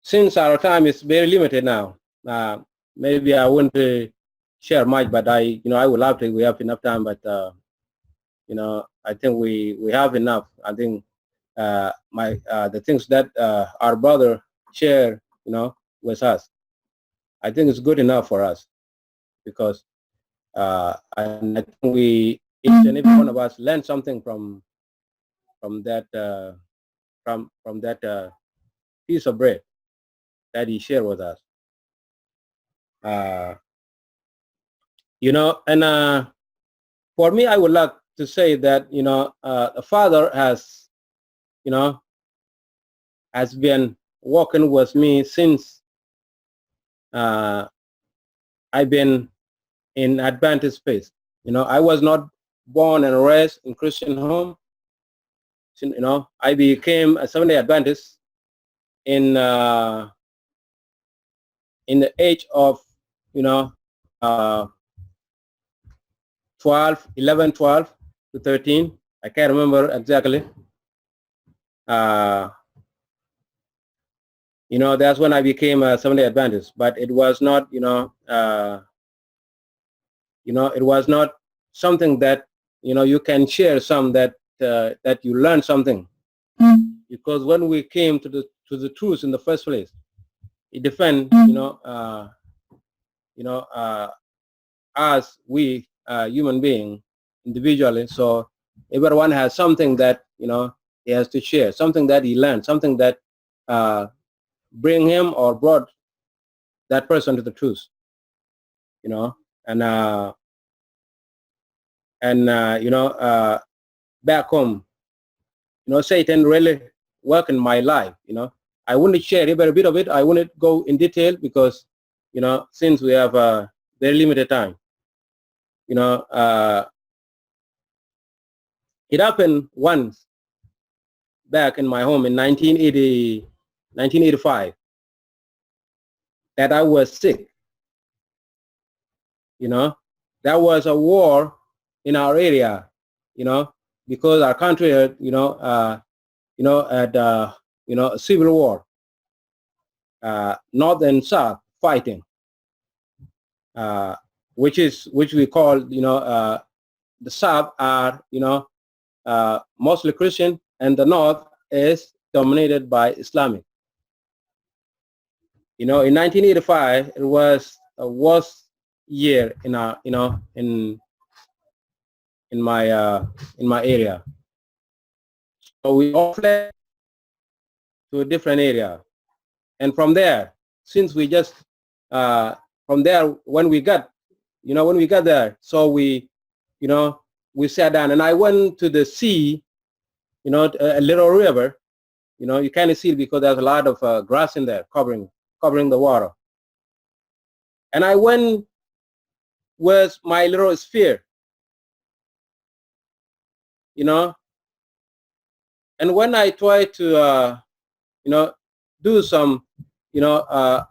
Since our time is very limited now, maybe I wouldn't share much, but I would love to. We have enough time, but I think we have enough. I think the things that our brother share, with us, I think it's good enough for us, because and I think each and every one of us learn something from that from that piece of bread that he shared with us. And for me, I would like to say that the Father has has been working with me since I've been in Adventist faith. I was not born and raised in Christian home. I became a Seventh-day Adventist in the age of 12 to 13. I can't remember exactly. That's when I became a Seventh-day Adventist. But it was not, it was not something that you can share that you learn something. Because when we came to the truth in the first place, it depends, as we human being individually. So everyone has something that he has to share, something that he learned, something that bring him or brought that person to the truth. Back home, Satan really work in my life. I wouldn't share every bit of it. I wouldn't go in detail, because since we have a very limited time. It happened once back in my home in 1985 that I was sick. There was a war in our area, because our country had, had a civil war, North and South fighting, which we call, the South are, mostly Christian, and the North is dominated by Islamic. In 1985, it was a worst year in our, in in my area. So we all fled to a different area, and from there, since we just from there when we got there, so we we sat down, and I went to the sea, a little river. You can't see it because there's a lot of grass in there covering the water. And I went with my little spear, and when I tried to do some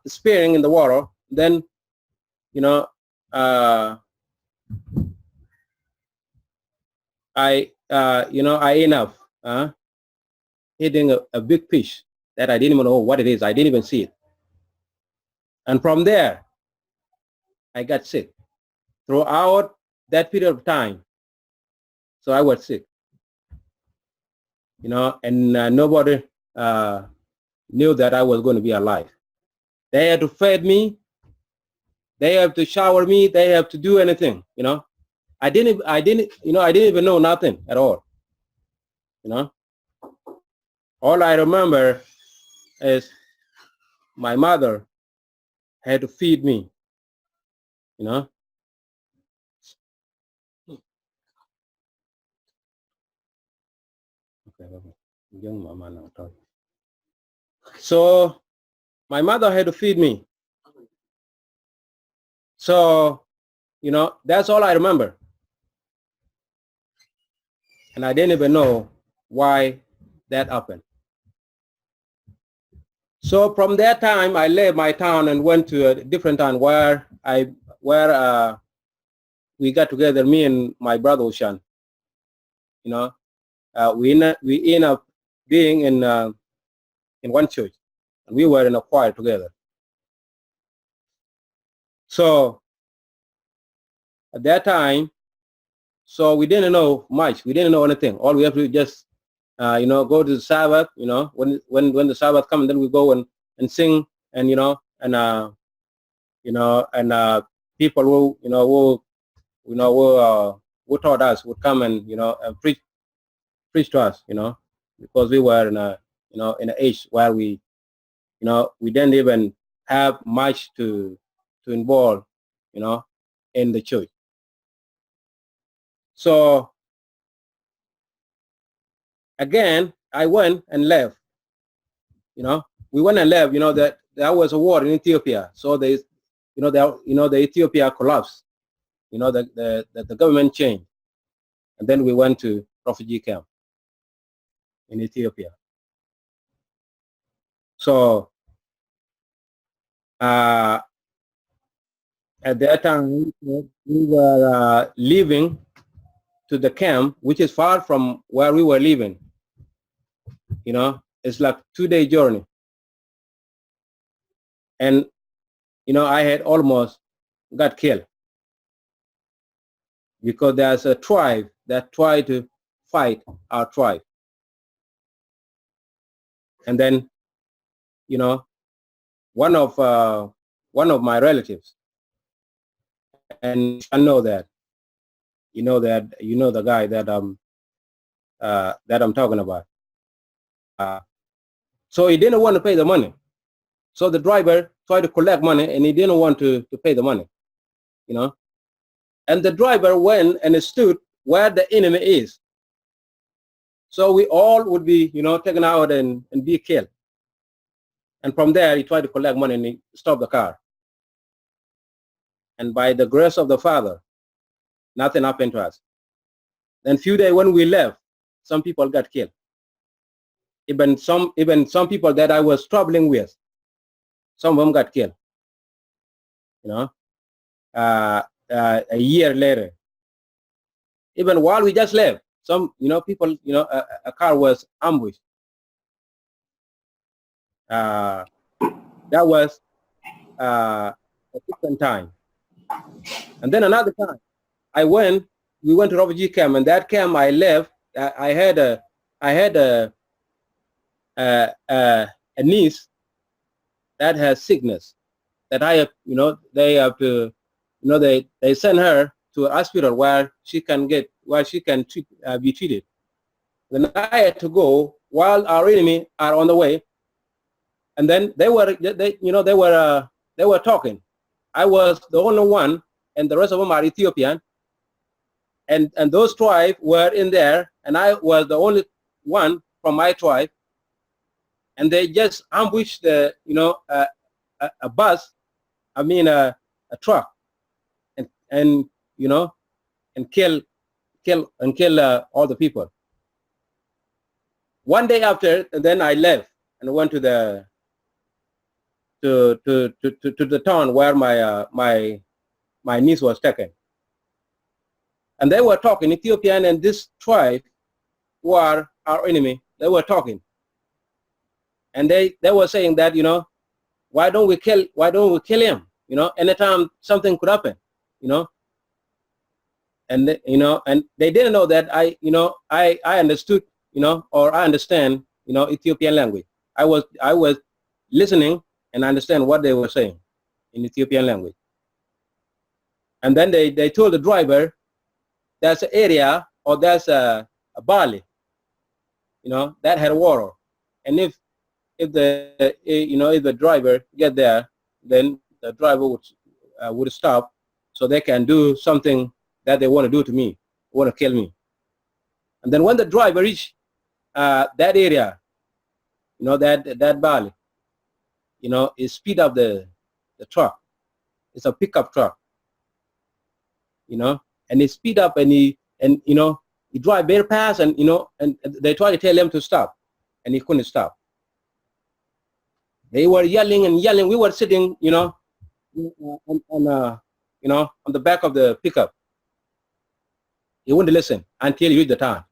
spearing in the water, then I end up hitting a big fish that I didn't even know what it is. I didn't even see it. And from there, I got sick. Throughout that period of time, so I was sick. And nobody knew that I was going to be alive. They had to feed me. They have to shower me. They have to do anything. I didn't even know nothing at all. All I remember is my mother had to feed me. So my mother had to feed me. So, that's all I remember. And I didn't even know why that happened. So from that time, I left my town and went to a different town where we got together, me and my brother Ochan. We ended up being in one church, and we were in a choir together. So at that time, so we didn't know much. We didn't know anything. All we have to do just go to the Sabbath. When the Sabbath comes, then we go and sing, and people who taught us would come and and preach to us, because we were in an age where we didn't even have much to involve in the church. So again, I went and left. We went and left. That there was a war in Ethiopia. So the Ethiopia collapsed. The government changed, and then we went to refugee camp in Ethiopia. So at that time, we were leaving to the camp, which is far from where we were living. It's like 2-day journey. And, I had almost got killed because there's a tribe that tried to fight our tribe. And then, one of my relatives, and I know that, the guy that I'm talking about. So he didn't want to pay the money. So the driver tried to collect money, and he didn't want to pay the money, And the driver went and stood where the enemy is. So we all would be, taken out and be killed. And from there, he tried to collect money and he stopped the car. And by the grace of the Father, nothing happened to us. Then few days when we left, some people got killed. Even some people that I was traveling with, some of them got killed. A year later, even while we just left, some people, a car was ambushed. That was a different time. And then another time, we went to refugee camp, and that camp I left. I had a niece that has sickness that I have, they have to, they send her to a hospital where she can get where she can be treated. Then I had to go while our enemy are on the way, and then they were talking. I was the only one, and the rest of them are Ethiopian, and those tribes were in there, and I was the only one from my tribe, and they just ambushed a bus, I mean a truck, and kill all the people. One day after, and then I left and went to the town where my niece was taken, and they were talking Ethiopian, and this tribe who are our enemy, they were talking, and they were saying that, why don't we kill him? Anytime something could happen, and they didn't know that I understood, or I understand, Ethiopian language. I was listening and understand what they were saying in Ethiopian language. And then they told the driver, there's an area, or there's a barley, that had water, and if the driver get there, then the driver would stop, so they can do something that they want to do to me, want to kill me. And then when the driver reached that area, that barley, it speed up the truck. It's a pickup truck, and he speed up, and he drive very fast, and and they try to tell him to stop, and he couldn't stop. They were yelling and yelling. We were sitting, on the back of the pickup. He wouldn't listen until he reached the town.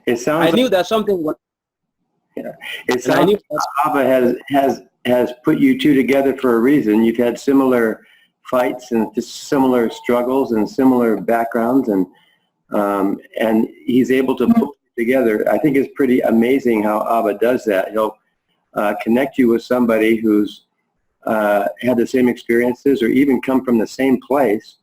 It sounds. I knew that something was. Yeah. It sounds like Abba has put you two together for a reason. You've had similar fights and just similar struggles and similar backgrounds, and he's able to put you together. I think it's pretty amazing how Abba does that. He'll connect you with somebody who's had the same experiences, or even come from the same place,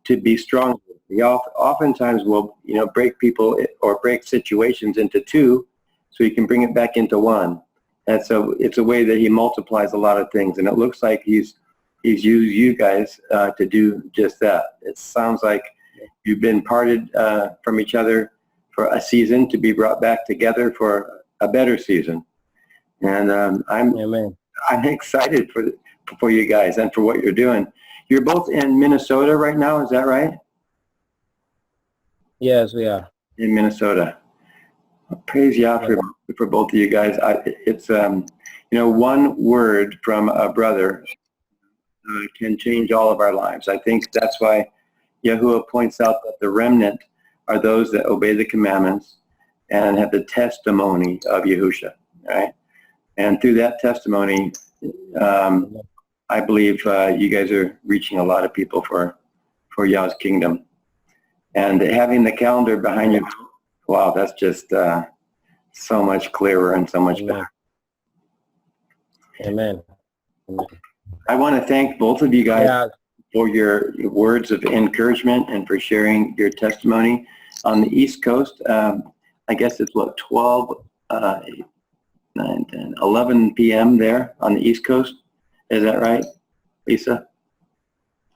to be strong. He oftentimes will, break people or break situations into two, so he can bring it back into one. And so it's a way that he multiplies a lot of things. And it looks like he's used you guys to do just that. It sounds like you've been parted from each other for a season, to be brought back together for a better season. And I'm excited for you guys and for what you're doing. You're both in Minnesota right now, is that right? Yes, we are. In Minnesota. Praise Yah for both of you guys. It's one word from a brother can change all of our lives. I think that's why Yahuwah points out that the remnant are those that obey the commandments and have the testimony of Yahusha, right? And through that testimony, I believe you guys are reaching a lot of people for Yah's kingdom. And having the calendar behind you, wow, that's just so much clearer and so much better. Amen. I want to thank both of you guys for your words of encouragement and for sharing your testimony. On the East Coast, I guess it's 12, 8, 9, 10, 11 p.m. there on the East Coast. Is that right, Lisa?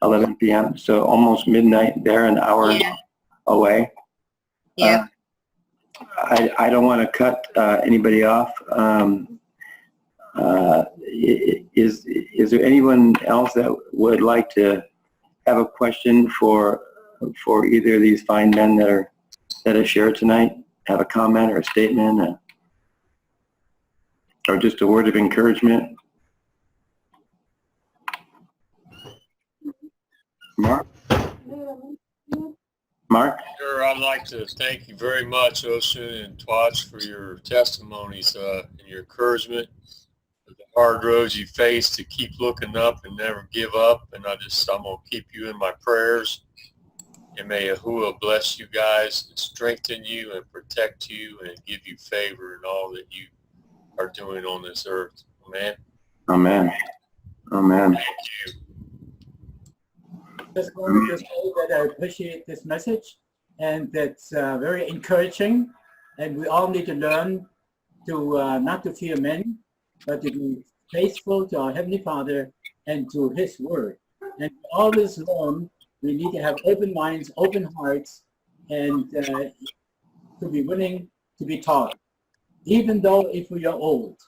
11 p.m. So almost midnight there, an hour away. Yeah. I don't want to cut anybody off. Is there anyone else that would like to have a question for either of these fine men that are shared tonight? Have a comment or a statement, or just a word of encouragement? Mark? Sure, I'd like to thank you very much, Ochan and Twatch, for your testimonies and your encouragement, for the hard roads you face to keep looking up and never give up. And I'm going to keep you in my prayers. And may Yahuwah bless you guys and strengthen you and protect you and give you favor in all that you are doing on this earth. Amen. Amen. Amen. Thank you. just wanted to say that I appreciate this message, and that's very encouraging. And we all need to learn to not to fear men, but to be faithful to our Heavenly Father and to His Word. And all this learn, we need to have open minds, open hearts, and to be willing to be taught, even though if we are old.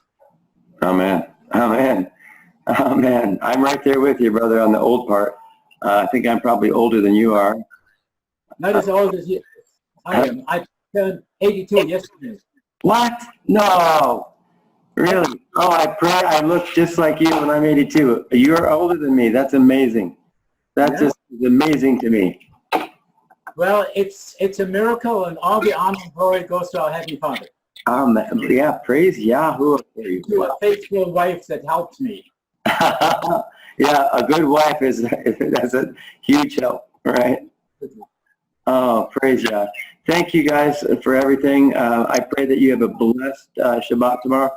Amen. Amen. Amen. I'm right there with you, brother, on the old part. I think I'm probably older than you are. Not as old as you. I am. I turned 82 yesterday. What? No. Really? Oh, I pray I look just like you when I'm 82. You're older than me. That's amazing. That's just amazing to me. Well, it's a miracle, and all the honor and glory goes to our Heavenly Father. Yeah, praise Yahoo. To a faithful wife that helps me. Yeah, a good wife that's a huge help, right? Oh, praise Yah. Thank you guys for everything. I pray that you have a blessed Shabbat tomorrow.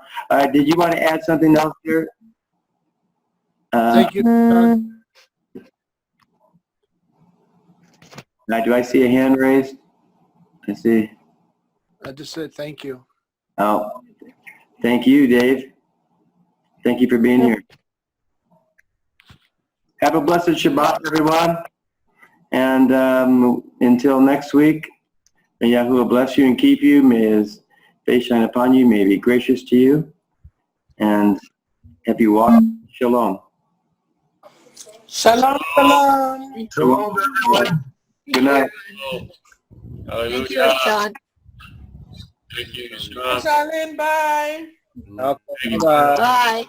Did you want to add something else here? Thank you, John. Now, do I see a hand raised? I see. I just said thank you. Oh, thank you, Dave. Thank you for being here. Have a blessed Shabbat, everyone. And until next week, may Yahuwah bless you and keep you. May His face shine upon you. May He be gracious to you. And have you walk. Shalom. Shalom, shalom. Shalom, everyone. Good night. Thank you, Hallelujah. Ochan. Thank you, Sean. Shalom, bye. Okay, bye. Bye.